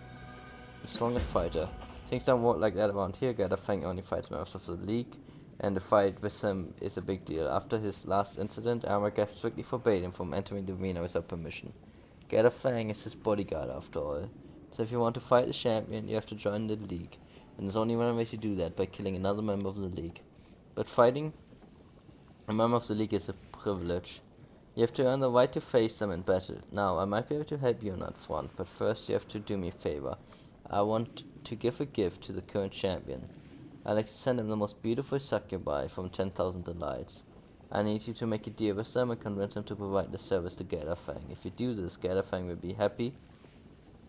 The strongest fighter. Things don't work like that around here. Gatherfang only fights members of the league, and the fight with him is a big deal. After his last incident, Armageth strictly forbade him from entering the arena without permission. Gatherfang is his bodyguard after all. So if you want to fight the champion, you have to join the league. And there's only one way to do that, by killing another member of the league. But fighting a member of the league is a privilege. You have to earn the right to face them in battle. Now, I might be able to help you on that front, but first you have to do me a favor. I want to give a gift to the current champion. I'd like to send him the most beautiful succubi from 10,000 delights. I need you to make a deal with them and convince him to provide the service to Gatherfang. If you do this, Gatherfang will be happy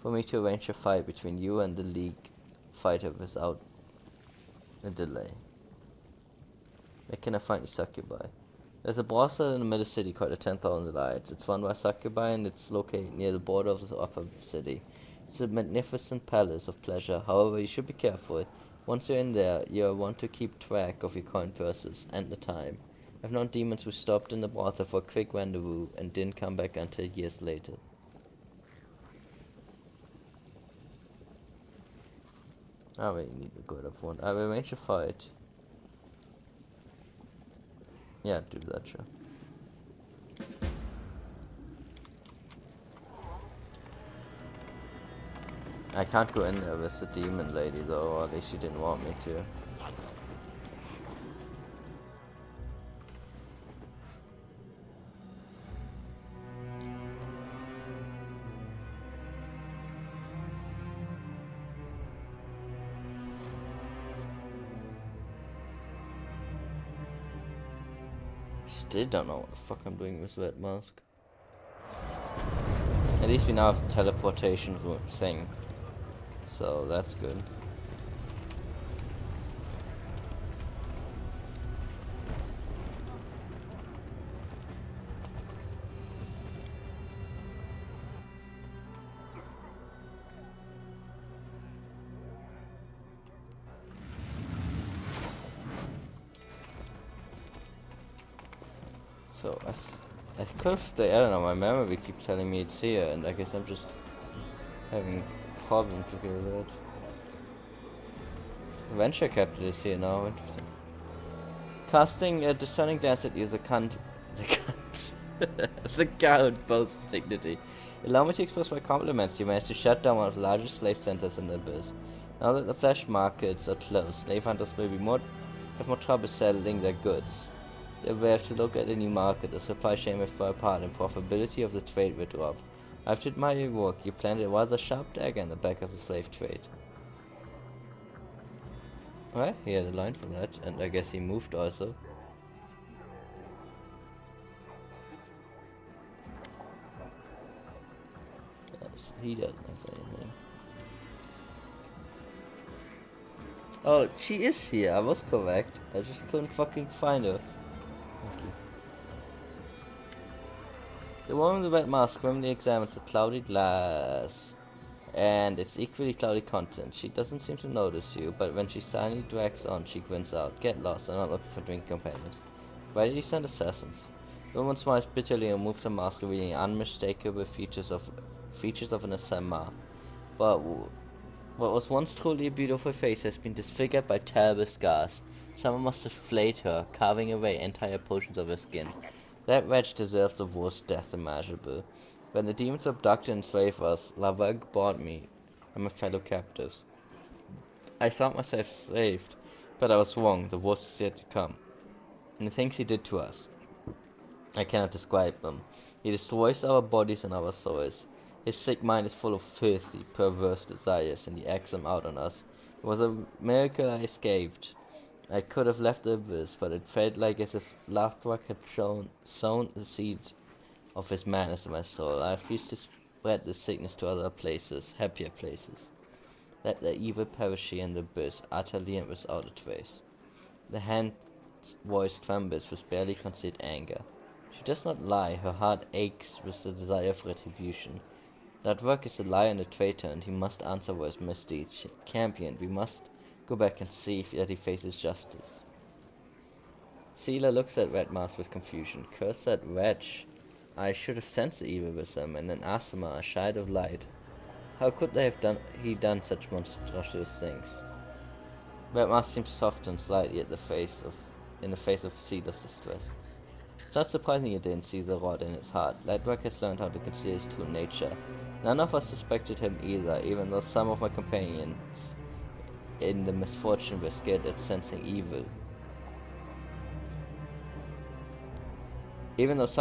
for me to arrange a fight between you and the league fighter without a delay. Where can I find the succubi? There's a brothel in the middle city called the 10,000 Delights. It's run by succubi and it's located near the border of the upper city. It's a magnificent palace of pleasure. However, you should be careful. Once you're in there, you'll want to keep track of your coin purses and the time. I've known demons who stopped in the brothel for a quick rendezvous and didn't come back until years later. I really need to go up one. I will arrange a fight. Yeah, do that, sure. I can't go in there with the demon lady though, or at least she didn't want me to. Still don't know what the fuck I'm doing with Red Mask. At least we now have the teleportation thing, so that's good. So I could have I don't know, my memory keeps telling me it's here, and I guess I'm just having problems with that. Venture Captain is here now, interesting. Casting a discerning glance at you is a cunt. The cunt. The count boasts with dignity. Allow me to express my compliments. You managed to shut down one of the largest slave centers in the abyss. Now that the flesh markets are closed, slave hunters will be have more trouble selling their goods. They will have to look at a new market. The supply chain will fall apart and profitability of the trade will drop. I have to admire your work. You planted a rather sharp dagger in the back of the slave trade. Well, he had a line for that, and I guess he moved also. Yes, he doesn't have anything. Oh, she is here. I was correct. I just couldn't fucking find her. Thank you. The woman with the red mask firmly examines the cloudy glass and its equally cloudy content. She doesn't seem to notice you, but when she silently drags on, she grins out. Get lost, I'm not looking for drink companions. Why did you send assassins? The woman smiles bitterly and moves her mask, revealing unmistakable features of an Asama. But what was once truly a beautiful face has been disfigured by terrible scars. Someone must have flayed her, carving away entire portions of her skin. That wretch deserves the worst death imaginable. When the demons abducted and enslaved us, Lavag bought me and my fellow captives. I thought myself saved, but I was wrong. The worst is yet to come. And the things he did to us, I cannot describe them. He destroys our bodies and our souls. His sick mind is full of filthy, perverse desires, and he acts them out on us. It was a miracle I escaped. I could have left the abyss, but it felt like as if Loverock had sown the seed of his madness in my soul. I refused to spread the sickness to other places, happier places. Let the evil perish here in the abyss, utterly and without a trace. The hand's voice trembles with barely concealed anger. She does not lie, her heart aches with the desire of retribution. Loverock is a liar and a traitor, and he must answer for his misdeeds. Champion, we must go back and see that he faces justice. Seela looks at Red Mask with confusion. Curse that wretch. I should have sensed the evil with him, and an Asama, a child of light. How could they have done such monstrous things? Red Mask seems to soften slightly in the face of Seela's distress. It's not surprising you didn't see the rot in his heart. Lightwork has learned how to conceal his true nature. None of us suspected him either, even though some of my companions in the misfortune were scared at sensing evil. In its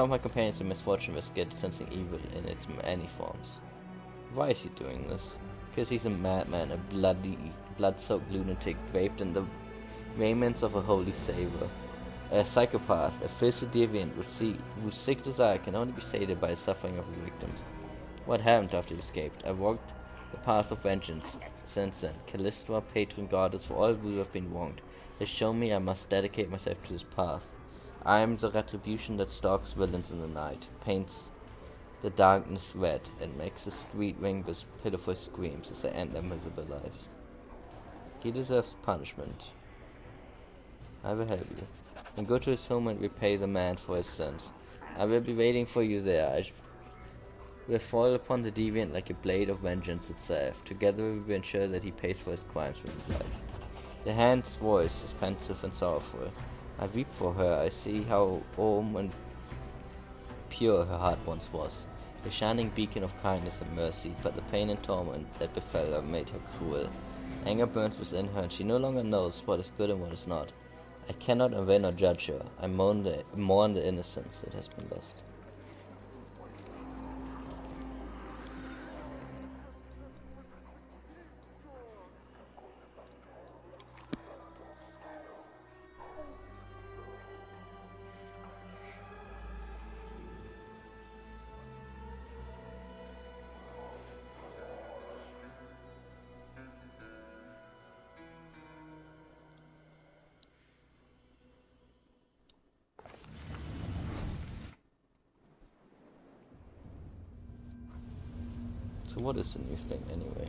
many forms. Why is he doing this? Because he's a madman, a blood-soaked lunatic draped in the raiments of a holy savior. A psychopath, a filthy deviant whose sick desire can only be sated by the suffering of his victims. What happened after he escaped? I walked the path of vengeance since then. Callisto, patron goddess for all who have been wronged, has shown me I must dedicate myself to this path. I am the retribution that stalks villains in the night, paints the darkness red, and makes the street ring with pitiful screams as they end their miserable lives. He deserves punishment. I will help you. And go to his home and repay the man for his sins. I will be waiting for you there. We have fallen upon the deviant like a blade of vengeance itself. Together we will ensure that he pays for his crimes with his life. The hand's voice is pensive and sorrowful. I weep for her. I see how warm and pure her heart once was, a shining beacon of kindness and mercy, but the pain and torment that befell her made her cruel. Anger burns within her, and she no longer knows what is good and what is not. I cannot and will not judge her. I mourn the innocence that has been lost. So what is the new thing anyway?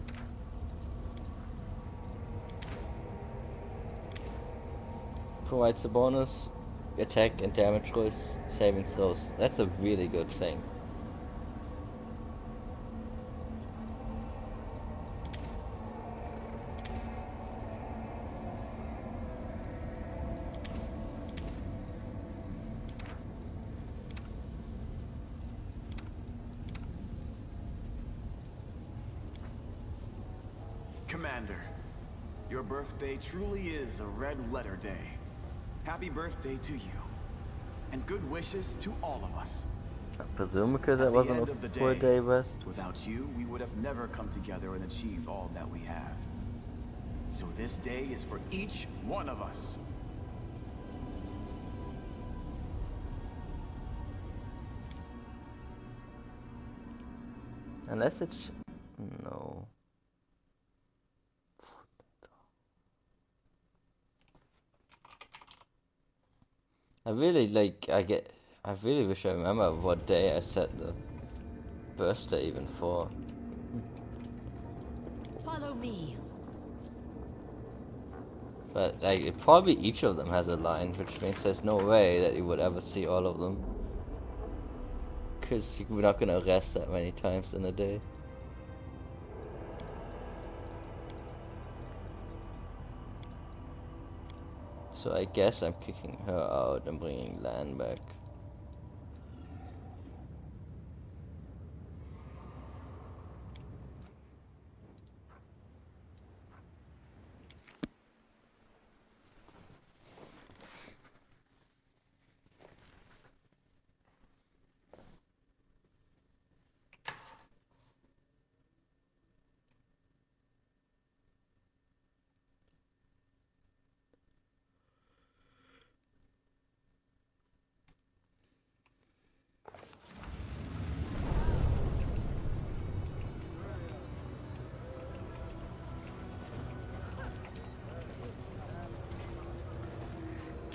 Provides a bonus attack and damage rolls, saving throws. That's a really good thing. Commander, your birthday truly is a red letter day. Happy birthday to you, and good wishes to all of us. I presume because that At the wasn't end a of the full day, day rest. Without you, we would have never come together and achieved all that we have. So this day is for each one of us. Unless it's... no. I really wish I remember what day I set the birthday even for. Follow me. But like, probably each of them has a line, which means there's no way that you would ever see all of them. Because you're not gonna rest that many times in a day. So I guess I'm kicking her out and bringing Lan back.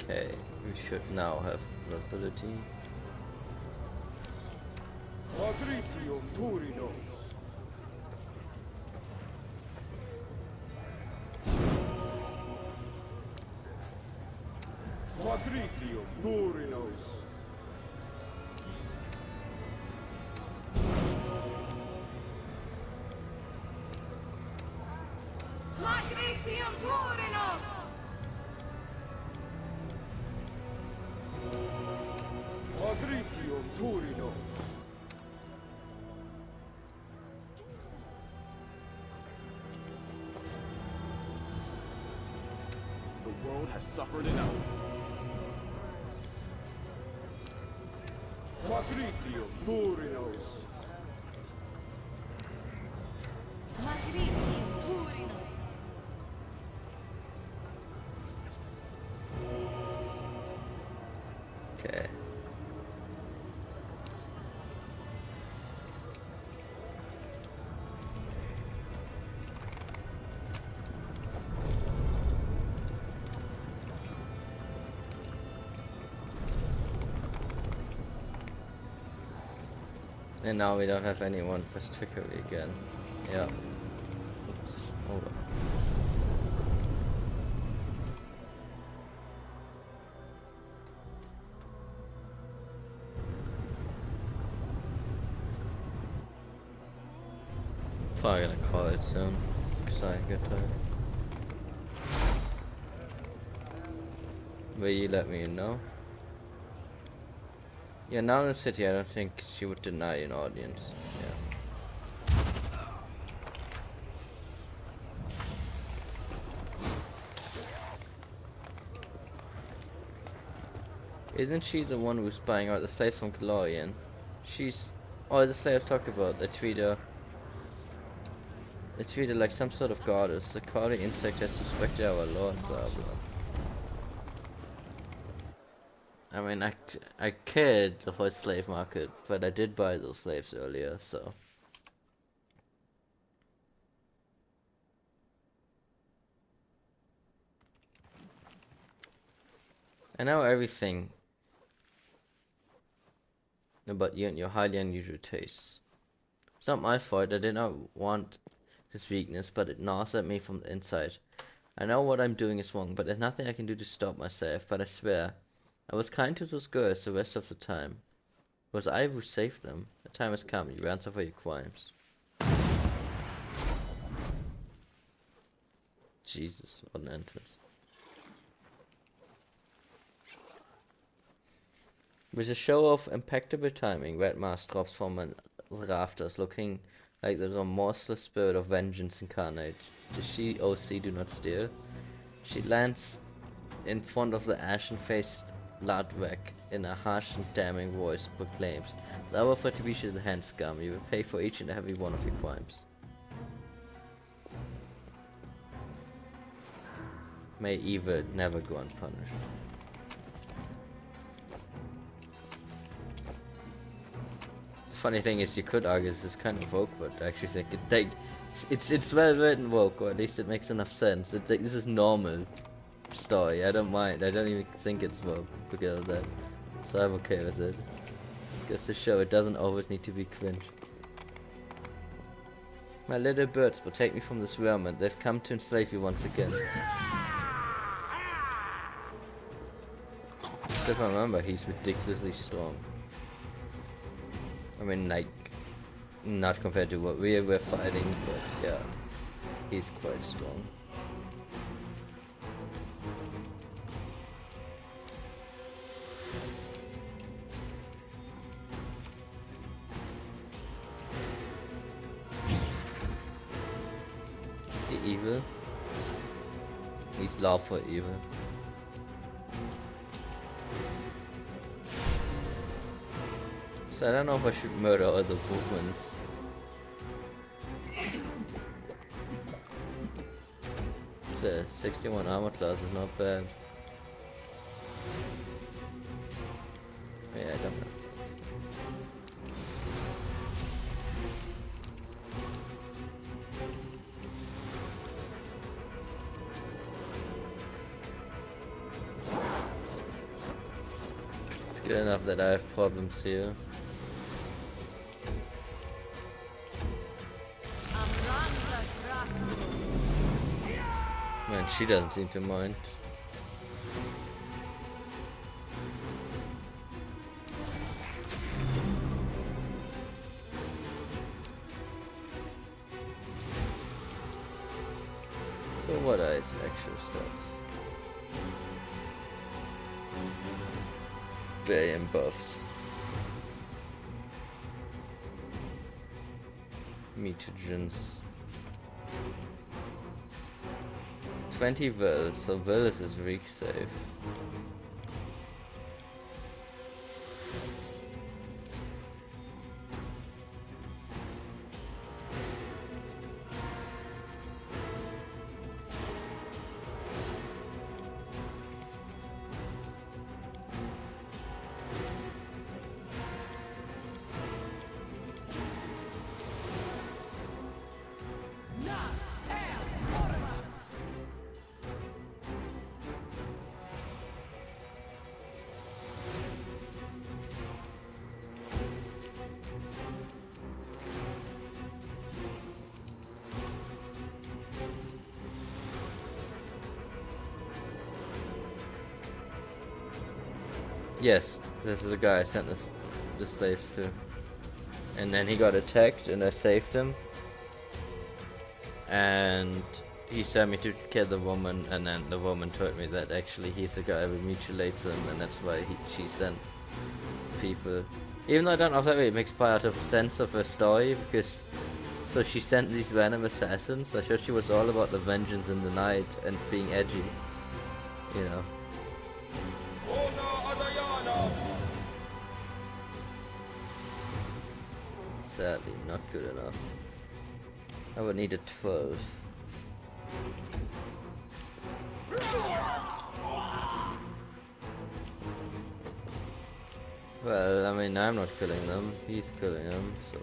Okay, we should now have ability. Patricium Turinos. Patricium Turinos. Patricium Turinos! Patricium Turinos. The world has suffered enough. Patricium Turinos. Patricium Turinos! Okay. And now we don't have anyone for trickery again. Yeah. Oops. Hold on. Probably gonna call it soon, cause I get tired. Will you let me know? Yeah, now in the city, I don't think she would deny an audience. Yeah. Isn't she the one who's spying out the slaves from Galorian? She's... Oh, the slaves talk about. They treat her like some sort of goddess. The crawling insect has suspected our lord, blah blah. I mean, I cared the whole slave market, but I did buy those slaves earlier, so. I know everything about you and your highly unusual tastes. It's not my fault. I did not want this weakness, but it gnaws at me from the inside. I know what I'm doing is wrong, but there's nothing I can do to stop myself. But I swear, I was kind to those girls the rest of the time. It was I who saved them. The time has come. You answer for your crimes. Jesus, what an entrance. With a show of impeccable timing, Red Mask drops from the rafters, looking like the remorseless spirit of vengeance incarnate. The she OC do not steal. She lands in front of the ashen-faced Ludwig in a harsh and damning voice proclaims, "The hour for Tibisha is the hand scum. You will pay for each and every one of your crimes." May evil never go unpunished. Funny thing is, you could argue this is kind of woke, but I actually think it's well written woke, or at least it makes enough sense. It's like, this is normal story. I don't mind. I don't even think it's woke because of that, so I'm okay with it. Goes to show it doesn't always need to be cringe. My little birds protect me from this vermin. They've come to enslave you once again. So if I remember, he's ridiculously strong. I mean, like, not compared to what we were fighting, but yeah, he's quite strong. Is he evil? He's love for evil. I don't know if I should murder other movements. It's a 61 armor class is not bad. Yeah, I don't know. It's good enough that I have problems here. Man, she doesn't seem to mind. So what are his actual stats? Billion buffs. Mutagens. 20 will, so will is his weak save. Yes, this is a guy I sent the slaves to. And then he got attacked and I saved him. and he sent me to kill the woman, and then the woman told me that actually he's the guy who mutilates them, and that's why she sent people. Even though I don't know if that really makes part of sense of her story, because so she sent these random assassins. I thought she was all about the vengeance in the night and being edgy, you know. Sadly, not good enough. I would need a 12. Well, I mean, I'm not killing them. He's killing them, so.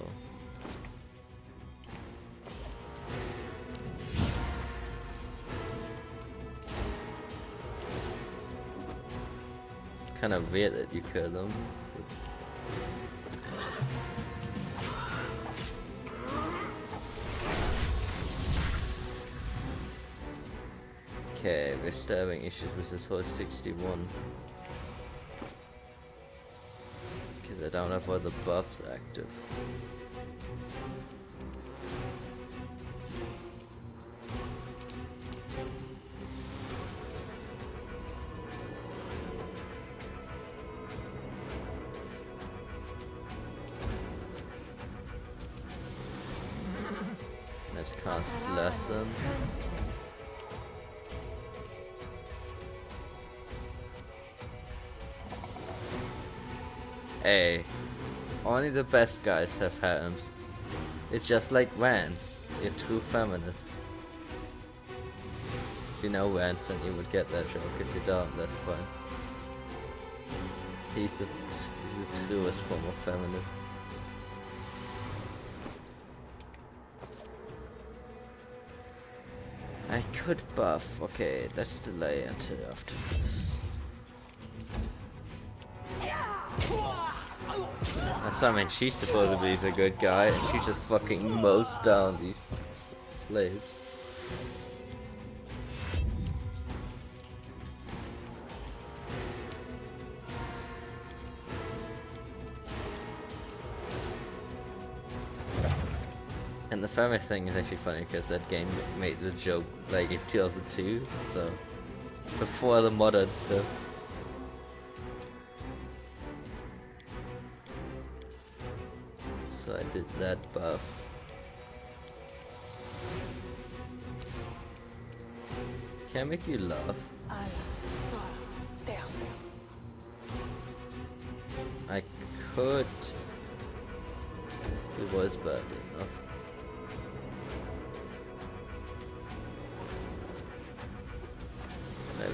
Kind of weird that you kill them. Okay, we're still having issues with this whole 61. Because I don't have all the buffs active. Let's cast Lesson. Hey, only the best guys have harems. It's just like Vance, a true feminist. If you know Vance, then you would get that joke. If you don't, that's fine. He's the truest form of feminist. I could buff. Okay, let's delay until after this. That's what I mean, she's supposed to be a good guy, and she just fucking mows down these slaves. And the family thing is actually funny because that game made the joke like in 2002, so before the modern stuff. So I did that buff. Can I make you laugh? I could. It was bad enough.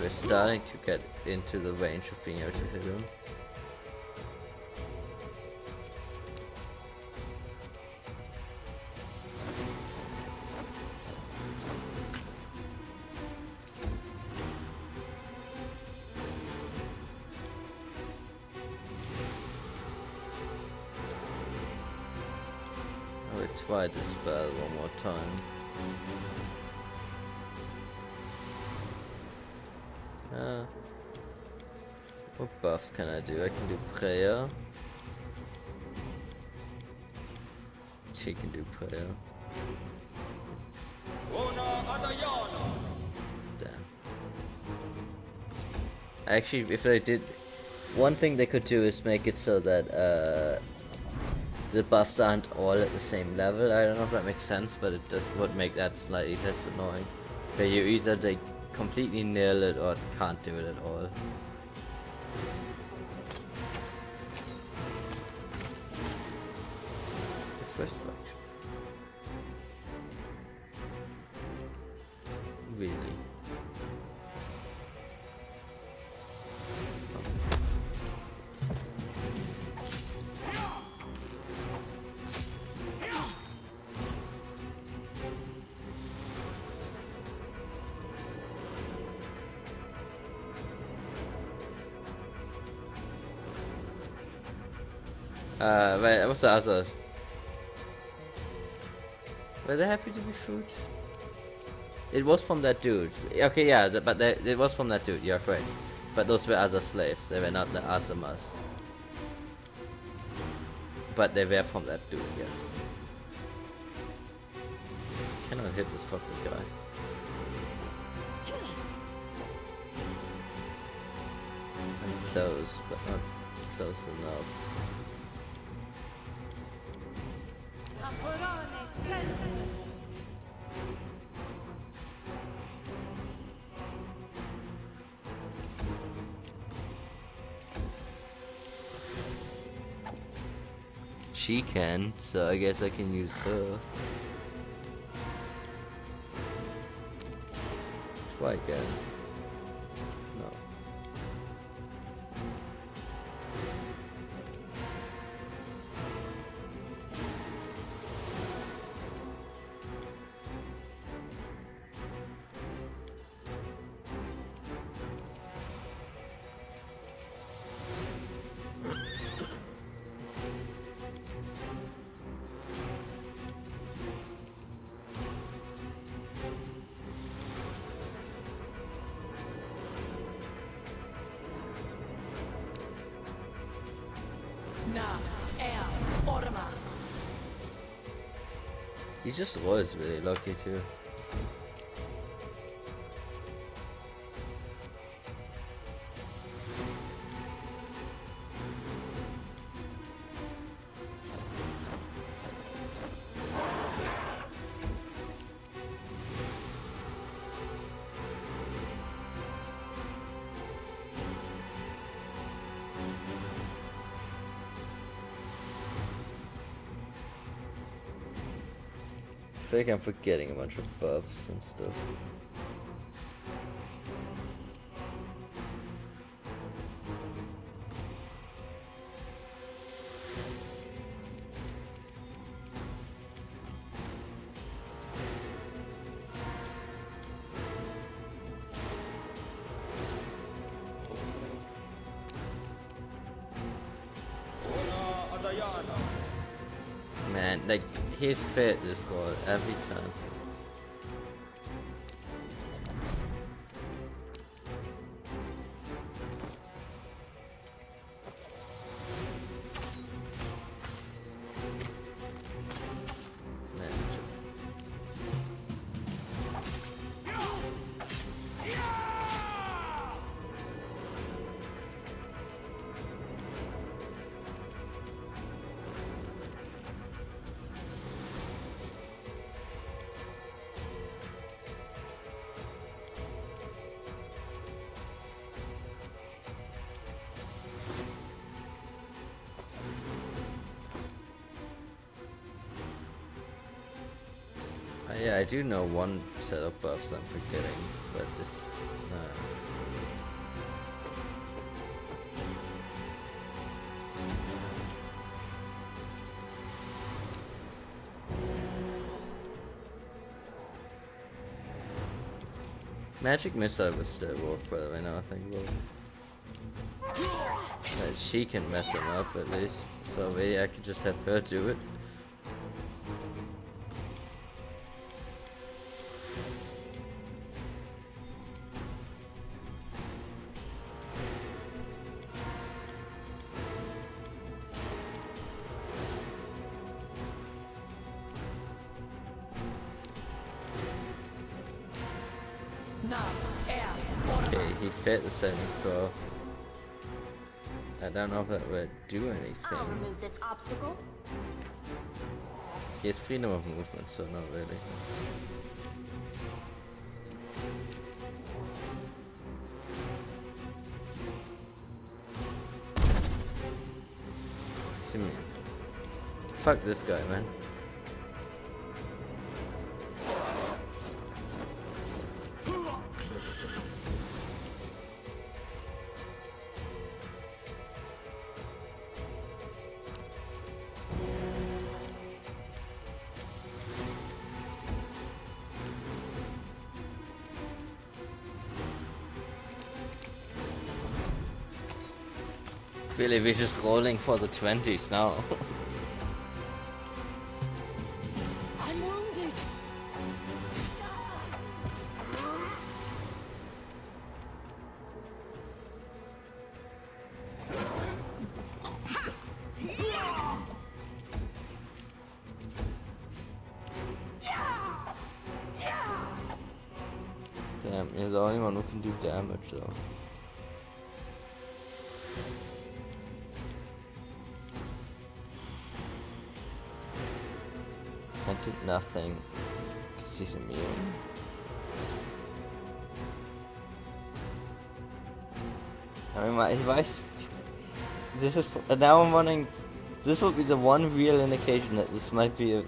We're starting to get into the range of being able to hit him. I will try the spell one more time. What buffs can I do? I can do prayer. She can do prayer. Damn. Actually, if they did, one thing they could do is make it so that the buffs aren't all at the same level. I don't know if that makes sense, but it just would make that slightly less annoying. That you either they completely nail it or can't do it at all. First action. Really? Wait, what's the other? Were they happy to be food? It was from that dude. Okay, yeah, but it was from that dude, you're right. But those were other slaves, they were not the Asamas. But they were from that dude, yes. cannot hit this fucking guy. I'm close, but not close enough. She can, so I guess I can use her. Try again. No. He just was really lucky too. I think I'm forgetting a bunch of buffs and stuff. Man, like, he's fit this squad every time. Yeah, I do know one set of buffs I'm forgetting, but it's Magic Missile would still work, by the way, now I think about it. She can mess him up at least, so maybe I could just have her do it. Okay, he fit the saving throw. I don't know if that would do anything. I'll remove this obstacle. He has freedom of movement, so not really. See me. Fuck this guy, man. Really, we're just rolling for the 20s now. I'm wounded. Damn, he's the only one who can do damage though. I did nothing because he's immune. I mean, this is now I'm wondering. This would be the one real indication that this might be a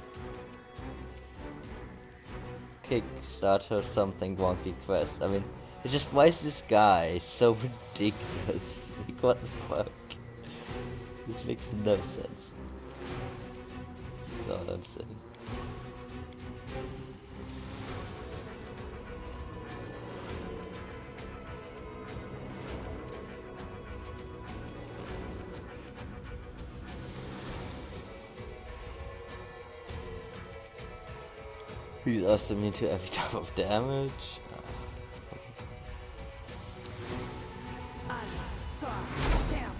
Kickstarter or something wonky quest. I mean, it's just why is this guy so ridiculous? Like, what the fuck? This makes no sense. That's all I'm saying. He's also immune to every type of damage. I'm sorry. Damn.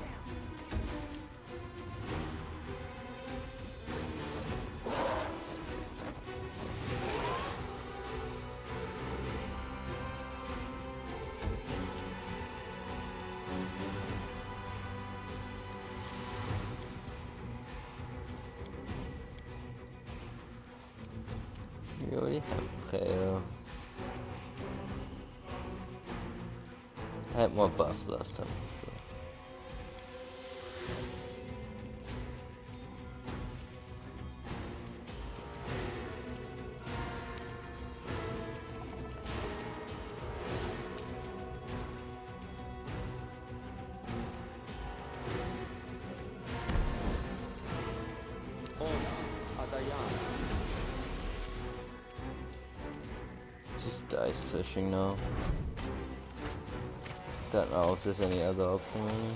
We already have prayer. I had more buffs last time. For sure. Just dice fishing now. Don't know if there's any other option really.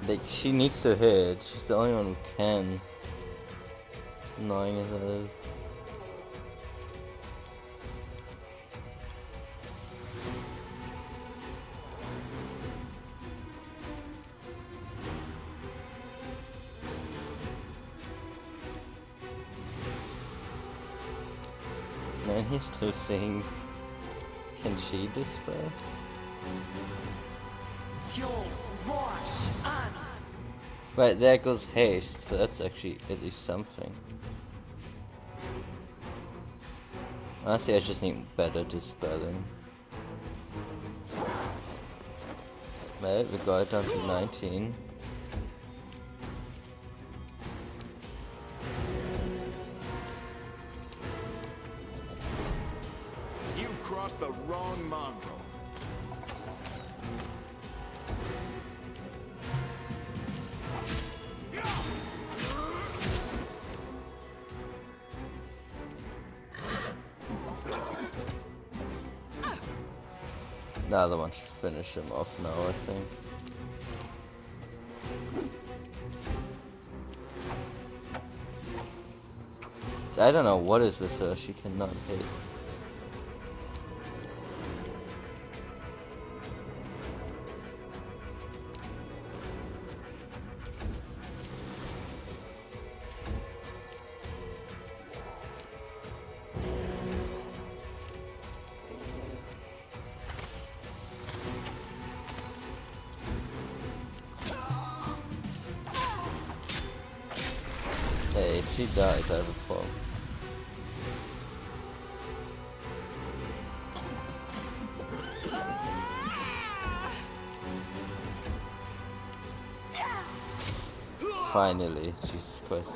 Like, she needs to hit, she's the only one who can. As annoying as it is. Man, he's still saying, can she despair? Right, there goes haste, so that's actually at least something. Honestly, I just need better dispelling. Right, we got it down to 19. You've crossed the wrong mongrel. The other one should finish him off now, I think. I don't know what is with her, she cannot hit. Hey, if she dies, I have a problem. Finally, Jesus Christ.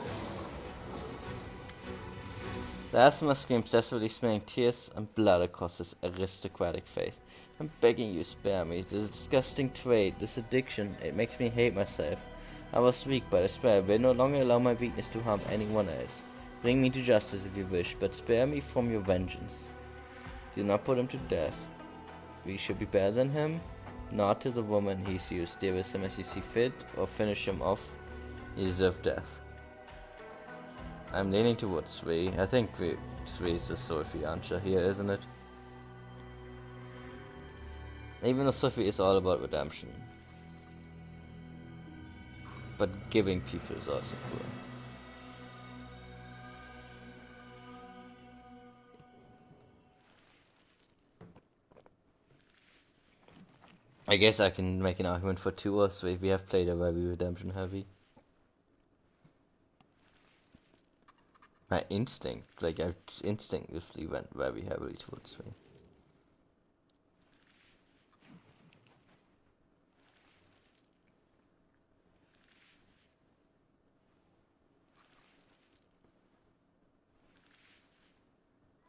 The asthma screams desperately, smearing tears and blood across his aristocratic face. I'm begging you, spare me. This disgusting trait, this addiction, it makes me hate myself. I was weak, but I swear I will no longer allow my weakness to harm anyone else. Bring me to justice if you wish, but spare me from your vengeance. Do not put him to death. We should be better than him. Not to the woman he's used. Deal with him as you see fit, or finish him off. You deserve death. I'm leaning towards 3. I think 3 is the Sophie answer here, isn't it? Even though Sophie is all about redemption. But giving people is also cool. I guess I can make an argument for 2 or 3. We have played a very redemption heavy. My instinct, like I instinctively went very heavily towards 3.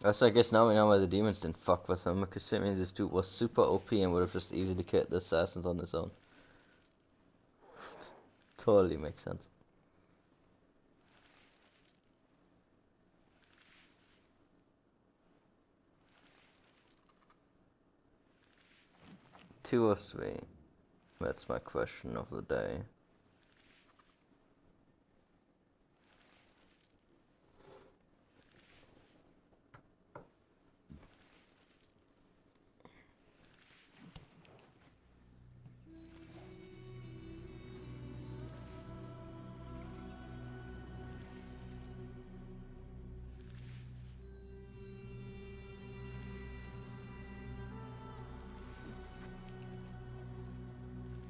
Also, I guess now we know why the demons didn't fuck with him, because it means this dude was super OP and would have just easily killed the assassins on his own. Totally makes sense. Two or 3? That's my question of the day.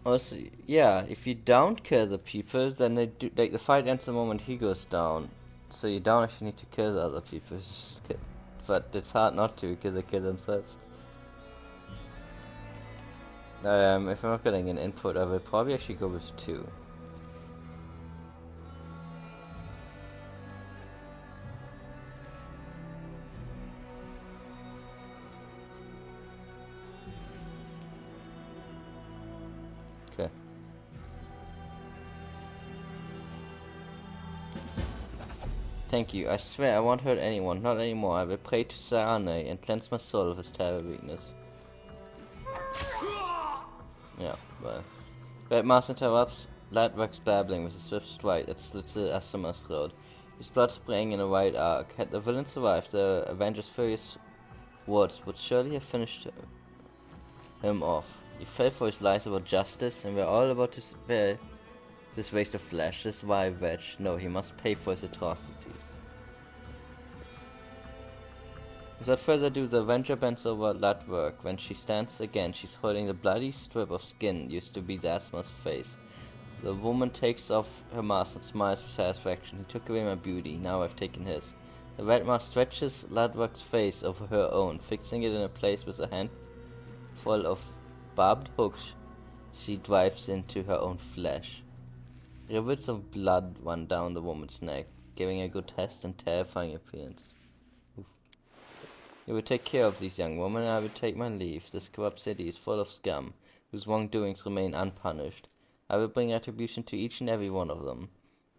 Also, yeah, if you don't kill the people, then they do, like, the fight ends the moment he goes down. So you don't actually need to kill the other people. But it's hard not to, because they kill themselves. If I'm not getting an input, I will probably actually go with 2. Okay. Thank you. I swear I won't hurt anyone, not anymore. I will pray to Sarane and cleanse my soul of his terrible weakness. Yeah, well. Red Mars interrupts Lightwork's babbling with a swift strike that slits the Asima's throat. His blood spraying in a wide arc. Had the villain survived, the Avenger's furious words would surely have finished him off. He fell for his lies about justice, and we're all about to spare this waste of flesh, this vile wretch. No, he must pay for his atrocities. Without further ado, the Avenger bends over Ludwig. When she stands again, she's holding the bloody strip of skin used to be Zasma's face. The woman takes off her mask and smiles with satisfaction. He took away my beauty, now I've taken his. The red mask stretches Ludwig's face over her own, fixing it in a place with a handful of barbed hooks she drives into her own flesh. Rivers of blood run down the woman's neck, giving a grotesque and terrifying appearance. You will take care of these young women, and I will take my leave. This corrupt city is full of scum, whose wrongdoings remain unpunished. I will bring retribution to each and every one of them.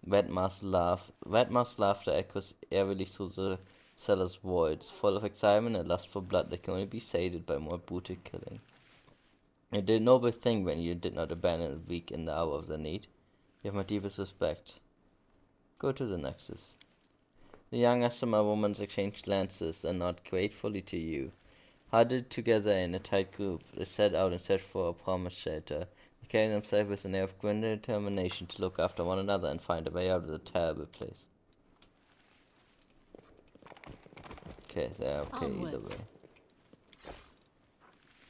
Red Mask's laughter echoes eerily through the cellar's voids, full of excitement and lust for blood that can only be sated by more brutal killing. You did a noble thing when you did not abandon the weak in the hour of their need. You have my deepest respect. Go to the Nexus. The young Asama women exchanged glances and nod gratefully to you. Huddled together in a tight group, they set out in search for a promised shelter. They carried themselves with an air of grim determination to look after one another and find a way out of the terrible place. Okay, they're okay either way.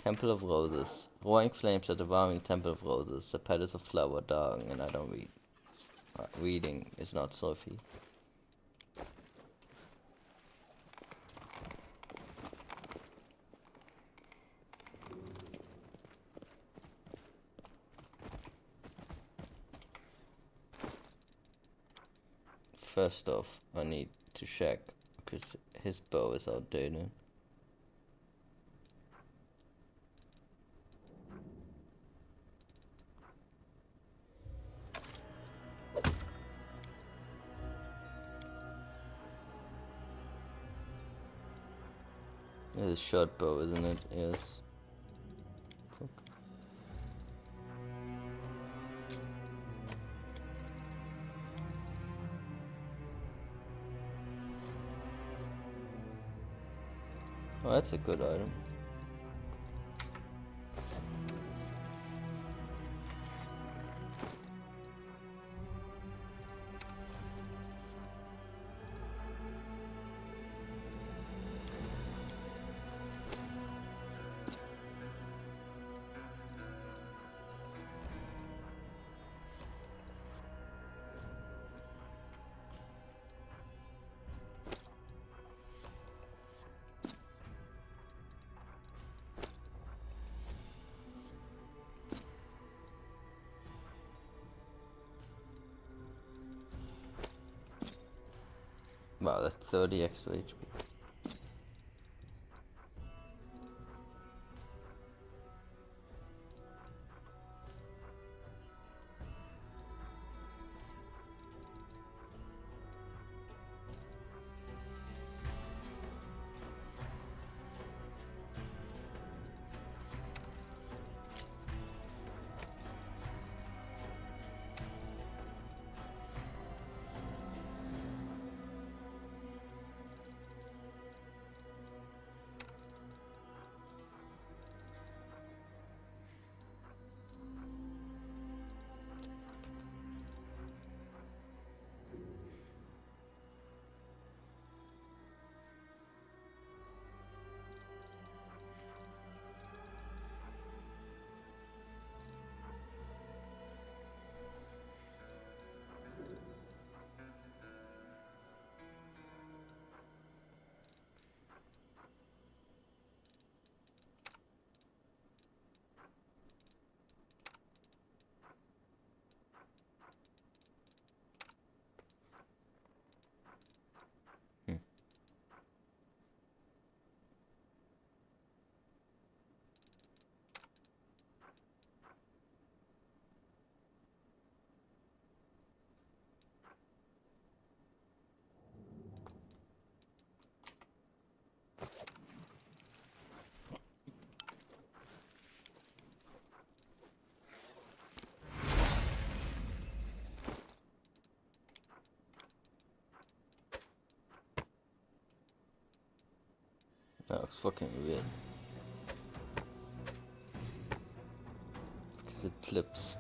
Temple of Roses. Roaring flames at the devouring Temple of Roses. The petals of flower dying, and I don't read. Reading is not Sophie. First off, I need to check, because his bow is outdated. It's a short bow, isn't it? Yes. Oh, that's a good item. Wow, that's 30 extra HP. That looks fucking weird. Because it clips.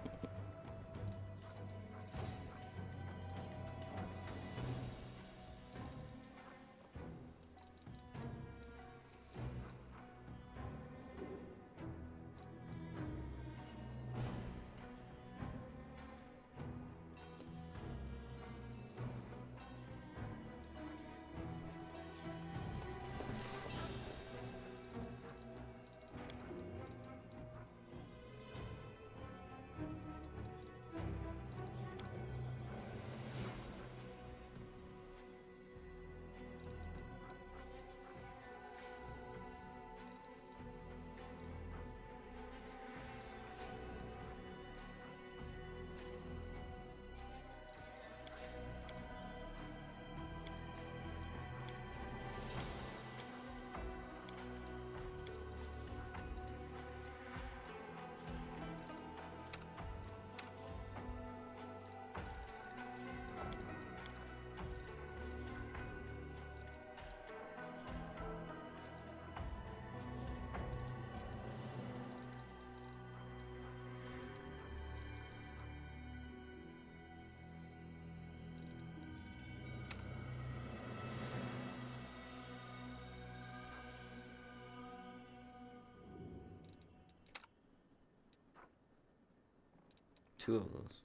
Two of those.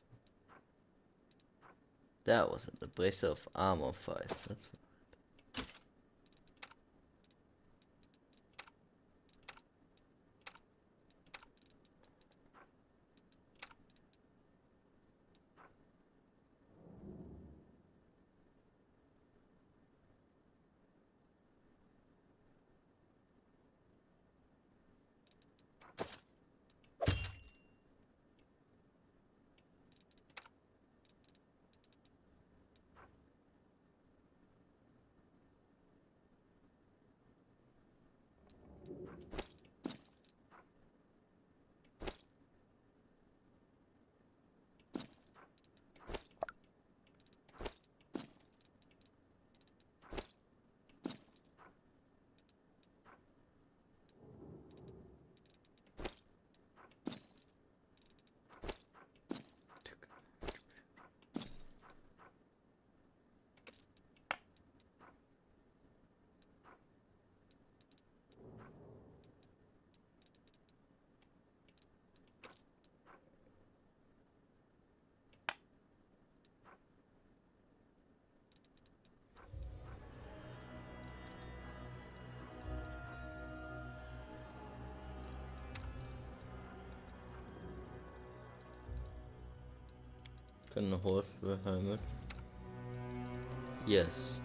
That wasn't the bracer of armor 5. That's Can the horse wear helmets? Yes.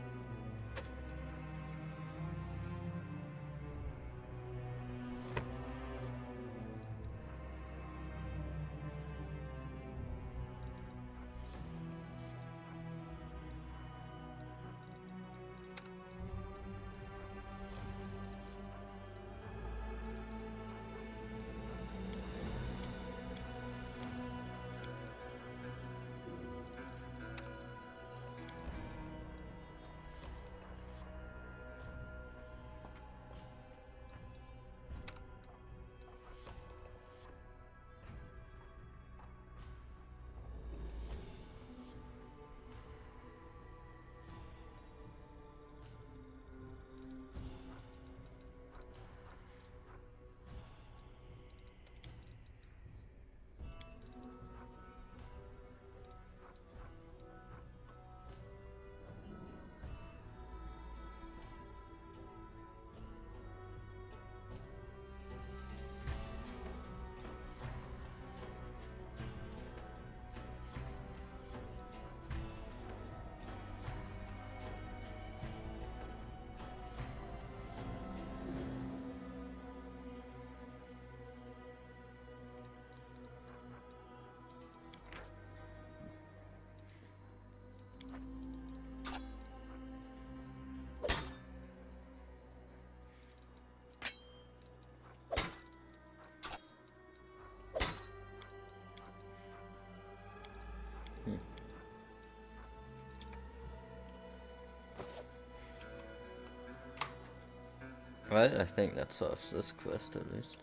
Well, I think that solves this quest at least.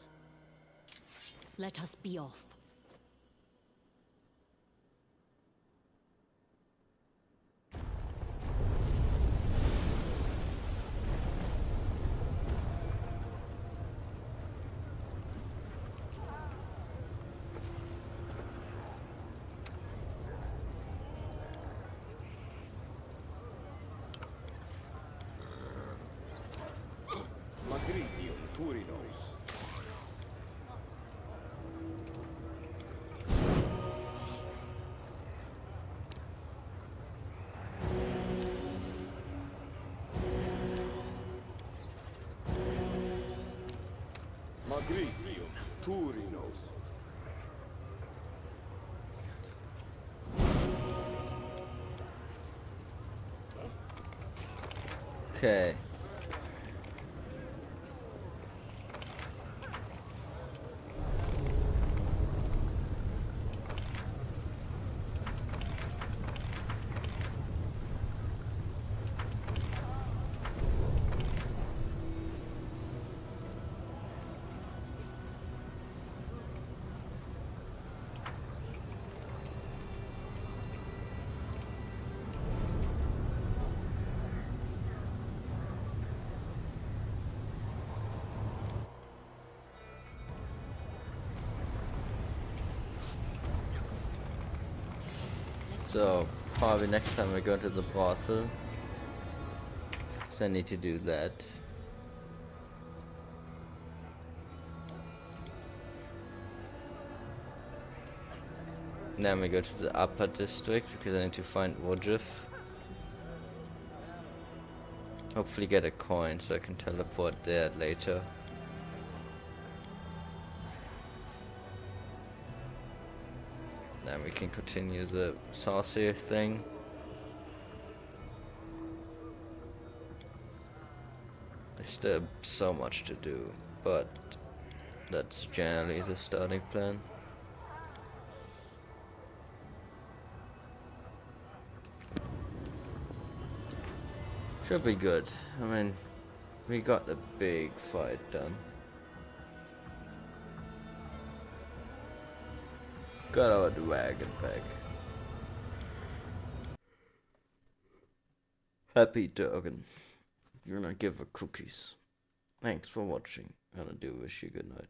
Let us be off. Magritio Turinos. Magritio Turinos. Okay. So, probably next time we go to the brothel. So I need to do that. Then we go to the upper district because I need to find Woodruff. Hopefully get a coin so I can teleport there later. Then we can continue the sorcerer thing. There's still so much to do, but that's generally the starting plan. Should be good. I mean, we got the big fight done. Got our wagon back. Happy Durgan. You're gonna give her cookies. Thanks for watching, and I do wish you good night.